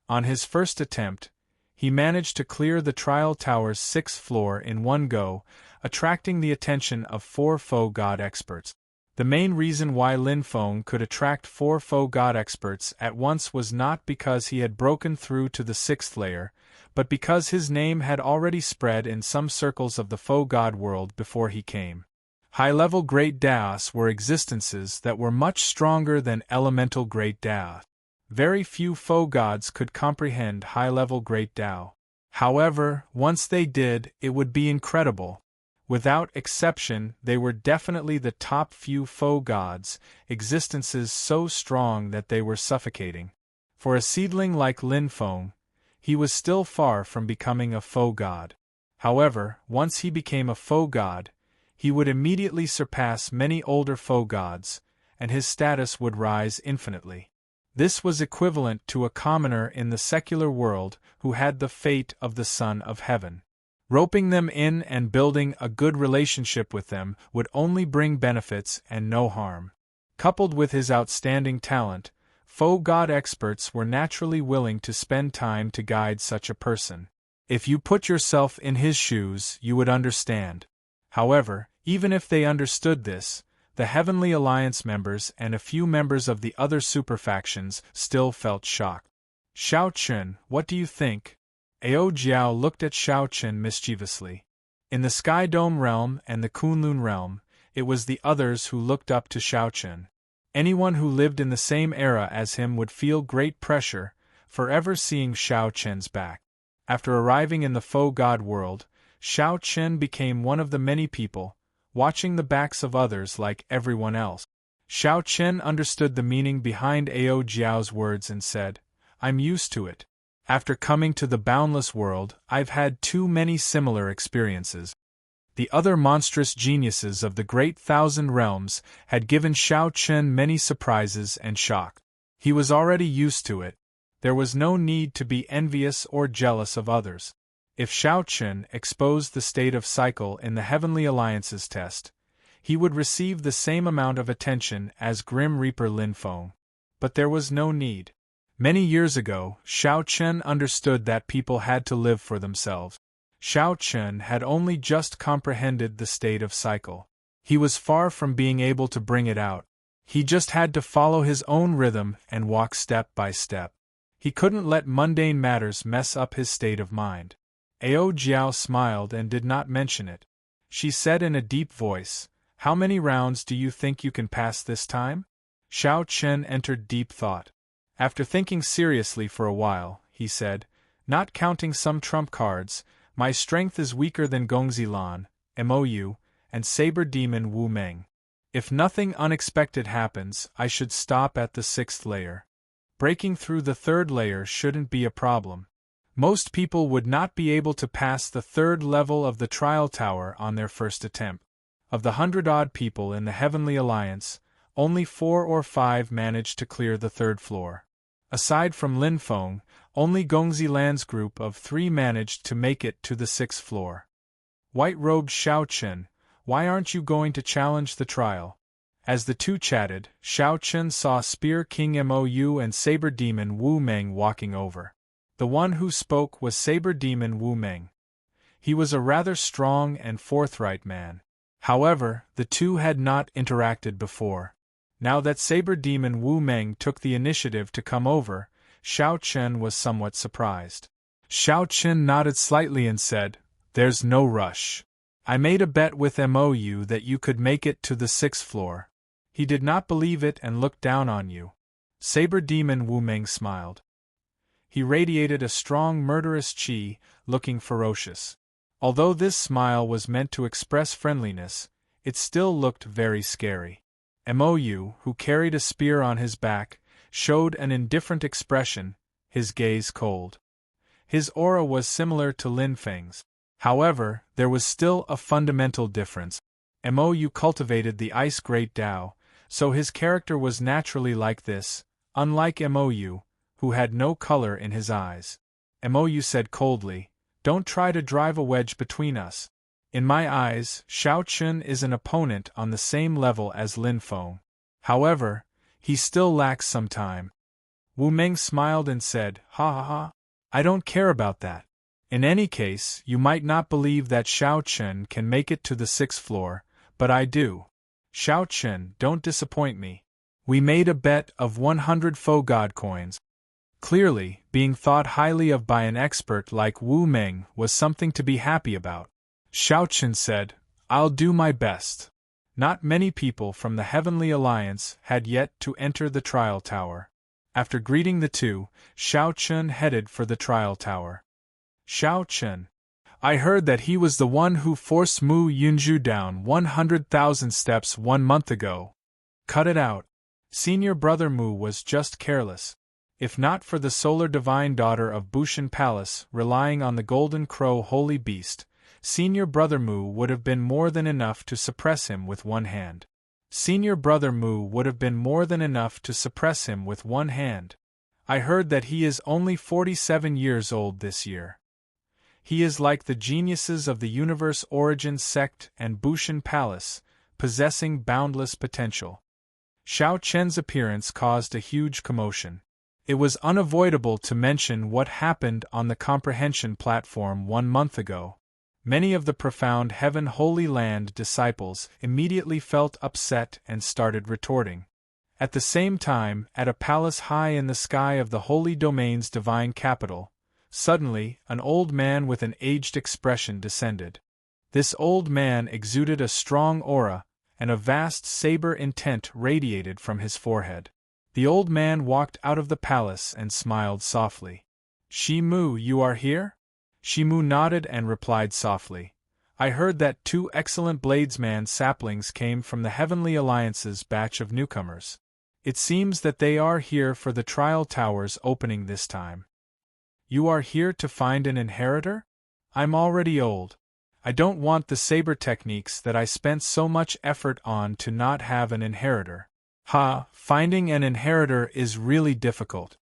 On his first attempt, he managed to clear the trial tower's 6th floor in one go, attracting the attention of 4 faux god experts. The main reason why Lin Feng could attract 4 faux god experts at once was not because he had broken through to the 6th layer, but because his name had already spread in some circles of the faux god world before he came. High-level Great Daos were existences that were much stronger than elemental Great Daos. Very few faux gods could comprehend high-level Great Tao. However, once they did, it would be incredible. Without exception, they were definitely the top few faux gods, existences so strong that they were suffocating. For a seedling like Lin Feng, he was still far from becoming a faux god. However, once he became a faux god, he would immediately surpass many older faux gods, and his status would rise infinitely. This was equivalent to a commoner in the secular world who had the fate of the Son of Heaven. Roping them in and building a good relationship with them would only bring benefits and no harm. Coupled with his outstanding talent, faux god experts were naturally willing to spend time to guide such a person. If you put yourself in his shoes, you would understand. However, even if they understood this, the Heavenly Alliance members and a few members of the other superfactions still felt shocked. Xiao Chun, what do you think? Ao Jiao looked at Xiao Chun mischievously. In the Sky Dome realm and the Kunlun realm, it was the others who looked up to Xiao Chun. Anyone who lived in the same era as him would feel great pressure, forever seeing Xiao Chun's back. After arriving in the faux god world, Xiao Chun became one of the many people, watching the backs of others like everyone else. Xiao Chen understood the meaning behind Ao Jiao's words and said, I'm used to it. After coming to the boundless world, I've had too many similar experiences. The other monstrous geniuses of the great thousand realms had given Xiao Chen many surprises and shock. He was already used to it. There was no need to be envious or jealous of others. If Xiao Chen exposed the state of cycle in the Heavenly Alliance's test, he would receive the same amount of attention as Grim Reaper Lin Feng. But there was no need. Many years ago, Xiao Chen understood that people had to live for themselves. Xiao Chen had only just comprehended the state of cycle. He was far from being able to bring it out. He just had to follow his own rhythm and walk step by step. He couldn't let mundane matters mess up his state of mind. Ao Jiao smiled and did not mention it. She said in a deep voice, How many rounds do you think you can pass this time? Xiao Chen entered deep thought. After thinking seriously for a while, he said, Not counting some trump cards, my strength is weaker than Gongzi Lan, Mou, and Saber Demon Wu Meng. If nothing unexpected happens, I should stop at the 6th layer. Breaking through the 3rd layer shouldn't be a problem. Most people would not be able to pass the 3rd level of the trial tower on their first attempt. Of the 100-odd people in the Heavenly Alliance, only 4 or 5 managed to clear the 3rd floor. Aside from Lin Feng, only Gongzi Lan's group of 3 managed to make it to the 6th floor. White-robed Xiao Chen, why aren't you going to challenge the trial? As the two chatted, Xiao Chen saw Spear King Mou and Saber Demon Wu Meng walking over. The one who spoke was Saber Demon Wu Meng. He was a rather strong and forthright man. However, the two had not interacted before. Now that Saber Demon Wu Meng took the initiative to come over, Xiao Chen was somewhat surprised. Xiao Chen nodded slightly and said, There's no rush. I made a bet with Mou that you could make it to the 6th floor. He did not believe it and looked down on you. Saber Demon Wu Meng smiled. He radiated a strong murderous qi, looking ferocious. Although this smile was meant to express friendliness, it still looked very scary. Mou, who carried a spear on his back, showed an indifferent expression, his gaze cold. His aura was similar to Lin Feng's. However, there was still a fundamental difference. Mou cultivated the Ice Great Tao, so his character was naturally like this, unlike Mou, who had no color in his eyes. Mou said coldly, Don't try to drive a wedge between us. In my eyes, Xiao Chen is an opponent on the same level as Lin Feng. However, he still lacks some time. Wu Meng smiled and said, Ha ha ha. I don't care about that. In any case, you might not believe that Xiao Chen can make it to the 6th floor, but I do. Xiao Chen, don't disappoint me. We made a bet of 100 faux god coins. Clearly, being thought highly of by an expert like Wu Meng was something to be happy about. Xiao Chen said, I'll do my best. Not many people from the Heavenly Alliance had yet to enter the trial tower. After greeting the two, Xiao Chen headed for the trial tower. Xiao Chen. I heard that he was the one who forced Mu Yunzhu down 100,000 steps 1 month ago. Cut it out. Senior brother Mu was just careless. If not for the solar divine daughter of Bushan Palace relying on the Golden Crow holy beast, Senior brother Mu would have been more than enough to suppress him with one hand. Senior brother Mu would have been more than enough to suppress him with one hand. I heard that he is only 47 years old this year. He is like the geniuses of the Universe Origin sect and Bushan Palace, possessing boundless potential. Xiao Chen's appearance caused a huge commotion. It was unavoidable to mention what happened on the comprehension platform 1 month ago. Many of the profound Heaven Holy Land disciples immediately felt upset and started retorting. At the same time, at a palace high in the sky of the Holy Domain's divine capital, suddenly, an old man with an aged expression descended. This old man exuded a strong aura, and a vast saber intent radiated from his forehead. The old man walked out of the palace and smiled softly. Shi Mu, you are here? Shi Mu nodded and replied softly, I heard that 2 excellent bladesman saplings came from the Heavenly Alliance's batch of newcomers. It seems that they are here for the trial tower's opening this time. You are here to find an inheritor? I'm already old. I don't want the saber techniques that I spent so much effort on to not have an inheritor. Finding an inheritor is really difficult.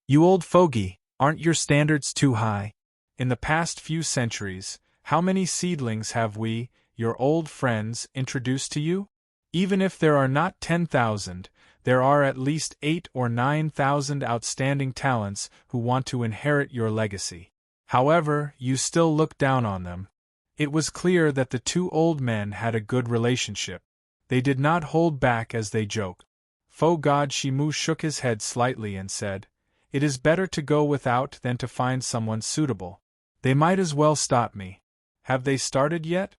You old fogey, aren't your standards too high? In the past few centuries, how many seedlings have we, your old friends, introduced to you? Even if there are not 10,000, there are at least 8 or 9,000 outstanding talents who want to inherit your legacy. However, you still look down on them. It was clear that the 2 old men had a good relationship. They did not hold back as they joked. Faux God Shimu shook his head slightly and said, "It is better to go without than to find someone suitable. They might as well stop me. Have they started yet?"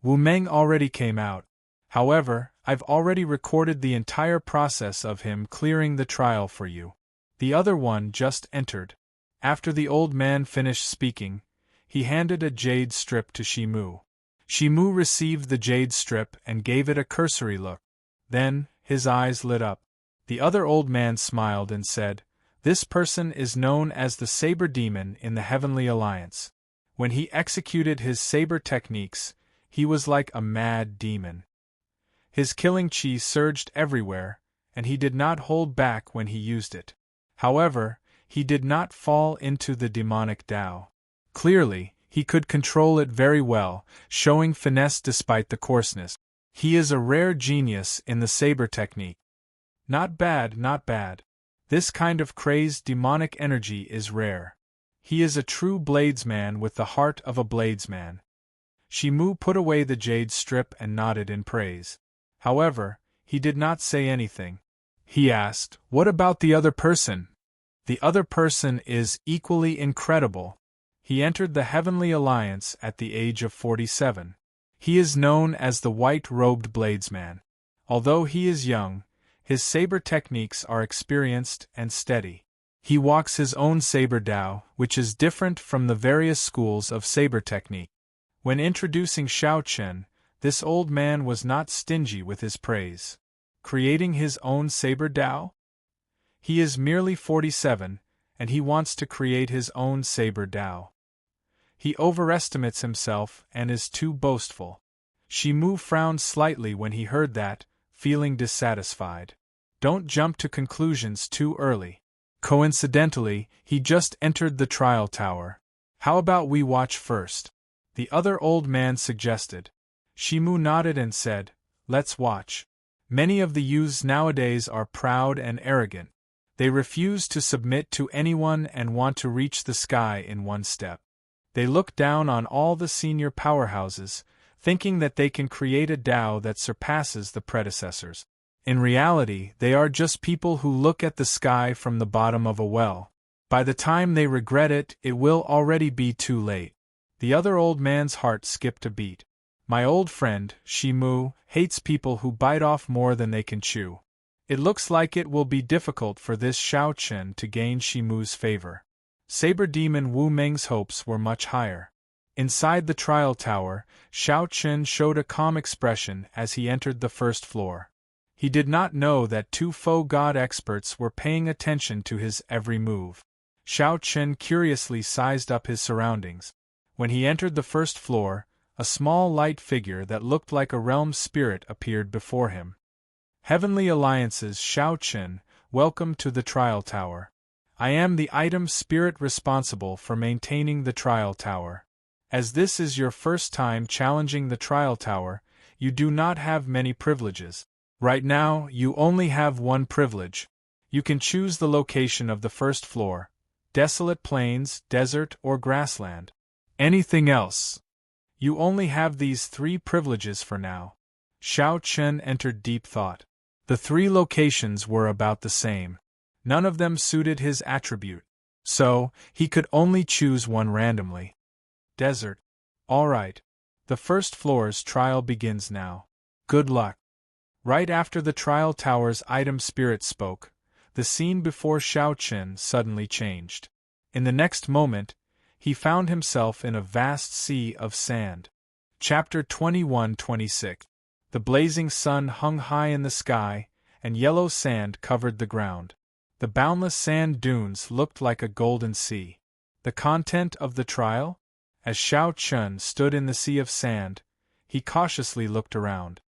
Wu Meng already came out. However, I've already recorded the entire process of him clearing the trial for you. The other one just entered. After the old man finished speaking, he handed a jade strip to Shimu. Shimu received the jade strip and gave it a cursory look. Then, his eyes lit up. The other old man smiled and said, "This person is known as the Saber Demon in the Heavenly Alliance. When he executed his saber techniques, he was like a mad demon. His killing chi surged everywhere, and he did not hold back when he used it. However, he did not fall into the demonic Tao. Clearly, he could control it very well, showing finesse despite the coarseness. He is a rare genius in the saber technique. Not bad, not bad. This kind of crazed demonic energy is rare. He is a true bladesman with the heart of a bladesman." Shimu put away the jade strip and nodded in praise. However, he did not say anything. He asked, "What about the other person?" "The other person is equally incredible. He entered the Heavenly Alliance at the age of 47. He is known as the White-Robed Bladesman. Although he is young, his saber techniques are experienced and steady. He walks his own saber Tao, which is different from the various schools of saber technique." When introducing Xiao Chen, this old man was not stingy with his praise. Creating his own saber Tao? He is merely 47, and he wants to create his own saber Tao. He overestimates himself and is too boastful. Shimu frowned slightly when he heard that, feeling dissatisfied. Don't jump to conclusions too early. Coincidentally, he just entered the trial tower. How about we watch first? The other old man suggested. Shimu nodded and said, "Let's watch." Many of the youths nowadays are proud and arrogant. They refuse to submit to anyone and want to reach the sky in one step. They look down on all the senior powerhouses, thinking that they can create a Tao that surpasses the predecessors. In reality, they are just people who look at the sky from the bottom of a well. By the time they regret it, it will already be too late. The other old man's heart skipped a beat. My old friend, Shimu, hates people who bite off more than they can chew. It looks like it will be difficult for this Xiao Chen to gain Shimu's favor. Saber Demon Wu Meng's hopes were much higher. Inside the trial tower, Xiao Chen showed a calm expression as he entered the first floor. He did not know that 2 faux god experts were paying attention to his every move. Xiao Chen curiously sized up his surroundings. When he entered the first floor, a small light figure that looked like a realm spirit appeared before him. "Heavenly Alliance's Xiao Chen, welcome to the trial tower. I am the item spirit responsible for maintaining the trial tower. As this is your first time challenging the trial tower, you do not have many privileges. Right now, you only have one privilege. You can choose the location of the first floor: desolate plains, desert, or grassland. Anything else? You only have these 3 privileges for now." Xiao Chen entered deep thought. The 3 locations were about the same. None of them suited his attribute. So, he could only choose one randomly. Desert. All right. The first floor's trial begins now. Good luck. Right after the trial tower's item spirit spoke, the scene before Xiao Chen suddenly changed. In the next moment, he found himself in a vast sea of sand. Chapter 21-26. The blazing sun hung high in the sky, and yellow sand covered the ground. The boundless sand dunes looked like a golden sea. The content of the trial? As Xiao Chun stood in the sea of sand, he cautiously looked around.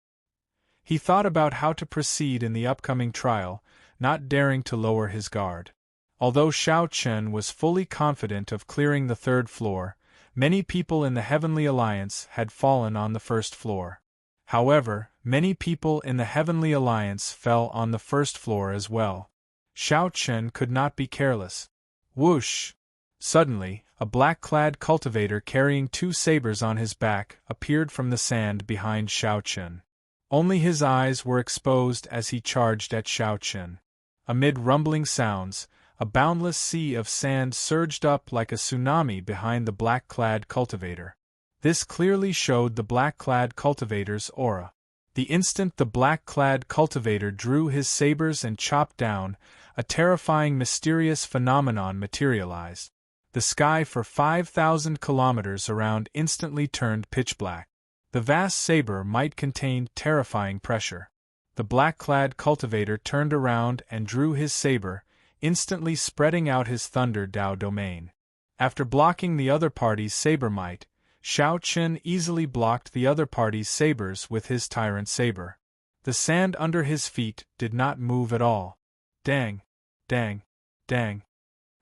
He thought about how to proceed in the upcoming trial, not daring to lower his guard. Although Xiao Chun was fully confident of clearing the third floor, many people in the Heavenly Alliance had fallen on the first floor. However, many people in the Heavenly Alliance fell on the first floor as well. Xiao Chun could not be careless. Whoosh! Suddenly, a black-clad cultivator carrying 2 sabers on his back appeared from the sand behind Xiao Chun. Only his eyes were exposed as he charged at Xiao Chun. Amid rumbling sounds, a boundless sea of sand surged up like a tsunami behind the black-clad cultivator. This clearly showed the black-clad cultivator's aura. The instant the black-clad cultivator drew his sabers and chopped down, a terrifying mysterious phenomenon materialized. The sky for 5,000 kilometers around instantly turned pitch black. The vast saber might contain terrifying pressure. The black-clad cultivator turned around and drew his saber, instantly spreading out his Thunder Dao domain. After blocking the other party's saber might, Xiao Chun easily blocked the other party's sabers with his tyrant saber. The sand under his feet did not move at all. Dang! Dang! Dang!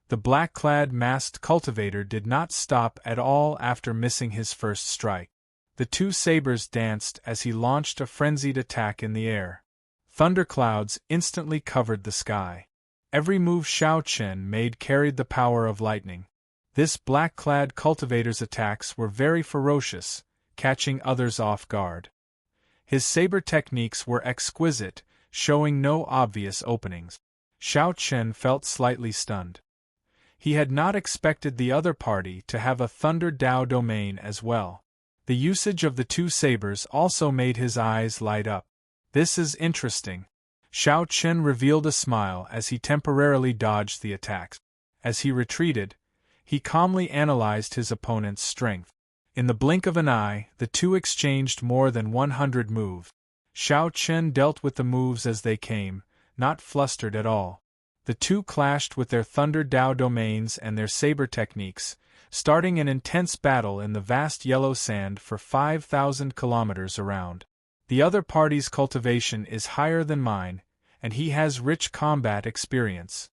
The black-clad masked cultivator did not stop at all after missing his first strike. The 2 sabers danced as he launched a frenzied attack in the air. Thunderclouds instantly covered the sky. Every move Xiao Chun made carried the power of lightning. This black-clad cultivator's attacks were very ferocious, catching others off guard. His saber techniques were exquisite, showing no obvious openings. Xiao Chun felt slightly stunned. He had not expected the other party to have a Thunder Dao domain as well. The usage of the 2 sabers also made his eyes light up. This is interesting. Xiao Chun revealed a smile as he temporarily dodged the attacks. As he retreated, he calmly analyzed his opponent's strength. In the blink of an eye, the 2 exchanged more than 100 moves. Xiao Chun dealt with the moves as they came, not flustered at all. The 2 clashed with their Thunder Dao domains and their saber techniques, starting an intense battle in the vast yellow sand for 5,000 kilometers around. The other party's cultivation is higher than mine, and he has rich combat experience.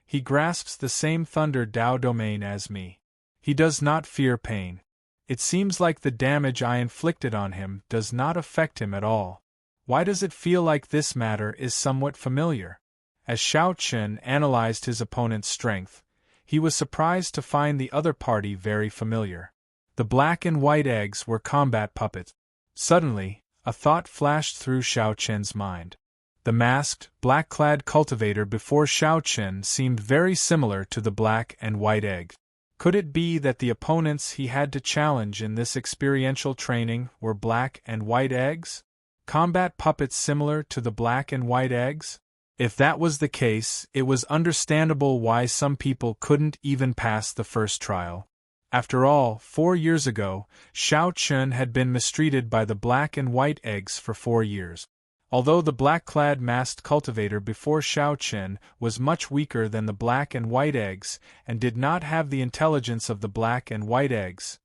He grasps the same Thunder Dao domain as me. He does not fear pain. It seems like the damage I inflicted on him does not affect him at all. Why does it feel like this matter is somewhat familiar? As Xiao Chun analyzed his opponent's strength, he was surprised to find the other party very familiar. The black and white eggs were combat puppets. Suddenly, a thought flashed through Xiao Chun's mind. The masked, black-clad cultivator before Xiao Chun seemed very similar to the black and white egg. Could it be that the opponents he had to challenge in this experiential training were black and white eggs? Combat puppets similar to the black and white eggs? If that was the case, it was understandable why some people couldn't even pass the first trial. After all, 4 years ago, Xiao Chun had been mistreated by the black and white eggs for 4 years. Although the black-clad masked cultivator before Xiao Chun was much weaker than the black and white eggs and did not have the intelligence of the black and white eggs,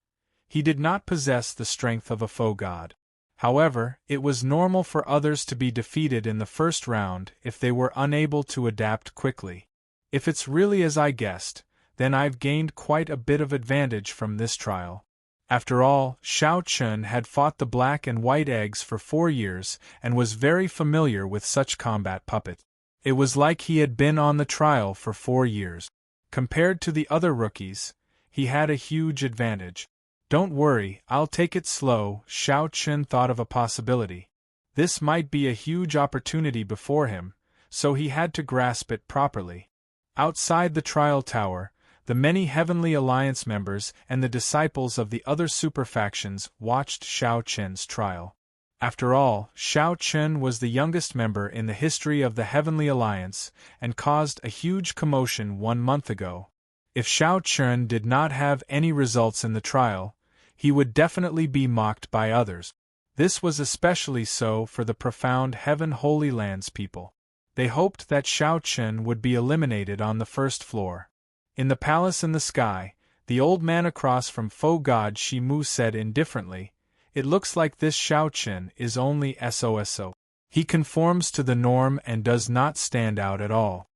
he did not possess the strength of a foe god. However, it was normal for others to be defeated in the first round if they were unable to adapt quickly. If it's really as I guessed, then I've gained quite a bit of advantage from this trial. After all, Xiao Chun had fought the black and white eggs for 4 years and was very familiar with such combat puppets. It was like he had been on the trial for 4 years. Compared to the other rookies, he had a huge advantage. Don't worry, I'll take it slow, Xiao Chun thought of a possibility. This might be a huge opportunity before him, so he had to grasp it properly. Outside the trial tower, the many Heavenly Alliance members and the disciples of the other super factions watched Xiao Chun's trial. After all, Xiao Chun was the youngest member in the history of the Heavenly Alliance and caused a huge commotion 1 month ago. If Xiao Chun did not have any results in the trial, he would definitely be mocked by others. This was especially so for the profound Heaven Holy Lands people. They hoped that Xiao Chen would be eliminated on the first floor. In the palace in the sky, the old man across from Faux God Shi Mu said indifferently, "It looks like this Xiao Chen is only SOSO. He conforms to the norm and does not stand out at all."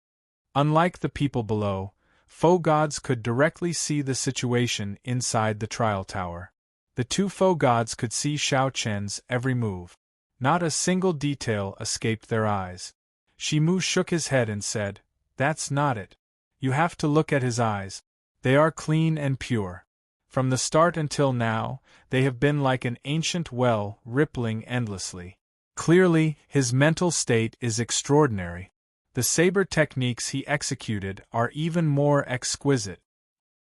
Unlike the people below, Faux Gods could directly see the situation inside the trial tower. The two Faux Gods could see Xiao Chen's every move. Not a single detail escaped their eyes. Shi Mu shook his head and said, "That's not it. You have to look at his eyes. They are clean and pure. From the start until now, they have been like an ancient well, rippling endlessly. Clearly, his mental state is extraordinary. The saber techniques he executed are even more exquisite."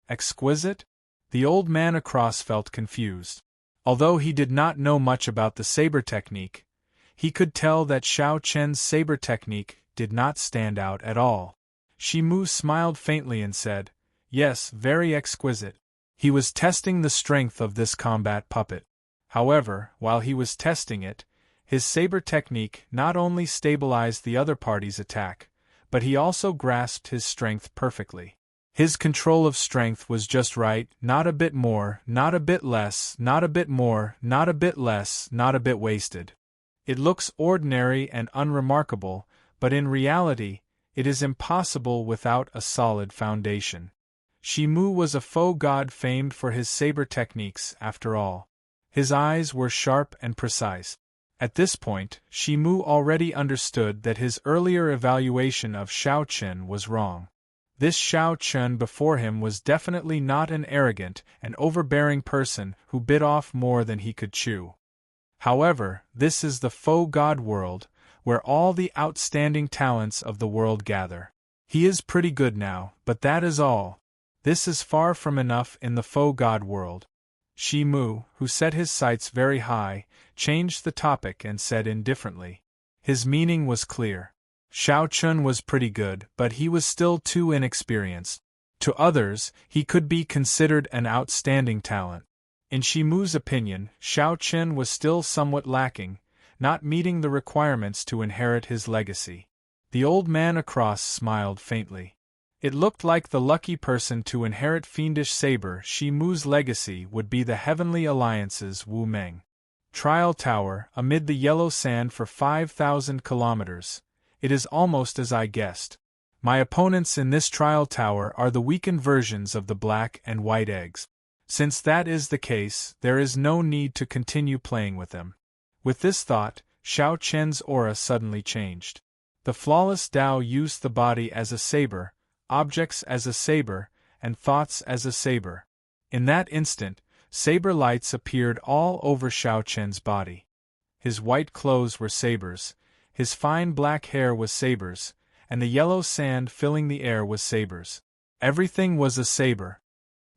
Exquisite? The old man across felt confused. Although he did not know much about the saber technique, he could tell that Xiao Chen's saber technique did not stand out at all. Shi Mu smiled faintly and said, "Yes, very exquisite." He was testing the strength of this combat puppet. However, while he was testing it, his saber technique not only stabilized the other party's attack, but he also grasped his strength perfectly. His control of strength was just right, not a bit more, not a bit less, not a bit more, not a bit less, not a bit wasted. It looks ordinary and unremarkable, but in reality, it is impossible without a solid foundation. Shi Mu was a Faux God famed for his saber techniques, after all. His eyes were sharp and precise. At this point, Shi Mu already understood that his earlier evaluation of Xiao Chen was wrong. This Xiao Chen before him was definitely not an arrogant and overbearing person who bit off more than he could chew. However, this is the Faux God world, where all the outstanding talents of the world gather. He is pretty good now, but that is all. This is far from enough in the Faux God world. Shi Mu, who set his sights very high, changed the topic and said indifferently. His meaning was clear. Xiao Chen was pretty good, but he was still too inexperienced. To others, he could be considered an outstanding talent. In Shi Mu's opinion, Xiao Chen was still somewhat lacking, not meeting the requirements to inherit his legacy. The old man across smiled faintly. It looked like the lucky person to inherit fiendish saber Shi Mu's legacy would be the Heavenly Alliance's Wu Meng. Trial Tower, amid the yellow sand for 5,000 kilometers. It is almost as I guessed. My opponents in this trial tower are the weakened versions of the black and white eggs. Since that is the case, there is no need to continue playing with them. With this thought, Xiao Chen's aura suddenly changed. The flawless Tao used the body as a saber, objects as a saber, and thoughts as a saber. In that instant, saber lights appeared all over Xiao Chen's body. His white clothes were sabers, his fine black hair was sabers, and the yellow sand filling the air was sabers. Everything was a saber.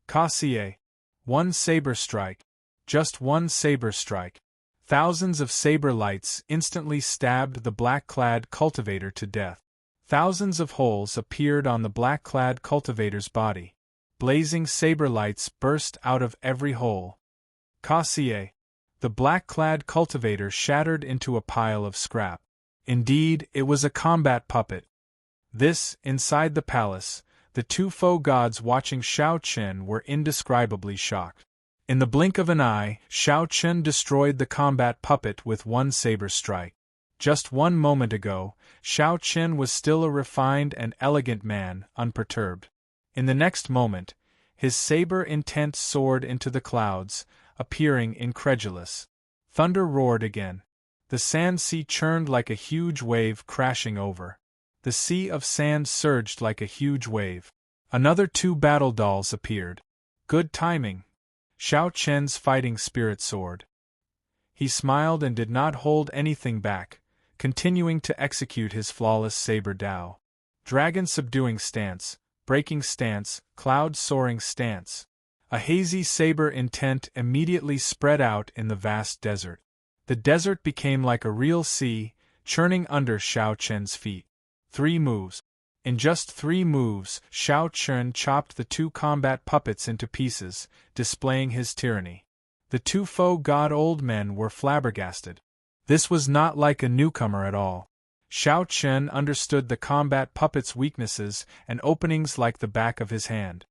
Cassier. One saber strike. Just one saber strike. Thousands of saber lights instantly stabbed the black-clad cultivator to death. Thousands of holes appeared on the black-clad cultivator's body. Blazing saber lights burst out of every hole. Cassier. The black-clad cultivator shattered into a pile of scrap. Indeed, it was a combat puppet. This, inside the palace, the two Faux Gods watching Xiao Chen were indescribably shocked. In the blink of an eye, Xiao Chen destroyed the combat puppet with one saber strike. Just one moment ago, Xiao Chen was still a refined and elegant man, unperturbed. In the next moment, his saber intent soared into the clouds, appearing incredulous. Thunder roared again. The sand sea churned like a huge wave crashing over. The sea of sand surged like a huge wave. Another two battle dolls appeared. Good timing. Xiao Chen's fighting spirit soared. He smiled and did not hold anything back, continuing to execute his flawless saber Dao. Dragon subduing stance, breaking stance, cloud soaring stance. A hazy saber intent immediately spread out in the vast desert. The desert became like a real sea, churning under Xiao Chen's feet. 3 moves. In just 3 moves, Xiao Chen chopped the two combat puppets into pieces, displaying his tyranny. The two foe god old men were flabbergasted. This was not like a newcomer at all. Xiao Chen understood the combat puppet's weaknesses and openings like the back of his hand.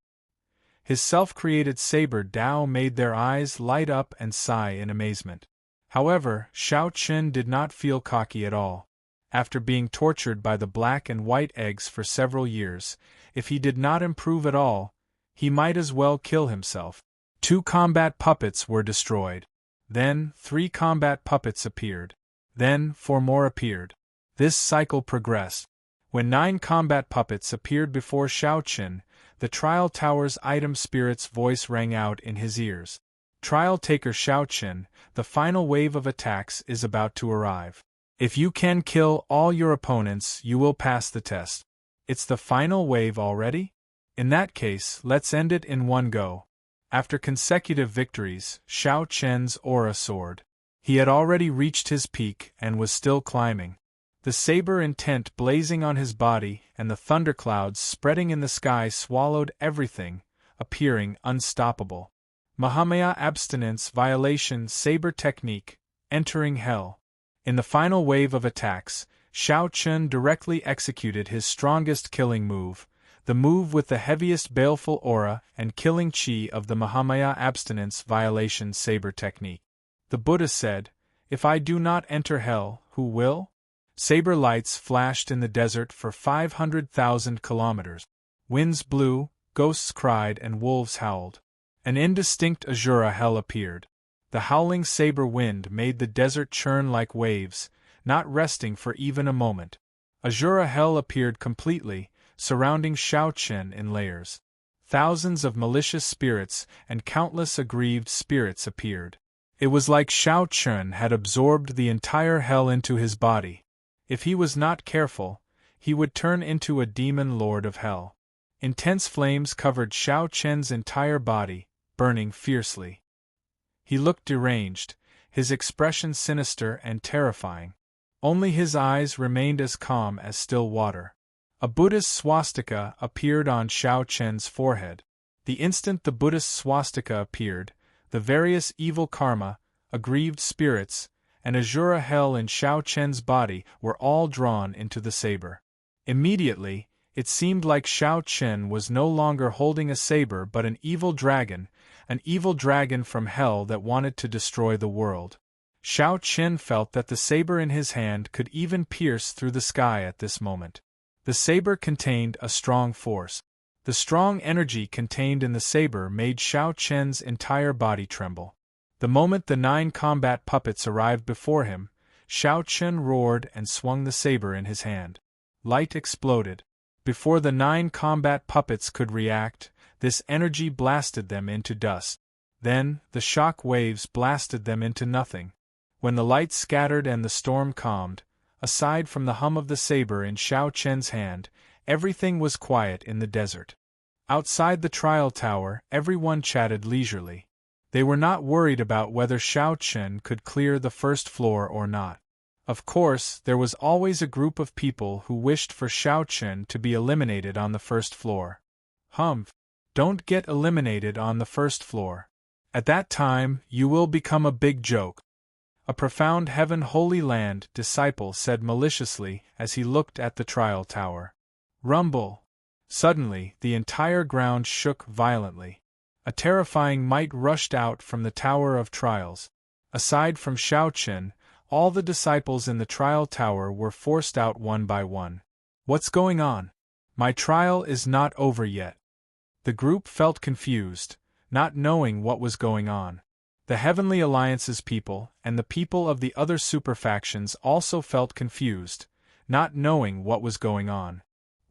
His self-created saber Dao made their eyes light up and sigh in amazement. However, Xiao Chen did not feel cocky at all. After being tortured by the black and white eggs for several years, if he did not improve at all, he might as well kill himself. 2 combat puppets were destroyed. Then 3 combat puppets appeared. Then 4 more appeared. This cycle progressed. When 9 combat puppets appeared before Xiao Chen, the Trial Tower's item spirit's voice rang out in his ears. Trial Taker Xiao Chen, the final wave of attacks is about to arrive. If you can kill all your opponents, you will pass the test. It's the final wave already? In that case, let's end it in one go. After consecutive victories, Xiao Chen's aura soared. He had already reached his peak and was still climbing. The saber intent blazing on his body and the thunderclouds spreading in the sky swallowed everything, appearing unstoppable. Mahamaya abstinence violation saber technique, entering hell. In the final wave of attacks, Xiao Chen directly executed his strongest killing move, the move with the heaviest baleful aura and killing chi of the Mahamaya abstinence violation saber technique. The Buddha said, "If I do not enter hell, who will?" Saber lights flashed in the desert for 500,000 kilometers. Winds blew, ghosts cried and wolves howled. An indistinct azura hell appeared. The howling saber wind made the desert churn like waves, not resting for even a moment. Azura hell appeared completely, surrounding Xiao Chen in layers. Thousands of malicious spirits and countless aggrieved spirits appeared. It was like Xiao Chen had absorbed the entire hell into his body. If he was not careful, he would turn into a demon lord of hell. Intense flames covered Xiao Chen's entire body, burning fiercely. He looked deranged, his expression sinister and terrifying. Only his eyes remained as calm as still water. A Buddhist swastika appeared on Xiao Chen's forehead. The instant the Buddhist swastika appeared, the various evil karma, aggrieved spirits, and azura hell in Xiao Chen's body were all drawn into the saber. Immediately, it seemed like Xiao Chen was no longer holding a saber but an evil dragon from hell that wanted to destroy the world. Xiao Chen felt that the saber in his hand could even pierce through the sky at this moment. The saber contained a strong force. The strong energy contained in the saber made Xiao Chen's entire body tremble. The moment the 9 combat puppets arrived before him, Xiao Chen roared and swung the saber in his hand. Light exploded. Before the 9 combat puppets could react, this energy blasted them into dust. Then, the shock waves blasted them into nothing. When the light scattered and the storm calmed, aside from the hum of the saber in Xiao Chen's hand, everything was quiet in the desert. Outside the trial tower, everyone chatted leisurely. They were not worried about whether Xiao Chen could clear the first floor or not. Of course, there was always a group of people who wished for Xiao Chen to be eliminated on the first floor. Don't get eliminated on the first floor. At that time, you will become a big joke. A profound heaven holy land disciple said maliciously as he looked at the trial tower. Rumble! Suddenly, the entire ground shook violently. A terrifying might rushed out from the Tower of Trials. Aside from Xiao Chen, all the disciples in the trial tower were forced out one by one. What's going on? My trial is not over yet. The group felt confused, not knowing what was going on. The Heavenly Alliance's people and the people of the other superfactions also felt confused, not knowing what was going on.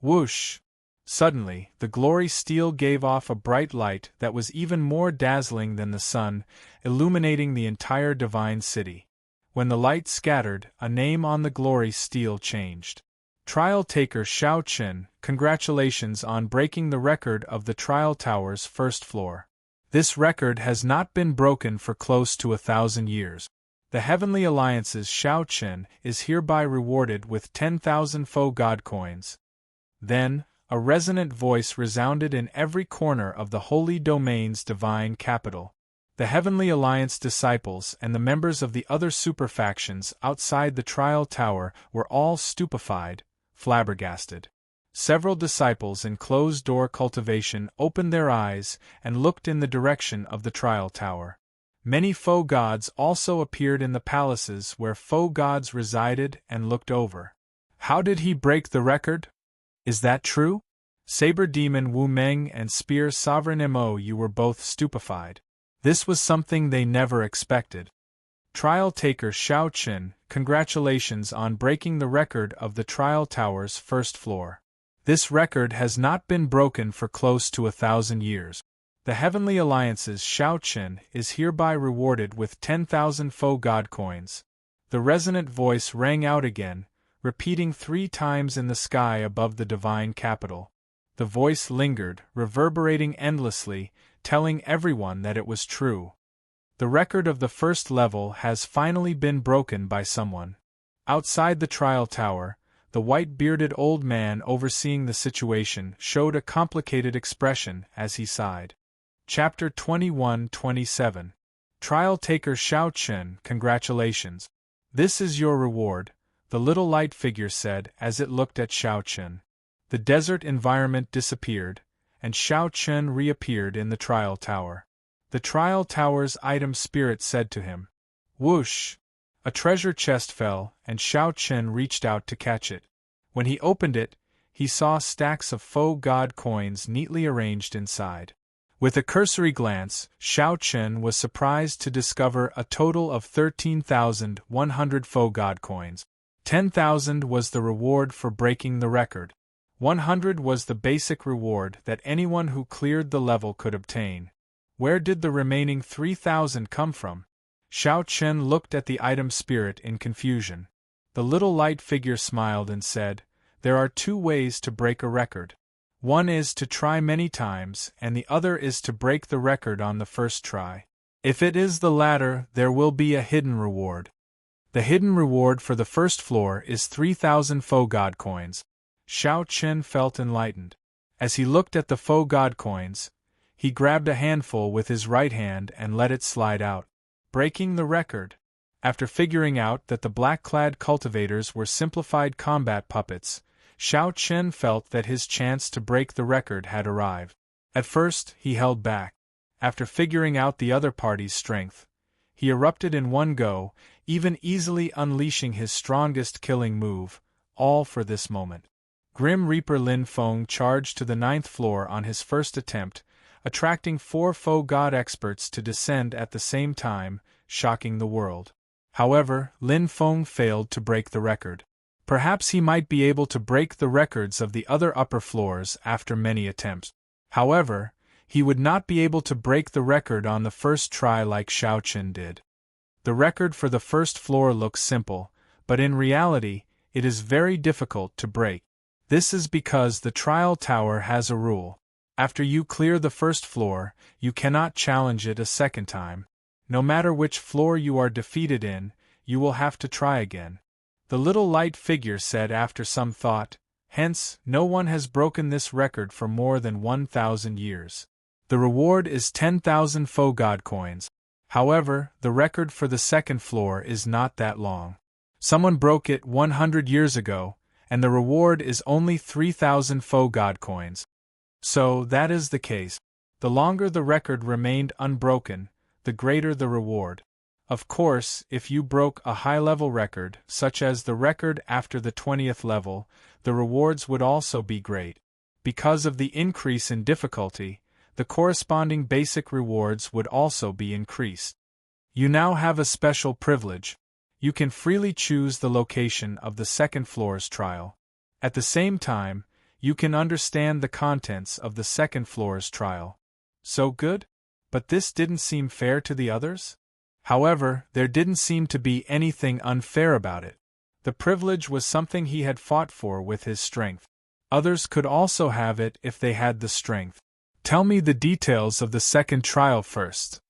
Whoosh! Suddenly, the glory steel gave off a bright light that was even more dazzling than the sun, illuminating the entire divine city. When the light scattered, a name on the glory steel changed. Trial Taker Xiao Chen, congratulations on breaking the record of the trial tower's first floor. This record has not been broken for close to 1,000 years. The Heavenly Alliance's Xiao Chen is hereby rewarded with 10,000 faux god coins. Then, a resonant voice resounded in every corner of the Holy Domain's divine capital. The Heavenly Alliance disciples and the members of the other superfactions outside the trial tower were all stupefied, flabbergasted. Several disciples in closed-door cultivation opened their eyes and looked in the direction of the trial tower. Many foe gods also appeared in the palaces where foe gods resided and looked over. How did he break the record? Is that true? Saber Demon Wu Meng and Spear Sovereign Mo, you were both stupefied. This was something they never expected. Trial taker Shao Qin, congratulations on breaking the record of the trial tower's first floor. This record has not been broken for close to 1,000 years. The Heavenly Alliance's Shao Qin is hereby rewarded with 10,000 foe god coins. The resonant voice rang out again, repeating 3 times in the sky above the divine capital. The voice lingered, reverberating endlessly, telling everyone that it was true. The record of the first level has finally been broken by someone. Outside the trial tower, the white-bearded old man overseeing the situation showed a complicated expression as he sighed. Chapter 21-27. Trial Taker Shao Qin, congratulations. This is your reward, the little light figure said as it looked at Shao Qin. The desert environment disappeared, and Shao Qin reappeared in the trial tower. The trial tower's item spirit said to him, "Whoosh!" A treasure chest fell, and Shao Qin reached out to catch it. When he opened it, he saw stacks of foe god coins neatly arranged inside. With a cursory glance, Shao Qin was surprised to discover a total of 13,100 foe god coins. 10,000 was the reward for breaking the record. 100 was the basic reward that anyone who cleared the level could obtain. Where did the remaining 3,000 come from? Shao Qin looked at the item spirit in confusion. The little light figure smiled and said, "There are 2 ways to break a record. One is to try many times, and the other is to break the record on the first try. If it is the latter, there will be a hidden reward. The hidden reward for the first floor is 3,000 foe god coins." Shao Qin felt enlightened. As he looked at the foe god coins, he grabbed a handful with his right hand and let it slide out. Breaking the record. After figuring out that the black-clad cultivators were simplified combat puppets, Shao Qin felt that his chance to break the record had arrived. At first, he held back. After figuring out the other party's strength, he erupted in one go, even easily unleashing his strongest killing move, all for this moment. Grim Reaper Lin Feng charged to the 9th floor on his first attempt, attracting 4 foe god experts to descend at the same time, shocking the world. However, Lin Feng failed to break the record. Perhaps he might be able to break the records of the other upper floors after many attempts. However, he would not be able to break the record on the first try like Shao Qin did. The record for the first floor looks simple, but in reality, it is very difficult to break. This is because the trial tower has a rule. After you clear the first floor, you cannot challenge it a second time. No matter which floor you are defeated in, you will have to try again. The little light figure said after some thought, hence, no one has broken this record for more than 1,000 years. The reward is 10,000 foe god coins. However, the record for the second floor is not that long. Someone broke it 100 years ago, and the reward is only 3,000 foe god coins. So, that is the case. The longer the record remained unbroken, the greater the reward. Of course, if you broke a high-level record, such as the record after the 20th level, the rewards would also be great. Because of the increase in difficulty, the corresponding basic rewards would also be increased. You now have a special privilege. You can freely choose the location of the second floor's trial. At the same time, you can understand the contents of the second floor's trial. So good? But this didn't seem fair to the others? However, there didn't seem to be anything unfair about it. The privilege was something he had fought for with his strength. Others could also have it if they had the strength. Tell me the details of the second trial first.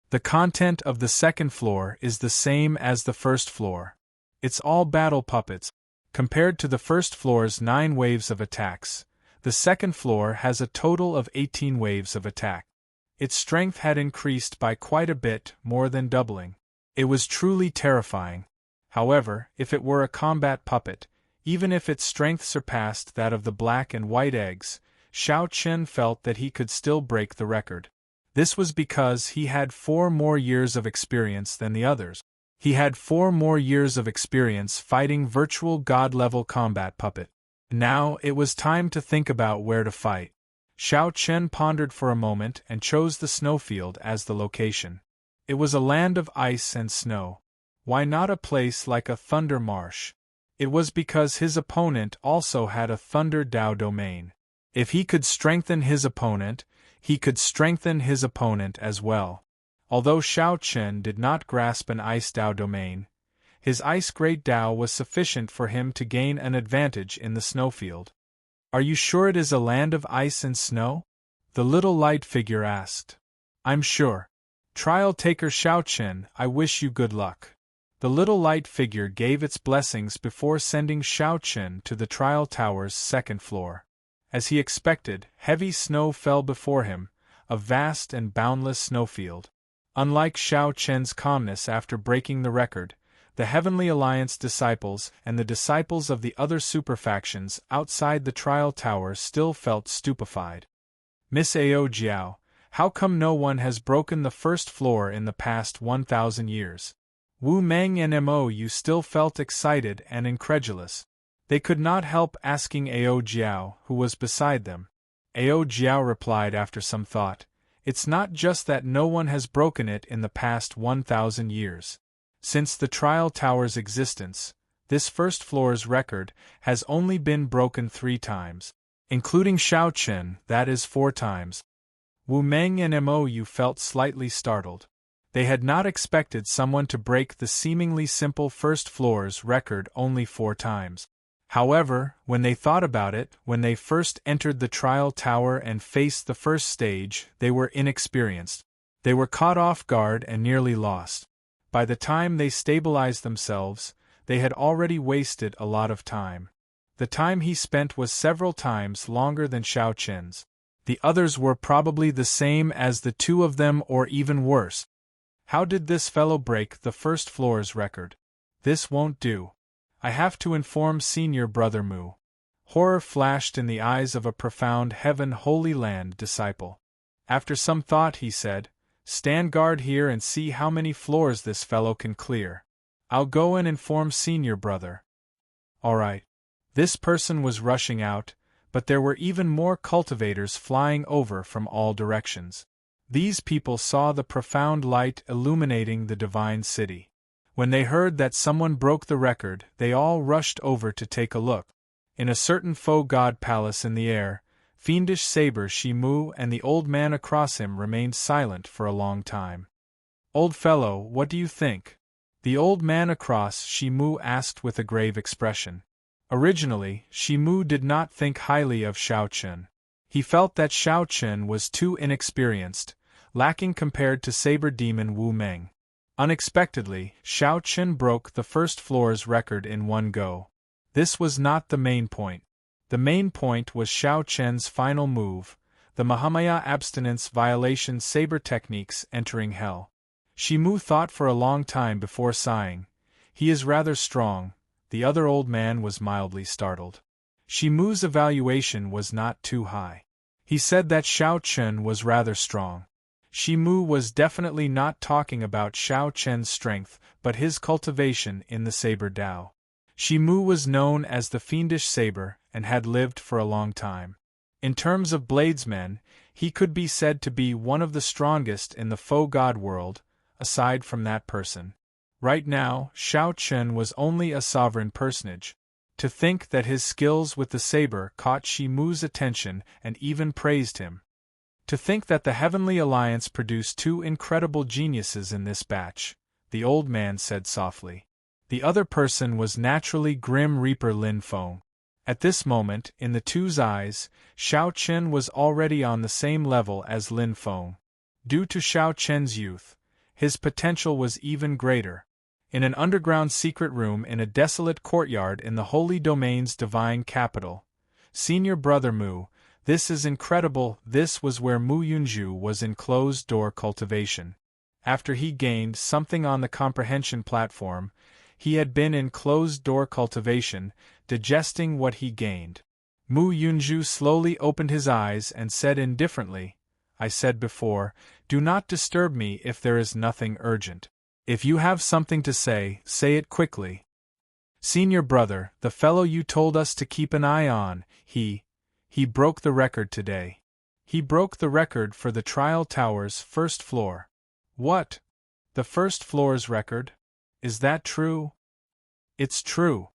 The content of the second floor is the same as the first floor. It's all battle puppets. Compared to the first floor's 9 waves of attacks, the second floor has a total of 18 waves of attack. Its strength had increased by quite a bit, more than doubling. It was truly terrifying. However, if it were a combat puppet, even if its strength surpassed that of the black and white eggs, Xiao Chen felt that he could still break the record. This was because he had 4 more years of experience than the others. He had 4 more years of experience fighting virtual god-level combat puppet. Now it was time to think about where to fight. Xiao Chen pondered for a moment and chose the snowfield as the location. It was a land of ice and snow. Why not a place like a thunder marsh? It was because his opponent also had a thunder Dao domain. If he could strengthen his opponent, he could strengthen his opponent as well. Although Xiao Chen did not grasp an ice Dao domain, his ice great Dao was sufficient for him to gain an advantage in the snowfield. Are you sure it is a land of ice and snow? The little light figure asked. I'm sure. Trial taker Xiao Chen, I wish you good luck. The little light figure gave its blessings before sending Xiao Chen to the trial tower's 2nd floor. As he expected, heavy snow fell before him, a vast and boundless snowfield. Unlike Xiao Chen's calmness after breaking the record, the Heavenly Alliance disciples and the disciples of the other superfactions outside the trial tower still felt stupefied. Miss Ao Jiao, how come no one has broken the 1st floor in the past 1,000 years? Wu Meng and Mo Yu still felt excited and incredulous. They could not help asking Ao Jiao, who was beside them. Ao Jiao replied after some thought, it's not just that no one has broken it in the past 1,000 years. Since the trial tower's existence, this 1st floor's record has only been broken 3 times. Including Xiao Chen, that is 4 times. Wu Meng and Mo Yu felt slightly startled. They had not expected someone to break the seemingly simple 1st floor's record only 4 times. However, when they thought about it, when they first entered the trial tower and faced the 1st stage, they were inexperienced. They were caught off guard and nearly lost. By the time they stabilized themselves, they had already wasted a lot of time. The time he spent was several times longer than Xiao Chen's. The others were probably the same as the 2 of them or even worse. How did this fellow break the 1st floor's record? This won't do. I have to inform Senior Brother Mu. Horror flashed in the eyes of a profound Heaven Holy Land disciple. After some thought he said, stand guard here and see how many floors this fellow can clear. I'll go and inform Senior Brother. All right. This person was rushing out, but there were even more cultivators flying over from all directions. These people saw the profound light illuminating the divine city. When they heard that someone broke the record, they all rushed over to take a look. In a certain faux god palace in the air, fiendish saber Shimu and the old man across him remained silent for a long time. Old fellow, what do you think? The old man across Shimu asked with a grave expression. Originally, Shimu did not think highly of Xiao Chen. He felt that Xiao Chen was too inexperienced, lacking compared to saber demon Wu Meng. Unexpectedly, Xiao Chen broke the 1st floor's record in one go. This was not the main point. The main point was Xiao Chen's final move, the Mahamaya abstinence violation saber techniques entering hell. Shimu thought for a long time before sighing. He is rather strong. The other old man was mildly startled. Shimu's evaluation was not too high. He said that Xiao Chen was rather strong. Shimu was definitely not talking about Xiao Chen's strength, but his cultivation in the saber Dao. Shimu was known as the fiendish saber and had lived for a long time. In terms of bladesmen, he could be said to be one of the strongest in the faux god world, aside from that person. Right now, Xiao Chen was only a sovereign personage. To think that his skills with the saber caught Shimu's attention and even praised him. To think that the Heavenly Alliance produced 2 incredible geniuses in this batch, the old man said softly. The other person was naturally Grim Reaper Lin Feng. At this moment, in the 2's eyes, Xiao Chen was already on the same level as Lin Feng. Due to Xiao Chen's youth, his potential was even greater. In an underground secret room in a desolate courtyard in the Holy Domain's divine capital, Senior Brother Mu, This is incredible. This was where Mu Yunju was in closed-door cultivation. After he gained something on the comprehension platform, he had been in closed-door cultivation, digesting what he gained. Mu Yunju slowly opened his eyes and said indifferently, I said before, do not disturb me if there is nothing urgent. If you have something to say it quickly. Senior brother, the fellow you told us to keep an eye on, he broke the record today. He broke the record for the trial tower's first floor. What? The first floor's record? Is that true? It's true.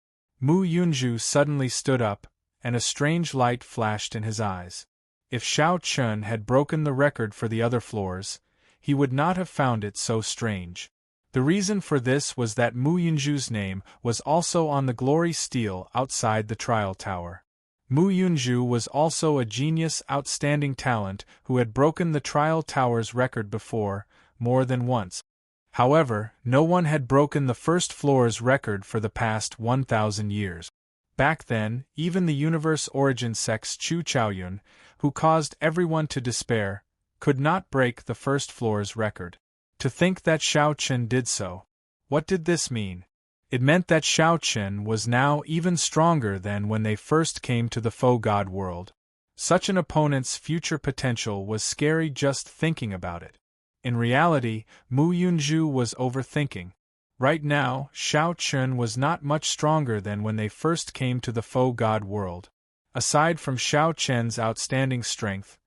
Mu Yunju suddenly stood up, and a strange light flashed in his eyes. If Xiao Chun had broken the record for the other floors, he would not have found it so strange. The reason for this was that Mu Yunju's name was also on the glory stele outside the trial tower. Mu Yunju was also a genius, outstanding talent who had broken the trial tower's record before, more than once. However, no one had broken the first floor's record for the past 1,000 years. Back then, even the universe origin sex Chu Chaoyun, who caused everyone to despair, could not break the first floor's record. To think that Xiao Chen did so. What did this mean? It meant that Xiao Chen was now even stronger than when they first came to the faux god world. Such an opponent's future potential was scary just thinking about it. In reality, Mu Yunju was overthinking. Right now, Xiao Chen was not much stronger than when they first came to the faux god world. Aside from Xiao Chen's outstanding strength,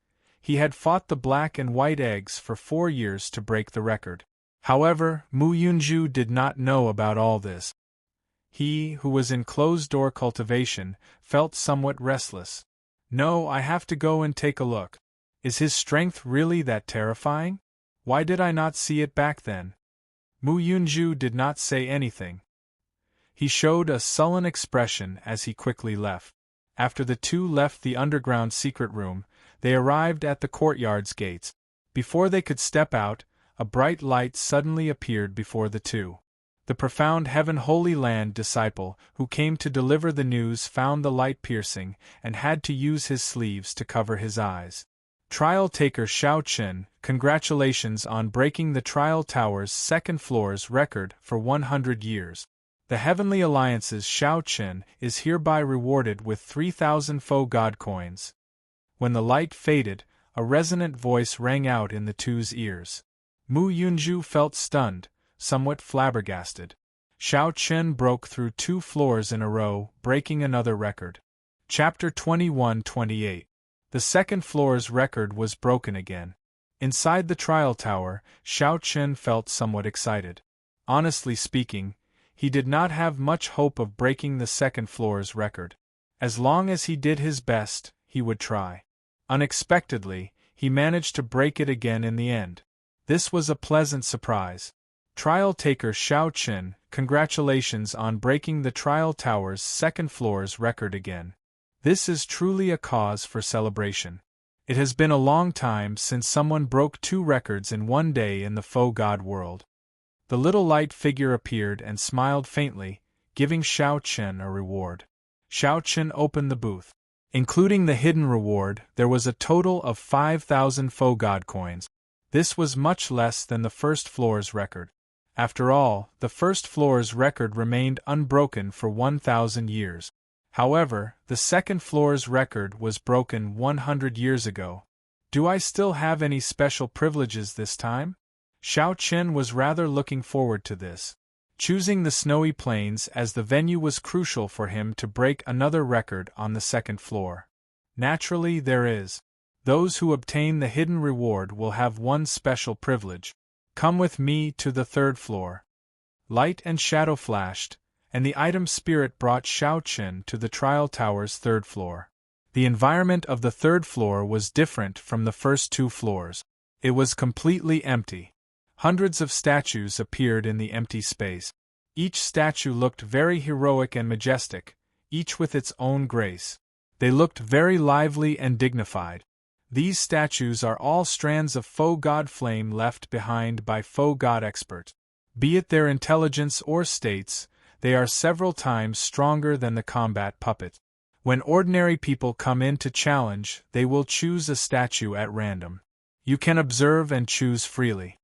he had fought the black and white eggs for 4 years to break the record. However, Mu Yunju did not know about all this. He, who was in closed-door cultivation, felt somewhat restless. No, I have to go and take a look. Is his strength really that terrifying? Why did I not see it back then? Mu Yunju did not say anything. He showed a sullen expression as he quickly left. After the two left the underground secret room, they arrived at the courtyard's gates. Before they could step out, a bright light suddenly appeared before the two. The profound Heaven Holy Land disciple who came to deliver the news found the light piercing and had to use his sleeves to cover his eyes. Trial taker Xiao Chen, congratulations on breaking the trial tower's second floor's record for 100 years. The Heavenly Alliance's Xiao Chen is hereby rewarded with 3,000 faux god coins. When the light faded, a resonant voice rang out in the two's ears. Mu Yunju felt stunned, somewhat flabbergasted. Xiao Chen broke through 2 floors in a row, breaking another record. Chapter 21-28. The second floor's record was broken again. Inside the trial tower, Xiao Chen felt somewhat excited. Honestly speaking, he did not have much hope of breaking the second floor's record. As long as he did his best, he would try. Unexpectedly, he managed to break it again in the end. This was a pleasant surprise. Trial taker Xiao Chen, congratulations on breaking the trial tower's second floor's record again. This is truly a cause for celebration. It has been a long time since someone broke 2 records in one day in the faux god world. The little light figure appeared and smiled faintly, giving Xiao Chen a reward. Xiao Chen opened the booth. Including the hidden reward, there was a total of 5,000 faux god coins. This was much less than the first floor's record. After all, the first floor's record remained unbroken for 1,000 years. However, the second floor's record was broken 100 years ago. Do I still have any special privileges this time? Xiao Chen was rather looking forward to this. Choosing the snowy plains as the venue was crucial for him to break another record on the second floor. Naturally, there is. Those who obtain the hidden reward will have one special privilege. Come with me to the third floor. Light and shadow flashed, and the item spirit brought Xiao Chen to the trial tower's third floor. The environment of the third floor was different from the first 2 floors. It was completely empty. Hundreds of statues appeared in the empty space. Each statue looked very heroic and majestic, each with its own grace. They looked very lively and dignified. These statues are all strands of faux god flame left behind by faux god experts. Be it their intelligence or states, they are several times stronger than the combat puppet. When ordinary people come in to challenge, they will choose a statue at random. You can observe and choose freely.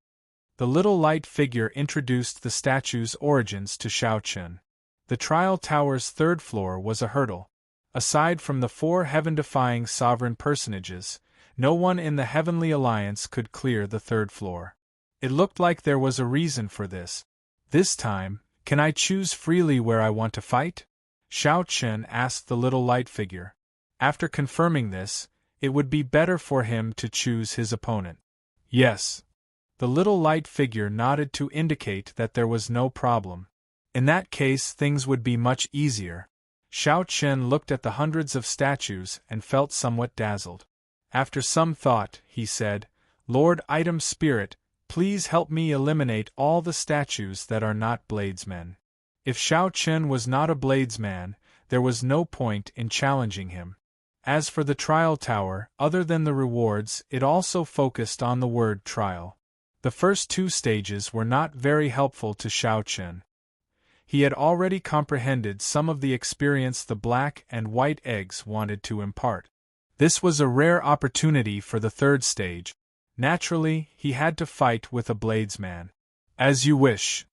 The little light figure introduced the statue's origins to Xiao Chen. The trial tower's third floor was a hurdle. Aside from the 4 heaven-defying sovereign personages, no one in the Heavenly Alliance could clear the third floor. It looked like there was a reason for this. This time, can I choose freely where I want to fight? Xiao Chen asked the little light figure. After confirming this, it would be better for him to choose his opponent. Yes. The little light figure nodded to indicate that there was no problem. In that case, things would be much easier. Xiao Chen looked at the hundreds of statues and felt somewhat dazzled. After some thought, he said, "Lord Item Spirit, please help me eliminate all the statues that are not bladesmen." If Xiao Chen was not a bladesman, there was no point in challenging him. As for the trial tower, other than the rewards, it also focused on the word trial. The first 2 stages were not very helpful to Xiao Chen. He had already comprehended some of the experience the black and white eggs wanted to impart. This was a rare opportunity for the third stage. Naturally, he had to fight with a bladesman. As you wish.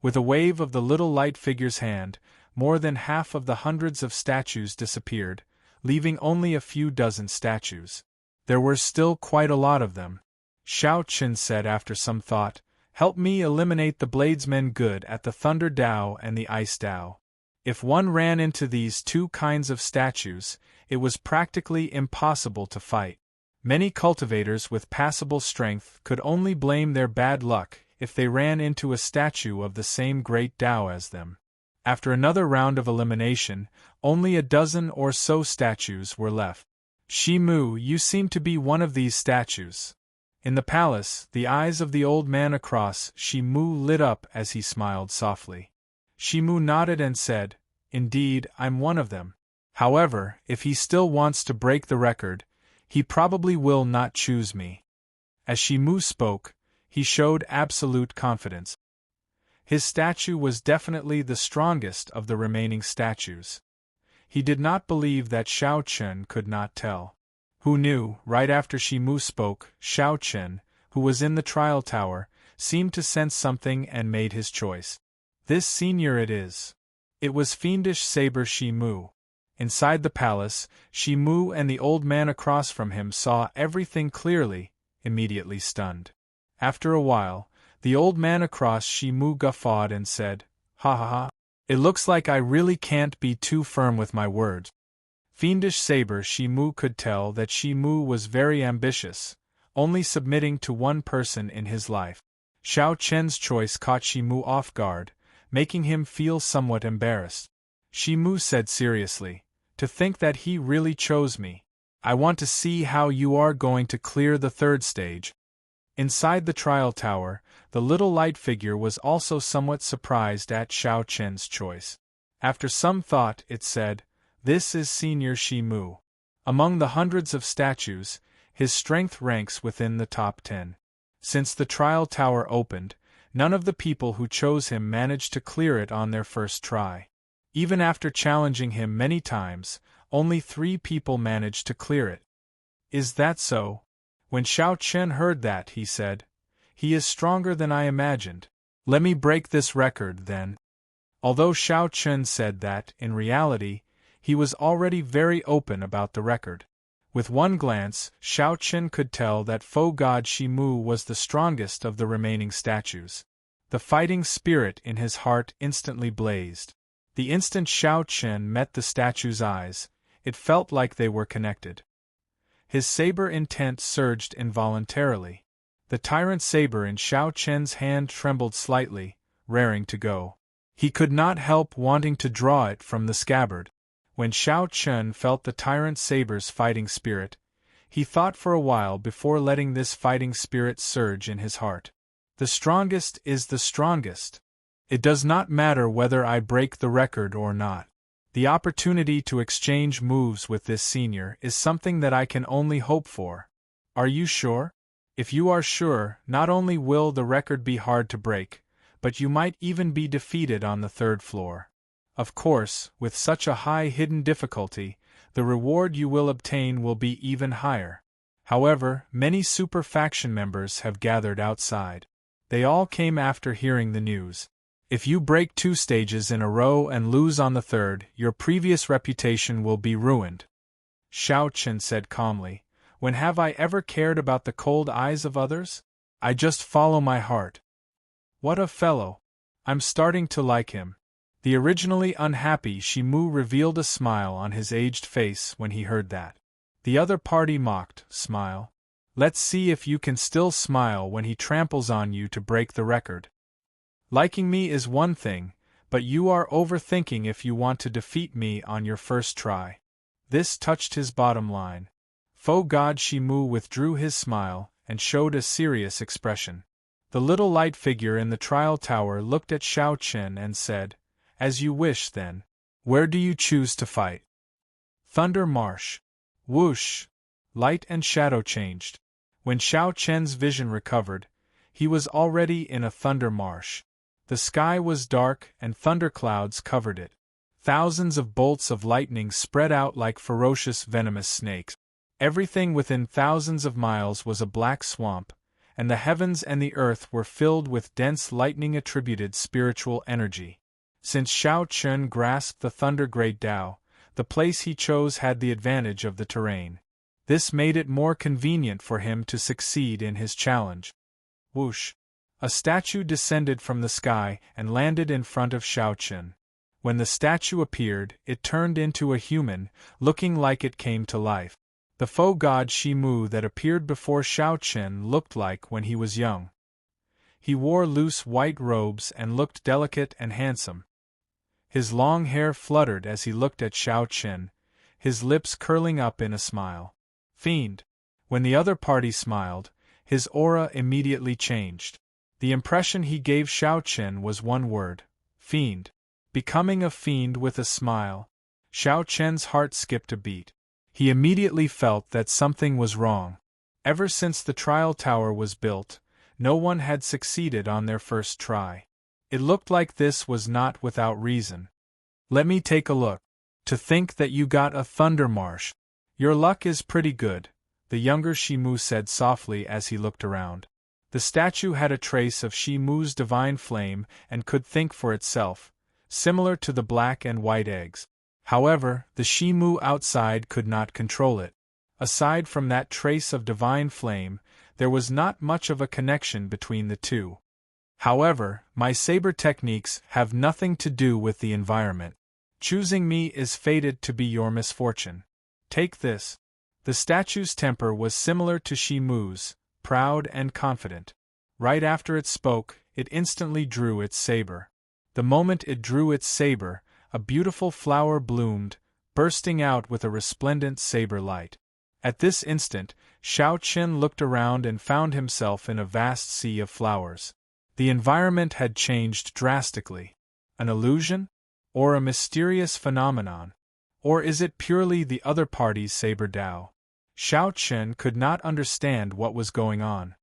With a wave of the little light figure's hand, more than half of the hundreds of statues disappeared, leaving only a few dozen statues. There were still quite a lot of them. Xiao Chen said after some thought, "Help me eliminate the bladesmen good at the Thunder Dao and the Ice Dao." If one ran into these 2 kinds of statues, it was practically impossible to fight. Many cultivators with passable strength could only blame their bad luck if they ran into a statue of the same great Dao as them. After another round of elimination, only a dozen or so statues were left. "Shimu, you seem to be one of these statues." In the palace, the eyes of the old man across Shimu lit up as he smiled softly. Shimu nodded and said, "Indeed, I'm one of them. However, if he still wants to break the record, he probably will not choose me." As Shimu spoke, he showed absolute confidence. His statue was definitely the strongest of the remaining statues. He did not believe that Xiao Chen could not tell. Who knew? Right after Shimu spoke, Xiao Chen, who was in the trial tower, seemed to sense something and made his choice. "This senior it is." It was Fiendish Saber Shimu. Inside the palace, Shimu and the old man across from him saw everything clearly, immediately stunned. After a while, the old man across Shimu guffawed and said, "Ha ha ha. It looks like I really can't be too firm with my words." Fiendish Saber Shimu could tell that Shimu was very ambitious, only submitting to one person in his life. Xiao Chen's choice caught Shimu off guard, making him feel somewhat embarrassed. Shimu said seriously, "To think that he really chose me. I want to see how you are going to clear the third stage." Inside the trial tower, the little light figure was also somewhat surprised at Xiao Chen's choice. After some thought, it said, "This is Senior Shimu. Among the hundreds of statues, his strength ranks within the top 10. Since the trial tower opened, none of the people who chose him managed to clear it on their first try. Even after challenging him many times, only 3 people managed to clear it." "Is that so?" When Xiao Chen heard that, he said, "He is stronger than I imagined. Let me break this record, then." Although Xiao Chen said that, in reality, he was already very open about the record. With one glance, Xiao Chen could tell that foe god Shimu was the strongest of the remaining statues. The fighting spirit in his heart instantly blazed. The instant Xiao Chen met the statue's eyes, it felt like they were connected. His saber intent surged involuntarily. The tyrant saber in Xiao Chen's hand trembled slightly, raring to go. He could not help wanting to draw it from the scabbard. When Xiao Chen felt the tyrant saber's fighting spirit, he thought for a while before letting this fighting spirit surge in his heart. The strongest is the strongest. It does not matter whether I break the record or not. The opportunity to exchange moves with this senior is something that I can only hope for. Are you sure? If you are sure, not only will the record be hard to break, but you might even be defeated on the third floor. Of course, with such a high hidden difficulty, the reward you will obtain will be even higher. However, many super faction members have gathered outside. They all came after hearing the news. If you break 2 stages in a row and lose on the third, your previous reputation will be ruined. Xiao Chen said calmly, when have I ever cared about the cold eyes of others? I just follow my heart. What a fellow! I'm starting to like him. The originally unhappy Shimu revealed a smile on his aged face when he heard that. The other party mocked, smile. Let's see if you can still smile when he tramples on you to break the record. Liking me is one thing, but you are overthinking if you want to defeat me on your first try. This touched his bottom line. Faux God Shimu withdrew his smile and showed a serious expression. The little light figure in the trial tower looked at Xiao Chen and said, As you wish then. Where do you choose to fight? Thunder Marsh. Whoosh! Light and shadow changed. When Xiao Chen's vision recovered, he was already in a thunder marsh. The sky was dark and thunderclouds covered it. Thousands of bolts of lightning spread out like ferocious venomous snakes. Everything within thousands of miles was a black swamp, and the heavens and the earth were filled with dense lightning-attributed spiritual energy. Since Xiao Chen grasped the Thunder Great Tao, the place he chose had the advantage of the terrain. This made it more convenient for him to succeed in his challenge. Whoosh! A statue descended from the sky and landed in front of Xiao Chen. When the statue appeared, it turned into a human, looking like it came to life. The faux god Shimu that appeared before Xiao Chen looked like when he was young. He wore loose white robes and looked delicate and handsome. His long hair fluttered as he looked at Xiao Chen, his lips curling up in a smile. Fiend! When the other party smiled, his aura immediately changed. The impression he gave Xiao Chen was one word: fiend. Becoming a fiend with a smile, Xiao Chen's heart skipped a beat. He immediately felt that something was wrong. Ever since the trial tower was built, no one had succeeded on their first try. It looked like this was not without reason. Let me take a look. To think that you got a thunder marsh. Your luck is pretty good, the younger Shimu said softly as he looked around. The statue had a trace of Shimu's divine flame and could think for itself, similar to the black and white eggs. However, the Shimu outside could not control it. Aside from that trace of divine flame, there was not much of a connection between the two. However, my saber techniques have nothing to do with the environment. Choosing me is fated to be your misfortune. Take this. The statue's temper was similar to Shimu's, proud and confident. Right after it spoke, it instantly drew its saber. The moment it drew its saber, a beautiful flower bloomed, bursting out with a resplendent saber light. At this instant, Xiao Chen looked around and found himself in a vast sea of flowers. The environment had changed drastically. An illusion? Or a mysterious phenomenon? Or is it purely the other party's saber Tao? Xiao Chen could not understand what was going on.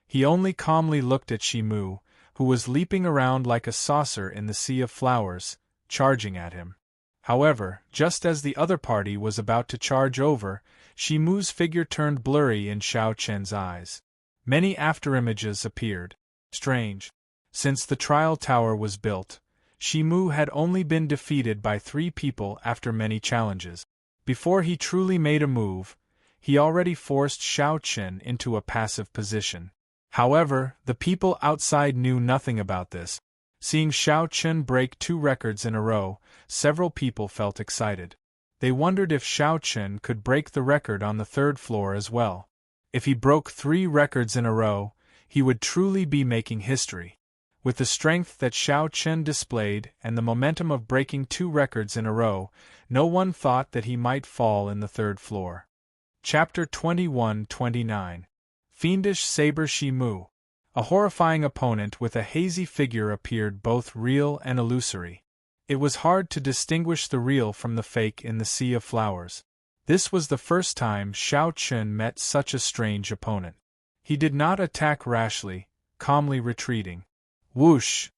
He only calmly looked at Shimu, who was leaping around like a saucer in the sea of flowers, charging at him. However, just as the other party was about to charge over, Shimu's figure turned blurry in Xiao Chen's eyes. Many afterimages appeared. Strange. Since the trial tower was built, Shimu had only been defeated by 3 people after many challenges. Before he truly made a move, he already forced Xiao Chen into a passive position. However, the people outside knew nothing about this. Seeing Xiao Chen break 2 records in a row, several people felt excited. They wondered if Xiao Chen could break the record on the 3rd floor as well. If he broke 3 records in a row, he would truly be making history. With the strength that Xiao Chen displayed and the momentum of breaking 2 records in a row, no one thought that he might fall in the 3rd floor. Chapter 21-29. Fiendish Saber Shimu. A horrifying opponent with a hazy figure appeared, both real and illusory. It was hard to distinguish the real from the fake in the sea of flowers. This was the first time Xiao Chen met such a strange opponent. He did not attack rashly, calmly retreating. Whoosh!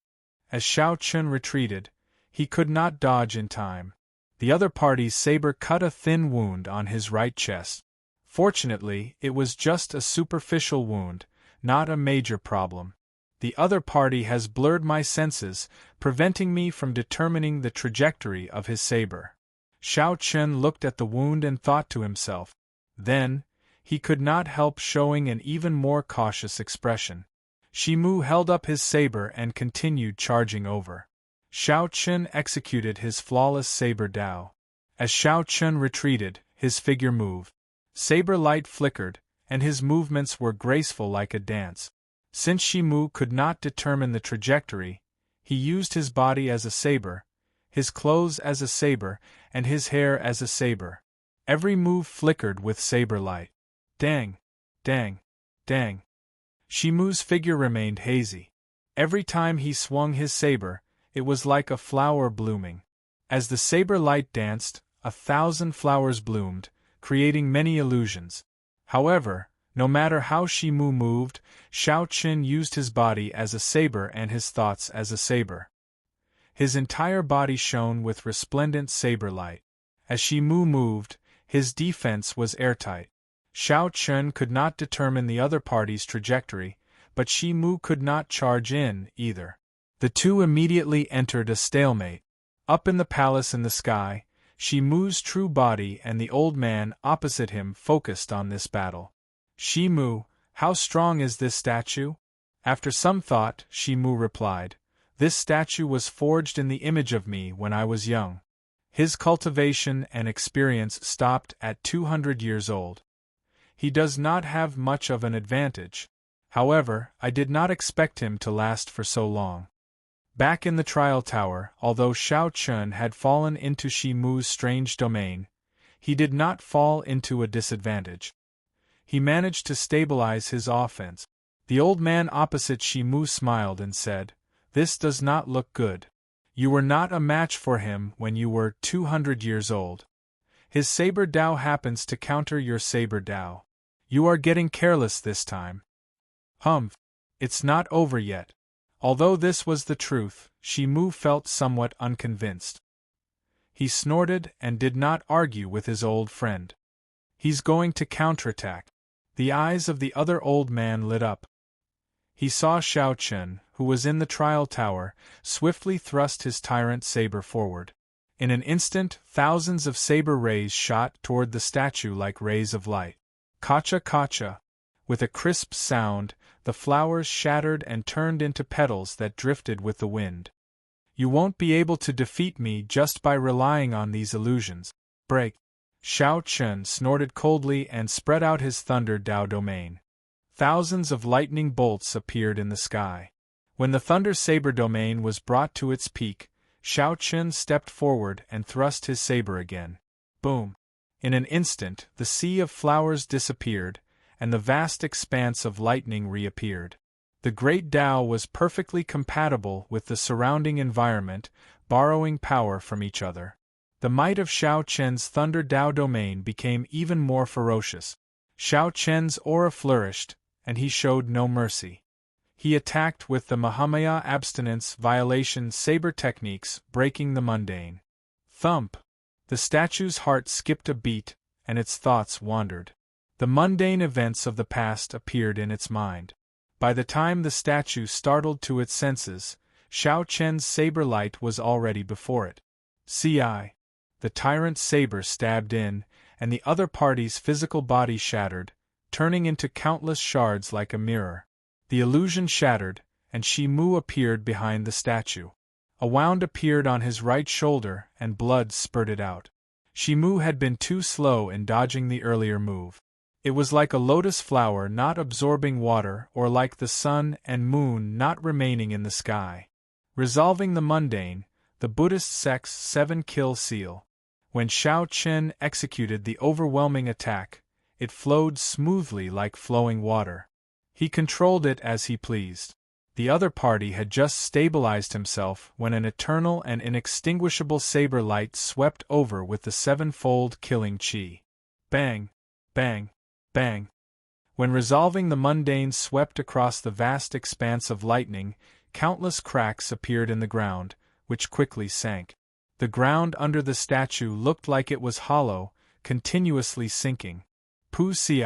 As Xiao Chen retreated, he could not dodge in time. The other party's saber cut a thin wound on his right chest. Fortunately, it was just a superficial wound, not a major problem. The other party has blurred my senses, preventing me from determining the trajectory of his saber. Xiao Chen looked at the wound and thought to himself. Then, he could not help showing an even more cautious expression. Shi Mu held up his saber and continued charging over. Xiao Chen executed his flawless saber dao. As Xiao Chen retreated, his figure moved. Saber light flickered, and his movements were graceful like a dance. Since Shi Mu could not determine the trajectory, he used his body as a saber, his clothes as a saber, and his hair as a saber. Every move flickered with saber light. Dang! Dang! Dang! Shi Mu's figure remained hazy. Every time he swung his saber, it was like a flower blooming. As the saber light danced, 1,000 flowers bloomed, creating many illusions. However, no matter how Shi Mu moved, Xiao Chen used his body as a saber and his thoughts as a saber. His entire body shone with resplendent saber light. As Shi Mu moved, his defense was airtight. Xiao Chen could not determine the other party's trajectory, but Shi Mu could not charge in, either. The two immediately entered a stalemate. Up in the palace in the sky, Shi Mu's true body and the old man opposite him focused on this battle. Shi Mu, how strong is this statue? After some thought, Shi Mu replied, This statue was forged in the image of me when I was young. His cultivation and experience stopped at 200 years old. He does not have much of an advantage. However, I did not expect him to last for so long. Back in the trial tower, although Xiao Chen had fallen into Shi Mu's strange domain, he did not fall into a disadvantage. He managed to stabilize his offense. The old man opposite Shi Mu smiled and said, This does not look good. You were not a match for him when you were 200 years old. His saber dao happens to counter your saber dao. You are getting careless this time. Humph, it's not over yet. Although this was the truth, Shi Mu felt somewhat unconvinced. He snorted and did not argue with his old friend. He's going to counterattack. The eyes of the other old man lit up. He saw Xiao Chen, who was in the trial tower, swiftly thrust his tyrant saber forward. In an instant, thousands of saber rays shot toward the statue like rays of light. Kacha kacha! With a crisp sound, the flowers shattered and turned into petals that drifted with the wind. You won't be able to defeat me just by relying on these illusions. Break! Xiao Chen snorted coldly and spread out his thunder dao domain. Thousands of lightning bolts appeared in the sky. When the thunder saber domain was brought to its peak, Xiao Chen stepped forward and thrust his saber again. Boom! In an instant, the sea of flowers disappeared, and the vast expanse of lightning reappeared. The great Tao was perfectly compatible with the surrounding environment, borrowing power from each other. The might of Xiao Chen's Thunder Tao domain became even more ferocious. Xiao Chen's aura flourished, and he showed no mercy. He attacked with the Mahamaya abstinence violation saber techniques, breaking the mundane. Thump! The statue's heart skipped a beat, and its thoughts wandered. The mundane events of the past appeared in its mind. By the time the statue startled to its senses, Xiao Chen's saber light was already before it. Ci. The tyrant's saber stabbed in, and the other party's physical body shattered, turning into countless shards like a mirror. The illusion shattered, and Shi Mu appeared behind the statue. A wound appeared on his right shoulder, and blood spurted out. Shi Mu had been too slow in dodging the earlier move. It was like a lotus flower not absorbing water, or like the sun and moon not remaining in the sky. Resolving the mundane, the Buddhist sect's 7-kill seal. When Xiao Chen executed the overwhelming attack, it flowed smoothly like flowing water. He controlled it as he pleased. The other party had just stabilized himself when an eternal and inextinguishable saber light swept over with the 7-fold killing chi. Bang! Bang! Bang! When resolving the mundane swept across the vast expanse of lightning, countless cracks appeared in the ground, which quickly sank. The ground under the statue looked like it was hollow, continuously sinking. Pu ci.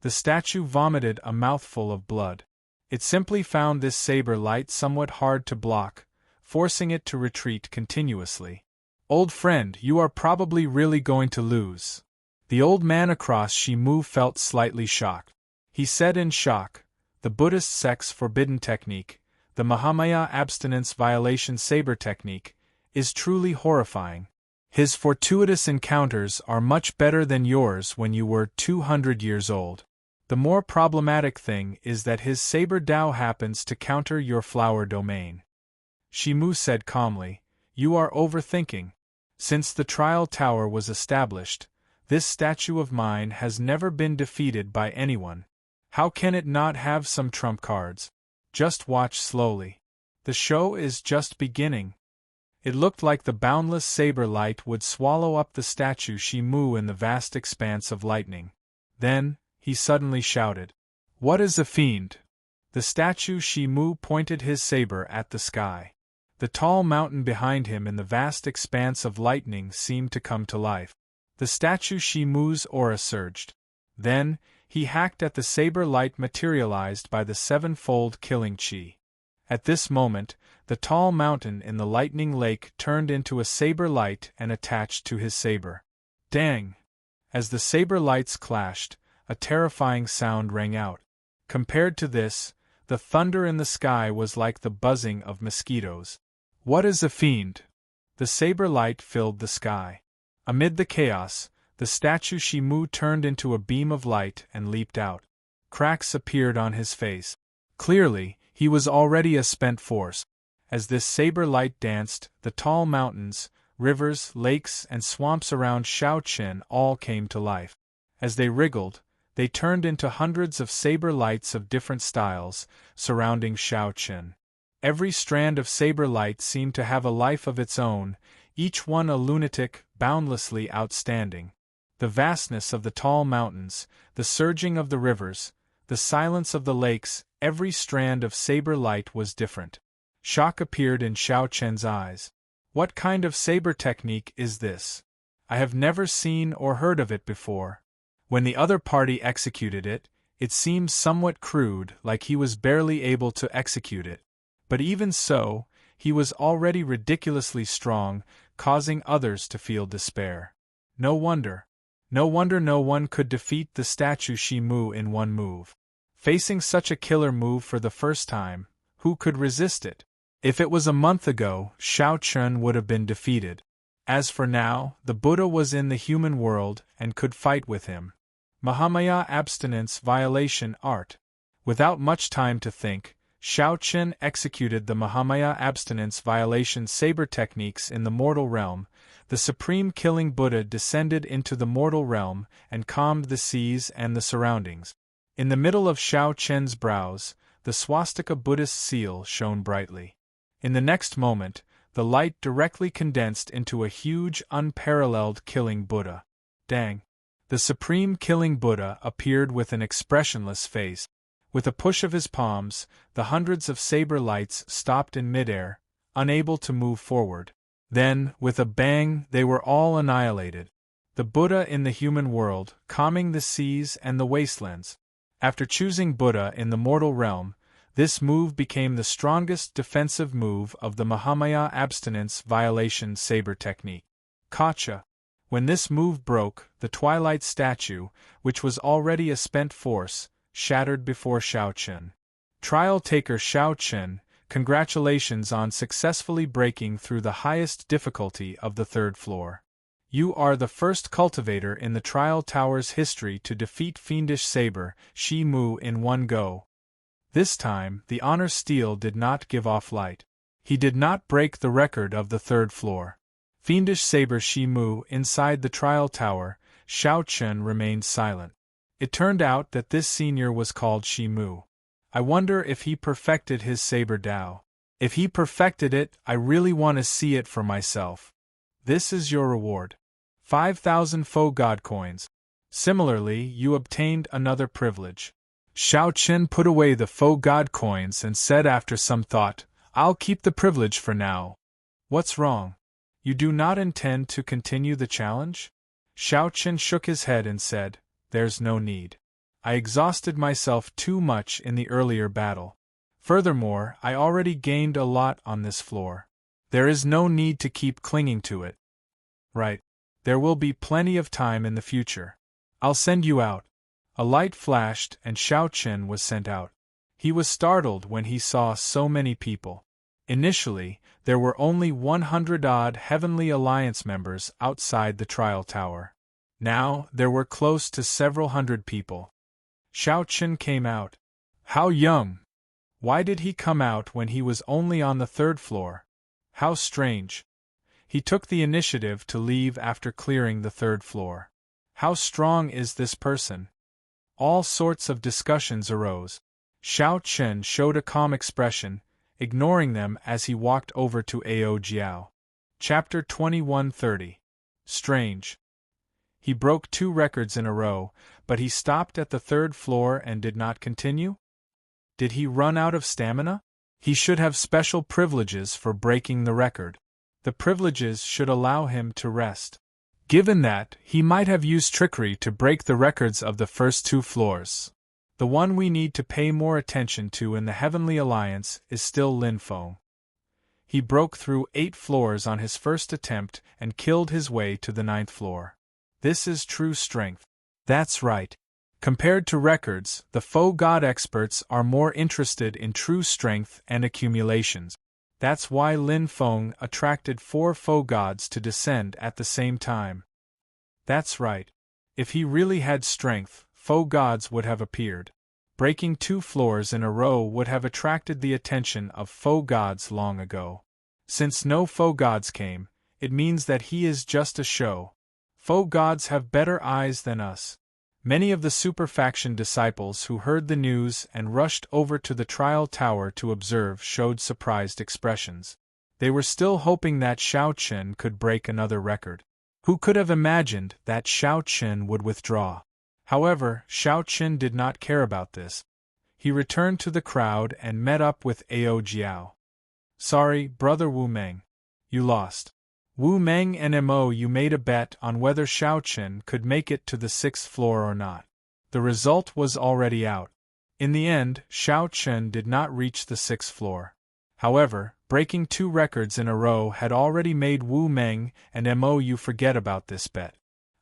The statue vomited a mouthful of blood. It simply found this saber light somewhat hard to block, forcing it to retreat continuously. Old friend, you are probably really going to lose. The old man across Shimu felt slightly shocked. He said in shock, the Buddhist sect's forbidden technique, the Mahamaya abstinence violation saber technique, is truly horrifying. His fortuitous encounters are much better than yours when you were 200 years old. The more problematic thing is that his saber Dao happens to counter your flower domain. Shimu said calmly, you are overthinking. Since the trial tower was established, this statue of mine has never been defeated by anyone. How can it not have some trump cards? Just watch slowly. The show is just beginning. It looked like the boundless saber light would swallow up the statue Shimu in the vast expanse of lightning. Then, he suddenly shouted, what is a fiend? The statue Shimu pointed his saber at the sky. The tall mountain behind him in the vast expanse of lightning seemed to come to life. The statue Shimu's aura surged. Then, he hacked at the saber light materialized by the sevenfold killing chi. At this moment, the tall mountain in the lightning lake turned into a saber light and attached to his saber. Dang! As the saber lights clashed, a terrifying sound rang out. Compared to this, the thunder in the sky was like the buzzing of mosquitoes. What is a fiend? The saber light filled the sky. Amid the chaos, the statue Shimu turned into a beam of light and leaped out. Cracks appeared on his face. Clearly, he was already a spent force. As this saber light danced, the tall mountains, rivers, lakes, and swamps around Shaoqin all came to life. As they wriggled, they turned into hundreds of saber lights of different styles, surrounding Shaoqin. Every strand of saber light seemed to have a life of its own, each one a lunatic, boundlessly outstanding. The vastness of the tall mountains, the surging of the rivers, the silence of the lakes, every strand of saber light was different. Shock appeared in Shaoqin's eyes. What kind of saber technique is this? I have never seen or heard of it before. When the other party executed it, it seemed somewhat crude, like he was barely able to execute it. But even so, he was already ridiculously strong, causing others to feel despair. No wonder no one could defeat the statue Shimu in one move. Facing such a killer move for the first time, who could resist it? If it was a month ago, Shaoqin would have been defeated. As for now, the Buddha was in the human world and could fight with him. Mahamaya abstinence violation art. Without much time to think, Shaoqin executed the Mahamaya abstinence violation saber techniques in the mortal realm. The supreme killing Buddha descended into the mortal realm and calmed the seas and the surroundings. In the middle of Shaoqin's brows, the swastika Buddhist seal shone brightly. In the next moment, the light directly condensed into a huge, unparalleled killing Buddha. Dang! The supreme killing Buddha appeared with an expressionless face. With a push of his palms, the hundreds of saber lights stopped in midair, unable to move forward. Then, with a bang, they were all annihilated. The Buddha in the human world, calming the seas and the wastelands. After choosing Buddha in the mortal realm, this move became the strongest defensive move of the Mahamaya abstinence violation saber technique. Gotcha! When this move broke, the twilight statue, which was already a spent force, shattered before Shaoqin. Trial taker Shaoqin, congratulations on successfully breaking through the highest difficulty of the third floor. You are the first cultivator in the trial tower's history to defeat fiendish saber Shimu in one go. This time, the honor steel did not give off light. He did not break the record of the third floor. Fiendish saber Shimu inside the trial tower, Shaoqin remained silent. It turned out that this senior was called Shimu. I wonder if he perfected his saber Dao. If he perfected it, I really want to see it for myself. This is your reward. 5,000 faux god coins. Similarly, you obtained another privilege. Shaoqin put away the faux god coins and said after some thought, I'll keep the privilege for now. What's wrong? You do not intend to continue the challenge? Xiao Chen shook his head and said, There's no need. I exhausted myself too much in the earlier battle. Furthermore, I already gained a lot on this floor. There is no need to keep clinging to it. Right. There will be plenty of time in the future. I'll send you out. A light flashed and Xiao Chen was sent out. He was startled when he saw so many people. Initially, there were only 100-odd Heavenly Alliance members outside the trial tower. Now, there were close to several hundred people. Xiao Chen came out. How young! Why did he come out when he was only on the 3rd floor? How strange. He took the initiative to leave after clearing the 3rd floor. How strong is this person? All sorts of discussions arose. Xiao Chen showed a calm expression, ignoring them as he walked over to Ao Jiao. Chapter 2130. Strange. He broke 2 records in a row, but he stopped at the 3rd floor and did not continue? Did he run out of stamina? He should have special privileges for breaking the record. The privileges should allow him to rest. Given that, he might have used trickery to break the records of the first 2 floors. The one we need to pay more attention to in the Heavenly Alliance is still Lin Feng. He broke through 8 floors on his first attempt and killed his way to the 9th floor. This is true strength. That's right. Compared to records, the faux god experts are more interested in true strength and accumulations. That's why Lin Feng attracted 4 faux gods to descend at the same time. That's right. If he really had strength, faux gods would have appeared. Breaking 2 floors in a row would have attracted the attention of faux gods long ago. Since no faux gods came, it means that he is just a show. Faux gods have better eyes than us. Many of the super-faction disciples who heard the news and rushed over to the trial tower to observe showed surprised expressions. They were still hoping that Xiao Chen could break another record. Who could have imagined that Xiao Chen would withdraw? However, Xiao Chen did not care about this. He returned to the crowd and met up with Ao Jiao. Sorry, Brother Wu Meng. You lost. Wu Meng and Mo, you made a bet on whether Xiao Chen could make it to the 6th floor or not. The result was already out. In the end, Xiao Chen did not reach the 6th floor. However, breaking 2 records in a row had already made Wu Meng and Mo you forget about this bet.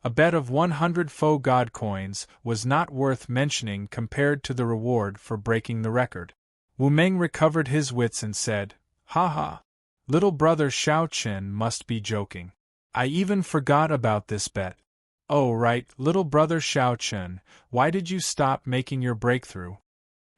A bet of 100 faux god coins was not worth mentioning compared to the reward for breaking the record. Wu Meng recovered his wits and said, Ha ha. Little brother Xiao Chen must be joking. I even forgot about this bet. Oh right, little brother Xiao Chen, why did you stop making your breakthrough?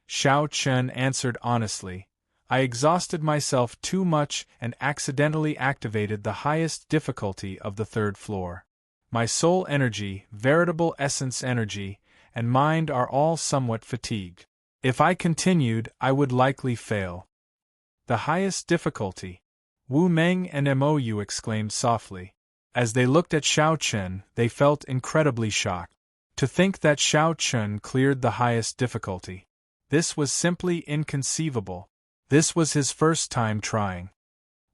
Xiao Chen answered honestly, I exhausted myself too much and accidentally activated the highest difficulty of the 3rd floor. My soul energy, veritable essence energy, and mind are all somewhat fatigued. If I continued, I would likely fail. The highest difficulty. Wu Meng and Mo exclaimed softly. As they looked at Xiao Chen, they felt incredibly shocked. To think that Xiao Chen cleared the highest difficulty. This was simply inconceivable. This was his first time trying.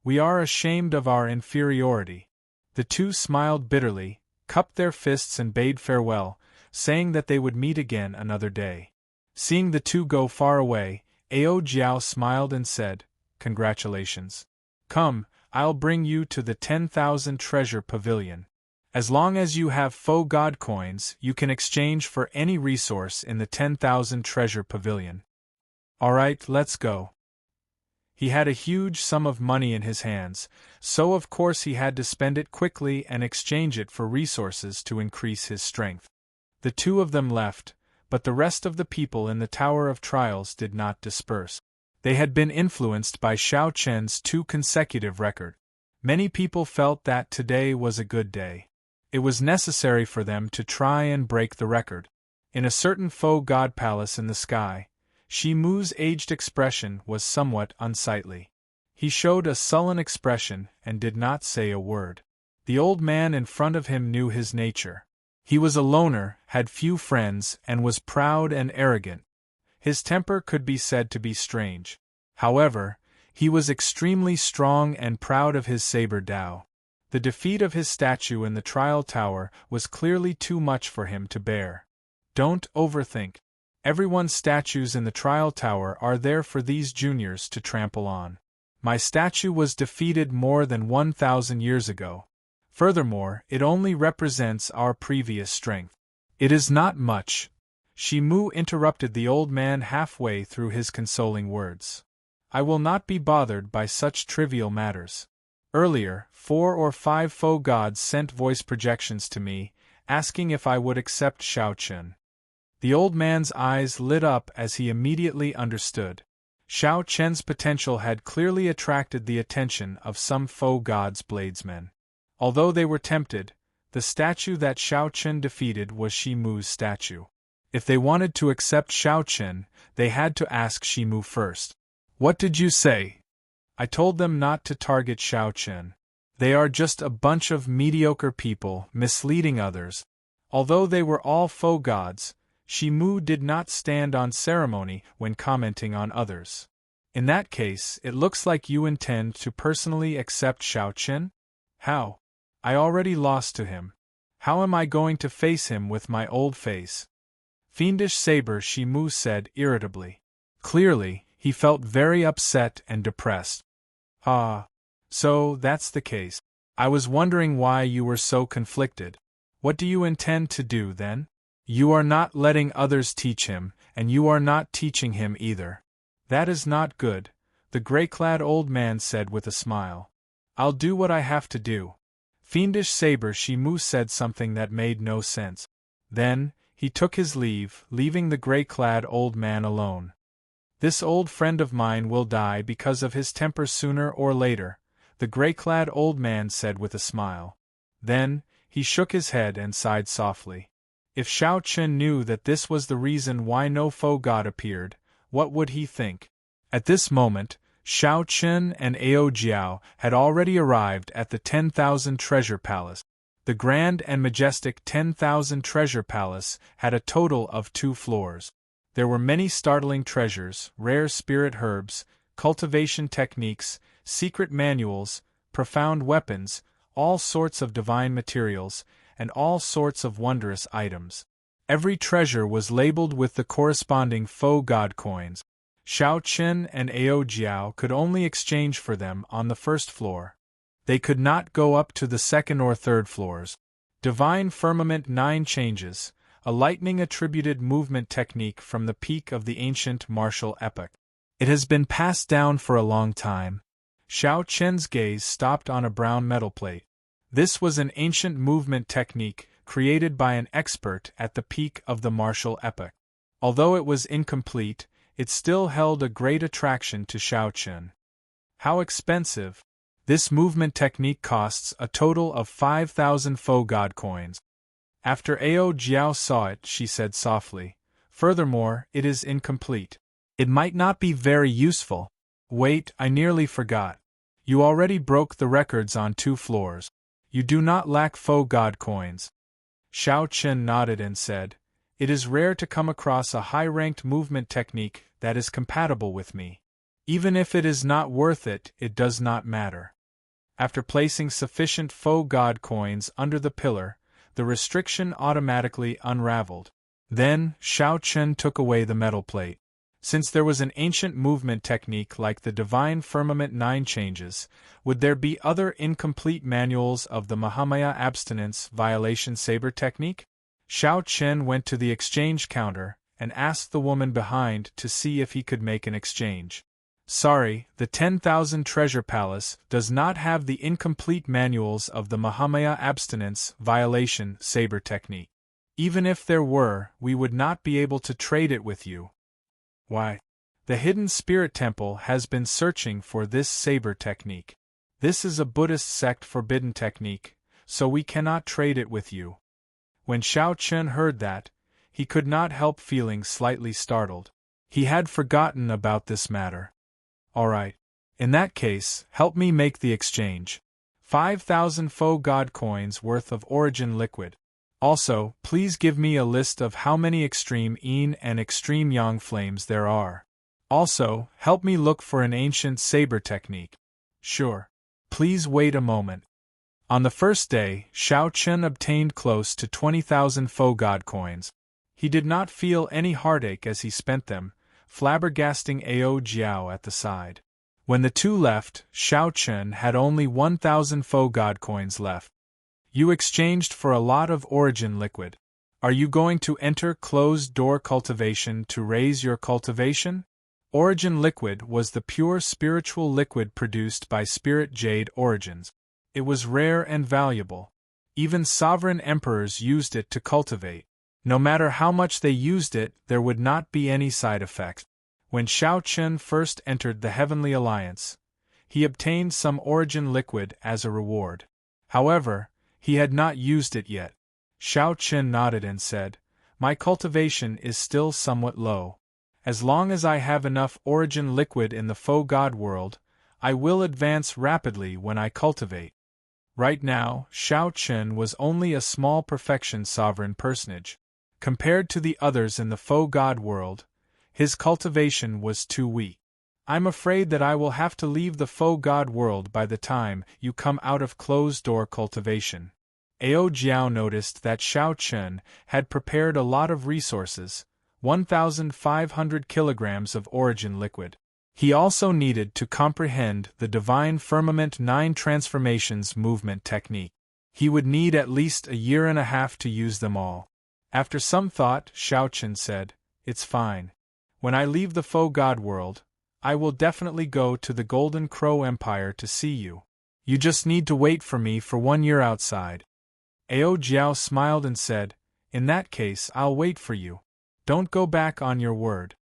We are ashamed of our inferiority. The 2 smiled bitterly, cupped their fists and bade farewell, saying that they would meet again another day. Seeing the 2 go far away, Ao Jiao smiled and said, Congratulations. Come, I'll bring you to the 10,000 treasure pavilion. As long as you have faux god coins, you can exchange for any resource in the 10,000 treasure pavilion. Alright, let's go. He had a huge sum of money in his hands, so of course he had to spend it quickly and exchange it for resources to increase his strength. The 2 of them left, but the rest of the people in the Tower of Trials did not disperse. They had been influenced by Xiao Chen's 2 consecutive records. Many people felt that today was a good day. It was necessary for them to try and break the record. In a certain faux god palace in the sky, Shi Mu's aged expression was somewhat unsightly. He showed a sullen expression and did not say a word. The old man in front of him knew his nature. He was a loner, had few friends, and was proud and arrogant. His temper could be said to be strange. However, he was extremely strong and proud of his saber Dao. The defeat of his statue in the trial tower was clearly too much for him to bear. Don't overthink. Everyone's statues in the trial tower are there for these juniors to trample on. My statue was defeated more than 1,000 years ago. Furthermore, it only represents our previous strength. It is not much. Shimu interrupted the old man halfway through his consoling words. I will not be bothered by such trivial matters. Earlier, 4 or 5 faux gods sent voice projections to me, asking if I would accept Shao Chen. The old man's eyes lit up as he immediately understood. Shao Chen's potential had clearly attracted the attention of some faux gods' bladesmen. Although they were tempted, the statue that Shao Chen defeated was Shimu's statue. If they wanted to accept Shao Chen, they had to ask Shimu first. What did you say? I told them not to target Shao Chen. They are just a bunch of mediocre people misleading others. Although they were all faux gods, Shimu did not stand on ceremony when commenting on others. In that case, it looks like you intend to personally accept Shao Chen? How? I already lost to him. How am I going to face him with my old face? Fiendish saber, Shimu said irritably. Clearly, he felt very upset and depressed. Ah. So that's the case. I was wondering why you were so conflicted. What do you intend to do then? You are not letting others teach him, and you are not teaching him either. That is not good, the gray-clad old man said with a smile. I'll do what I have to do. Fiendish saber, Shimu said something that made no sense. Then, he took his leave, leaving the gray-clad old man alone. This old friend of mine will die because of his temper sooner or later, the gray-clad old man said with a smile. Then, he shook his head and sighed softly. If Shao Chen knew that this was the reason why no faux god appeared, what would he think? At this moment, Shao Chen and Ao Jiao had already arrived at the 10,000 Treasure Palace. The grand and majestic 10,000 Treasure Palace had a total of 2 floors. There were many startling treasures, rare spirit herbs, cultivation techniques, secret manuals, profound weapons, all sorts of divine materials, and all sorts of wondrous items. Every treasure was labeled with the corresponding faux god coins. Shao Chen and Ao Jiao could only exchange for them on the first floor. They could not go up to the second or third floors. Divine Firmament 9 Changes, a lightning-attributed movement technique from the peak of the ancient martial epoch. It has been passed down for a long time. Shao Chen's gaze stopped on a brown metal plate. This was an ancient movement technique created by an expert at the peak of the martial epoch. Although it was incomplete, it still held a great attraction to Shao Chen. How expensive! This movement technique costs a total of 5,000 faux god coins. After Ao Jiao saw it, she said softly, furthermore, it is incomplete. It might not be very useful. Wait, I nearly forgot. You already broke the records on 2 floors. You do not lack faux god coins. Shao Chen nodded and said, It is rare to come across a high-ranked movement technique that is compatible with me. Even if it is not worth it, it does not matter. After placing sufficient faux god coins under the pillar, the restriction automatically unraveled. Then, Shao Chen took away the metal plate. Since there was an ancient movement technique like the Divine Firmament 9 Changes, would there be other incomplete manuals of the Mahamaya Abstinence Violation Saber technique? Shao Chen went to the exchange counter and asked the woman behind to see if he could make an exchange. Sorry, the 10,000 Treasure Palace does not have the incomplete manuals of the Mahamaya Abstinence Violation Saber technique. Even if there were, we would not be able to trade it with you. Why? The Hidden Spirit Temple has been searching for this saber technique. This is a Buddhist sect forbidden technique, so we cannot trade it with you. When Shao Chen heard that, he could not help feeling slightly startled. He had forgotten about this matter. All right. In that case, help me make the exchange. 5,000 faux god coins worth of origin liquid. Also, please give me a list of how many extreme yin and extreme yang flames there are. Also, help me look for an ancient saber technique. Sure. Please wait a moment. On the first day, Shao Chen obtained close to 20,000 faux god coins. He did not feel any heartache as he spent them, flabbergasting Ao Jiao at the side. When the two left, Shao Chen had only 1,000 faux god coins left. You exchanged for a lot of origin liquid. Are you going to enter closed-door cultivation to raise your cultivation? Origin liquid was the pure spiritual liquid produced by Spirit Jade Origins. It was rare and valuable. Even sovereign emperors used it to cultivate. No matter how much they used it, there would not be any side effects. When Shao Chen first entered the Heavenly Alliance, he obtained some origin liquid as a reward. However, he had not used it yet. Shao Chen nodded and said, "My cultivation is still somewhat low. As long as I have enough origin liquid in the faux god world, I will advance rapidly when I cultivate." Right now, Shao Chen was only a small perfection sovereign personage. Compared to the others in the faux god world, his cultivation was too weak. "I'm afraid that I will have to leave the faux god world by the time you come out of closed-door cultivation." Ao Jiao noticed that Shao Chen had prepared a lot of resources, 1,500 kilograms of origin liquid. He also needed to comprehend the Divine Firmament 9 Transformations movement technique. He would need at least a year and a half to use them all. After some thought, Shao Chen said, "It's fine. When I leave the faux god world, I will definitely go to the Golden Crow Empire to see you. You just need to wait for me for 1 year outside." Ao Jiao smiled and said, "In that case, I'll wait for you. Don't go back on your word."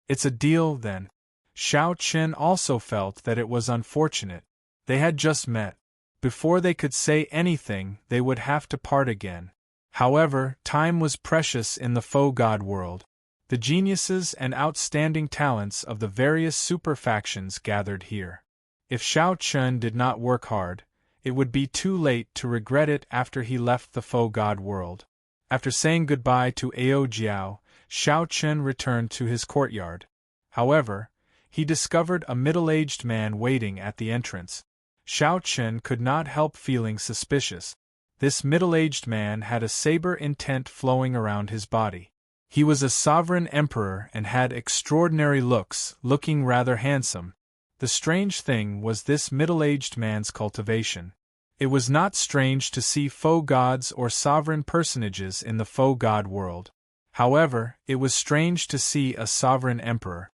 "It's a deal, then." Shao Chen also felt that it was unfortunate. They had just met. Before they could say anything, they would have to part again. However, time was precious in the faux god world. The geniuses and outstanding talents of the various super factions gathered here. If Shao Chen did not work hard, it would be too late to regret it after he left the faux god world. After saying goodbye to Ao Jiao, Shao Chen returned to his courtyard. However, he discovered a middle-aged man waiting at the entrance. Shao Chen could not help feeling suspicious. This middle-aged man had a saber intent flowing around his body. He was a sovereign emperor and had extraordinary looks, looking rather handsome. The strange thing was this middle-aged man's cultivation. It was not strange to see faux gods or sovereign personages in the faux god world. However, it was strange to see a sovereign emperor.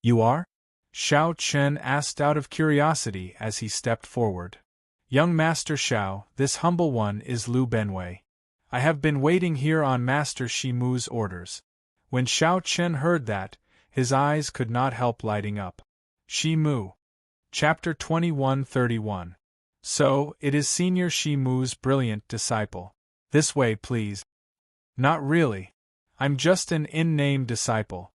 "You are?" Shao Chen asked out of curiosity as he stepped forward. "Young Master Shao, this humble one is Lu Benwei. I have been waiting here on Master Shimu's orders." When Shao Chen heard that, his eyes could not help lighting up. Shimu. Chapter 2131. "So, it is Senior Shimu's brilliant disciple. This way, please." "Not really. I'm just an in-name disciple."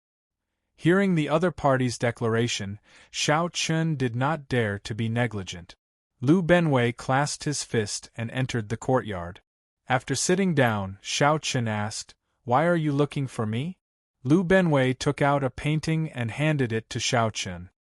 Hearing the other party's declaration, Shao Chen did not dare to be negligent. Lu Benwei clasped his fist and entered the courtyard. After sitting down, Shao Chen asked, "Why are you looking for me?" Lu Benwei took out a painting and handed it to Shao Chen.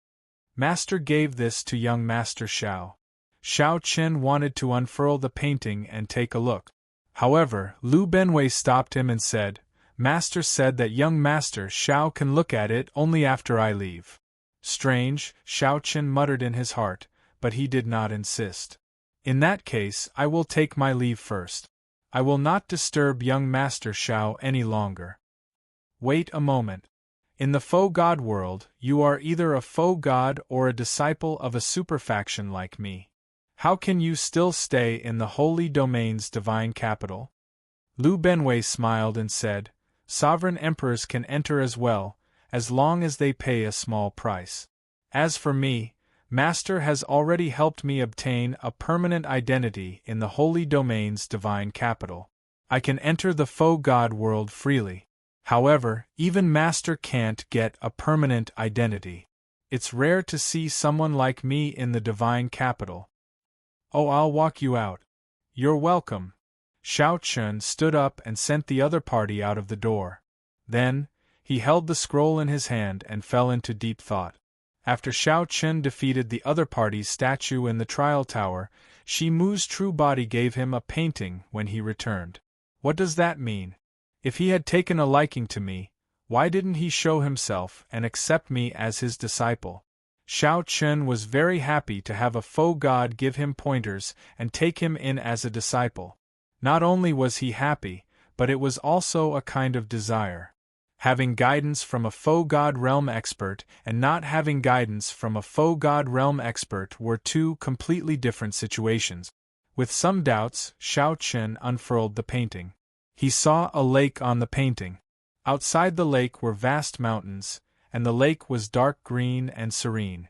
"Master gave this to young Master Shao." Shao Chen wanted to unfurl the painting and take a look. However, Lu Benwei stopped him and said, "Master said that young Master Shao can look at it only after I leave." Strange, Shao Chen muttered in his heart, but he did not insist. "In that case, I will take my leave first. I will not disturb young Master Shao any longer." "Wait a moment. In the faux god world, you are either a faux god or a disciple of a superfaction like me. How can you still stay in the Holy Domain's divine capital?" Lu Benwei smiled and said, "Sovereign emperors can enter as well, as long as they pay a small price. As for me, Master has already helped me obtain a permanent identity in the Holy Domain's divine capital. I can enter the faux god world freely. However, even Master can't get a permanent identity. It's rare to see someone like me in the divine capital." "Oh, I'll walk you out." "You're welcome." Shao Chen stood up and sent the other party out of the door. Then, he held the scroll in his hand and fell into deep thought. After Shao Chen defeated the other party's statue in the trial tower, Shi Mu's true body gave him a painting when he returned. What does that mean? If he had taken a liking to me, why didn't he show himself and accept me as his disciple? Xiao Chen was very happy to have a faux god give him pointers and take him in as a disciple. Not only was he happy, but it was also a kind of desire. Having guidance from a faux god realm expert and not having guidance from a faux god realm expert were two completely different situations. With some doubts, Xiao Chen unfurled the painting. He saw a lake on the painting. Outside the lake were vast mountains, and the lake was dark green and serene.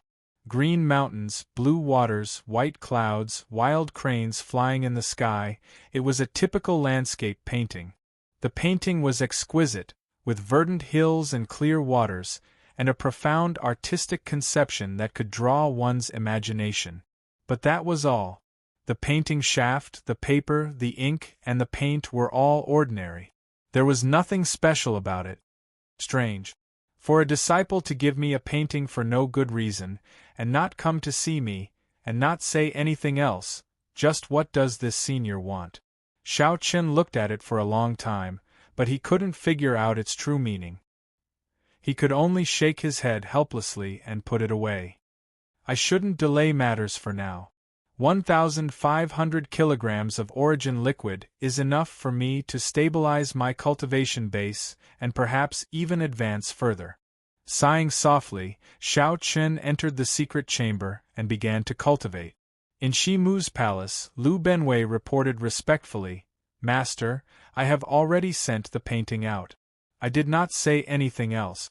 Green mountains, blue waters, white clouds, wild cranes flying in the sky. It was a typical landscape painting. The painting was exquisite, with verdant hills and clear waters, and a profound artistic conception that could draw one's imagination. But that was all. The painting shaft, the paper, the ink, and the paint were all ordinary. There was nothing special about it. Strange. For a disciple to give me a painting for no good reason, and not come to see me, and not say anything else, just what does this senior want? Xiao Chen looked at it for a long time, but he couldn't figure out its true meaning. He could only shake his head helplessly and put it away. I shouldn't delay matters for now. 1,500 kilograms of origin liquid is enough for me to stabilize my cultivation base and perhaps even advance further. Sighing softly, Xiao Chen entered the secret chamber and began to cultivate. In Shi Mu's palace, Lu Benwei reported respectfully, "Master, I have already sent the painting out. I did not say anything else."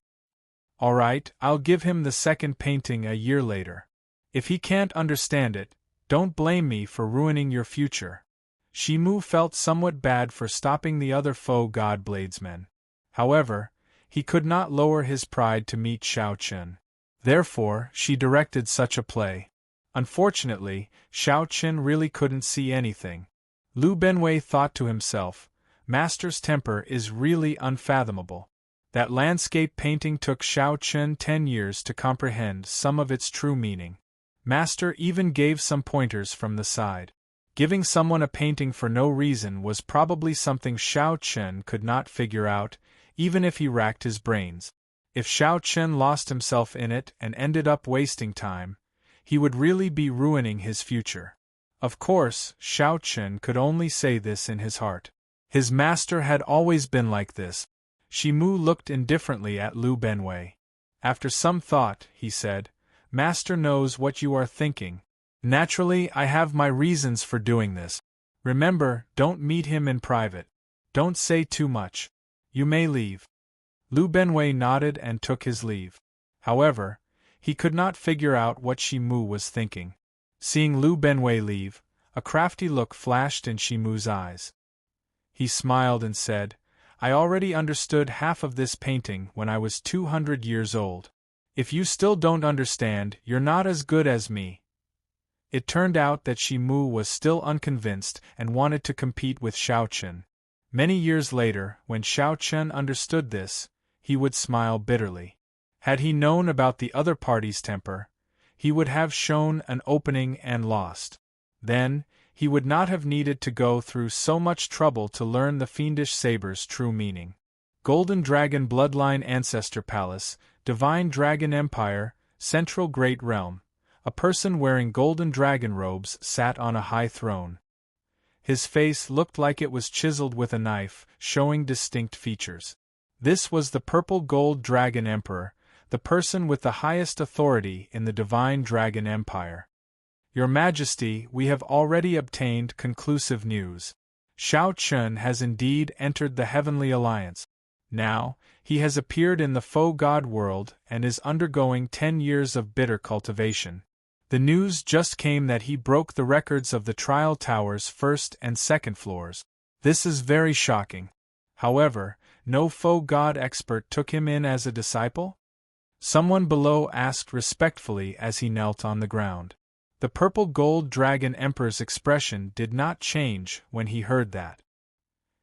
"All right, I'll give him the second painting a year later. If he can't understand it, don't blame me for ruining your future." Shi Mu felt somewhat bad for stopping the other faux god bladesmen. However, he could not lower his pride to meet Xiao Chen. Therefore, she directed such a play. Unfortunately, Xiao Chen really couldn't see anything. Lu Benwei thought to himself, "Master's temper is really unfathomable." That landscape painting took Xiao Chen 10 years to comprehend some of its true meaning. Master even gave some pointers from the side. Giving someone a painting for no reason was probably something Xiao Chen could not figure out, even if he racked his brains. If Xiao Chen lost himself in it and ended up wasting time, he would really be ruining his future. Of course, Xiao Chen could only say this in his heart. His master had always been like this. Shi Mu looked indifferently at Lu Benwei. After some thought, he said, "Master knows what you are thinking. Naturally, I have my reasons for doing this. Remember, don't meet him in private. Don't say too much. You may leave." Lu Benwei nodded and took his leave. However, he could not figure out what Shi Mu was thinking. Seeing Lu Benwei leave, a crafty look flashed in Shi Mu's eyes. He smiled and said, "I already understood half of this painting when I was 200 years old. If you still don't understand, you're not as good as me." It turned out that Shi Mu was still unconvinced and wanted to compete with Xiao Chen. Many years later, when Xiao Chen understood this, he would smile bitterly. Had he known about the other party's temper, he would have shown an opening and lost. Then, he would not have needed to go through so much trouble to learn the fiendish saber's true meaning. Golden Dragon Bloodline Ancestor Palace, Divine Dragon Empire, Central Great Realm. A person wearing golden dragon robes sat on a high throne. His face looked like it was chiseled with a knife, showing distinct features. This was the Purple Gold Dragon Emperor, the person with the highest authority in the Divine Dragon Empire. "Your Majesty, we have already obtained conclusive news. Xiao Chen has indeed entered the Heavenly Alliance. Now, he has appeared in the faux god world and is undergoing 10 years of bitter cultivation. The news just came that he broke the records of the trial tower's first and second floors. This is very shocking. However, no faux god expert took him in as a disciple?" Someone below asked respectfully as he knelt on the ground. The Purple Gold Dragon Emperor's expression did not change when he heard that.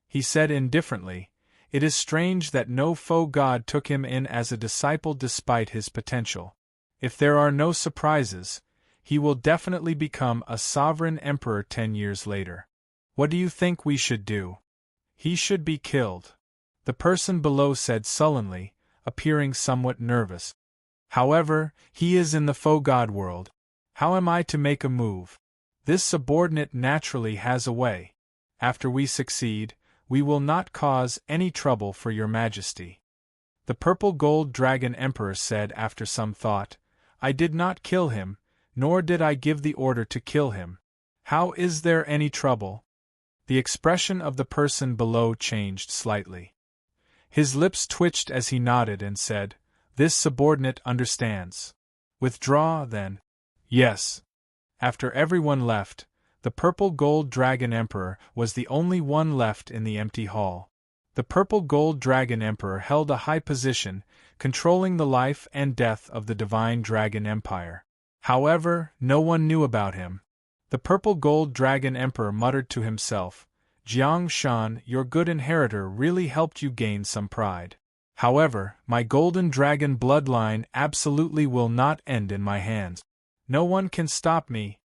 He said indifferently, "It is strange that no faux god took him in as a disciple despite his potential. If there are no surprises, he will definitely become a sovereign emperor 10 years later. What do you think we should do? He should be killed, the person below said sullenly, appearing somewhat nervous. However, he is in the faux god world. How am I to make a move? This subordinate naturally has a way. After we succeed, we will not cause any trouble for your majesty. The purple gold dragon emperor said after some thought, I did not kill him, nor did I give the order to kill him. How is there any trouble? The expression of the person below changed slightly. His lips twitched as he nodded and said, This subordinate understands. Withdraw, then. Yes. After everyone left, the purple gold dragon emperor was the only one left in the empty hall. The purple gold dragon emperor held a high position, controlling the life and death of the divine dragon empire. However, no one knew about him. The purple gold dragon emperor muttered to himself, Jiang Shan, your good inheritor really helped you gain some pride. However, my golden dragon bloodline absolutely will not end in my hands. No one can stop me.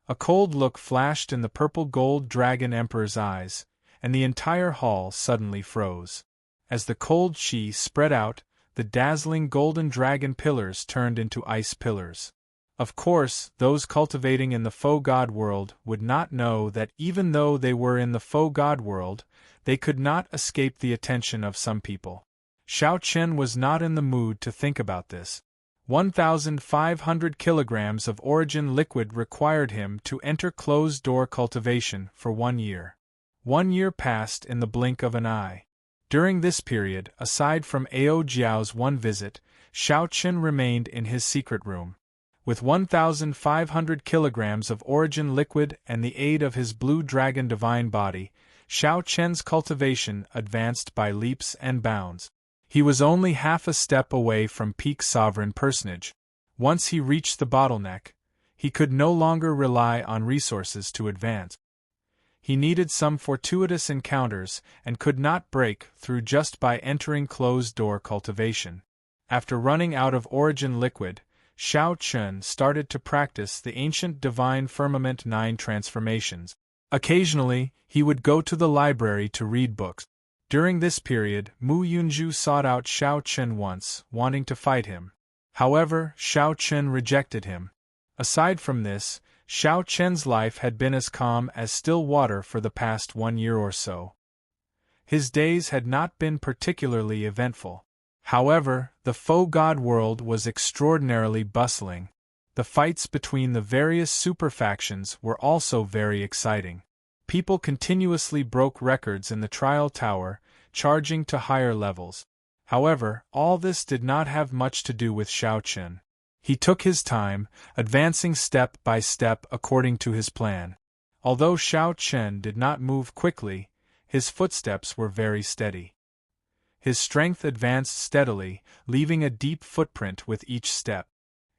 A cold look flashed in the purple gold dragon emperor's eyes, and the entire hall suddenly froze. As the cold chi spread out, the dazzling golden dragon pillars turned into ice pillars. Of course, those cultivating in the faux god world would not know that even though they were in the faux god world, they could not escape the attention of some people. Xiao Chen was not in the mood to think about this. 1,500 kilograms of origin liquid required him to enter closed-door cultivation for 1 year. 1 year passed in the blink of an eye. During this period, aside from Ao Jiao's one visit, Xiao Chen remained in his secret room. With 1,500 kilograms of origin liquid and the aid of his blue dragon divine body, Xiao Chen's cultivation advanced by leaps and bounds. He was only half a step away from peak sovereign personage. Once he reached the bottleneck, he could no longer rely on resources to advance. He needed some fortuitous encounters and could not break through just by entering closed-door cultivation. After running out of origin liquid, Xiao Chen started to practice the ancient divine firmament 9 transformations. Occasionally, he would go to the library to read books. During this period, Mu Yunju sought out Xiao Chen once, wanting to fight him. However, Xiao Chen rejected him. Aside from this, Xiao Chen's life had been as calm as still water for the past 1 year or so. His days had not been particularly eventful. However, the faux god world was extraordinarily bustling. The fights between the various superfactions were also very exciting. People continuously broke records in the trial tower, charging to higher levels. However, all this did not have much to do with Xiao Chen. He took his time, advancing step by step according to his plan. Although Xiao Chen did not move quickly, his footsteps were very steady. His strength advanced steadily, leaving a deep footprint with each step.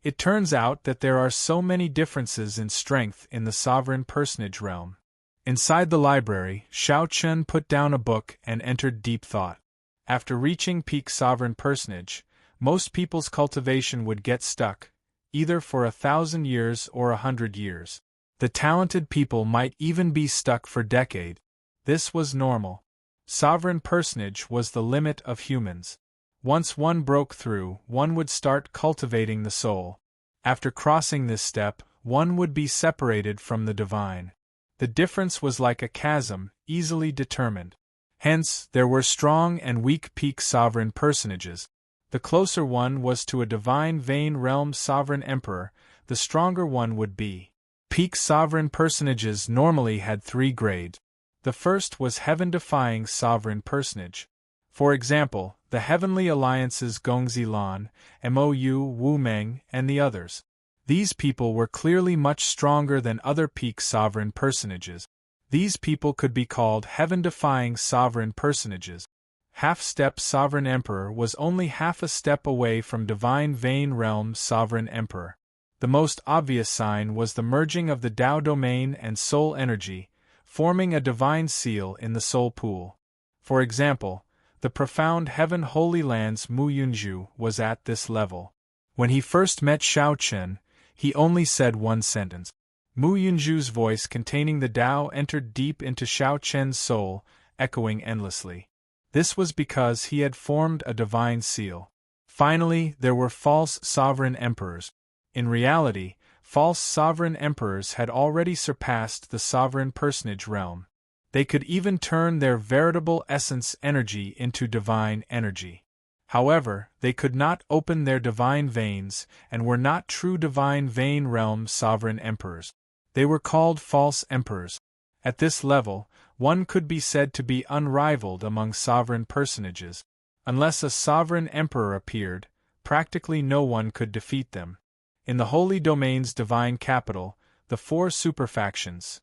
It turns out that there are so many differences in strength in the sovereign personage realm. Inside the library, Xiao Chen put down a book and entered deep thought. After reaching peak sovereign personage, most people's cultivation would get stuck, either for 1,000 years or 100 years. The talented people might even be stuck for decades. This was normal. Sovereign personage was the limit of humans. Once one broke through, one would start cultivating the soul. After crossing this step, one would be separated from the divine. The difference was like a chasm, easily determined. Hence, there were strong and weak peak sovereign personages. The closer one was to a divine vein realm sovereign emperor, the stronger one would be. Peak sovereign personages normally had 3 grades. The first was heaven-defying sovereign personage. For example, the Heavenly Alliance's Gongzi Lan, Mou Wu Meng, and the others. These people were clearly much stronger than other peak sovereign personages. These people could be called heaven-defying sovereign personages. Half-step sovereign emperor was only half a step away from divine vein realm sovereign emperor. The most obvious sign was the merging of the Tao domain and soul energy, forming a divine seal in the soul pool. For example, the profound Heaven Holy Land's Mu Yunju was at this level. When he first met Xiao Chen, He only said one sentence. Mu Yunju's voice containing the Tao entered deep into Xiao Chen's soul, echoing endlessly. This was because he had formed a divine seal. Finally, there were false sovereign emperors. In reality, false sovereign emperors had already surpassed the sovereign personage realm. They could even turn their veritable essence energy into divine energy. However, they could not open their divine veins and were not true divine vein realm sovereign emperors. They were called false emperors. At this level, one could be said to be unrivaled among sovereign personages. Unless a sovereign emperor appeared, practically no one could defeat them. In the Holy Domain's divine capital, the four superfactions,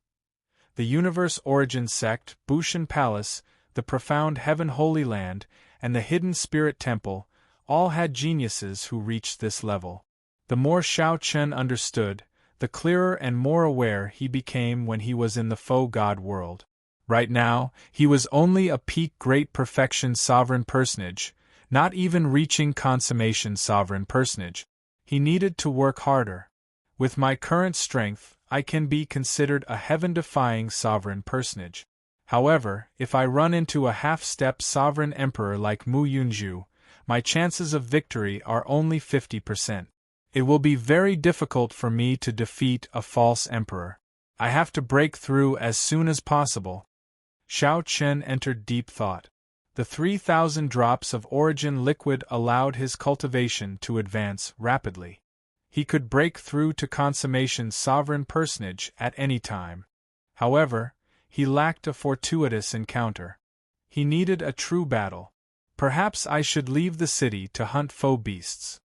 the Universe Origin Sect, Bushan Palace, the Profound Heaven Holy Land, and the Hidden Spirit Temple, all had geniuses who reached this level. The more Xiao Chen understood, the clearer and more aware he became when he was in the faux God world. Right now, he was only a peak great perfection sovereign personage, not even reaching consummation sovereign personage. He needed to work harder. With my current strength, I can be considered a heaven-defying sovereign personage. However, if I run into a half-step sovereign emperor like Mu Yunju, my chances of victory are only 50%. It will be very difficult for me to defeat a false emperor. I have to break through as soon as possible. Xiao Chen entered deep thought. The 3,000 drops of origin liquid allowed his cultivation to advance rapidly. He could break through to consummation sovereign personage at any time. However, he lacked a fortuitous encounter. He needed a true battle. Perhaps I should leave the city to hunt foe beasts.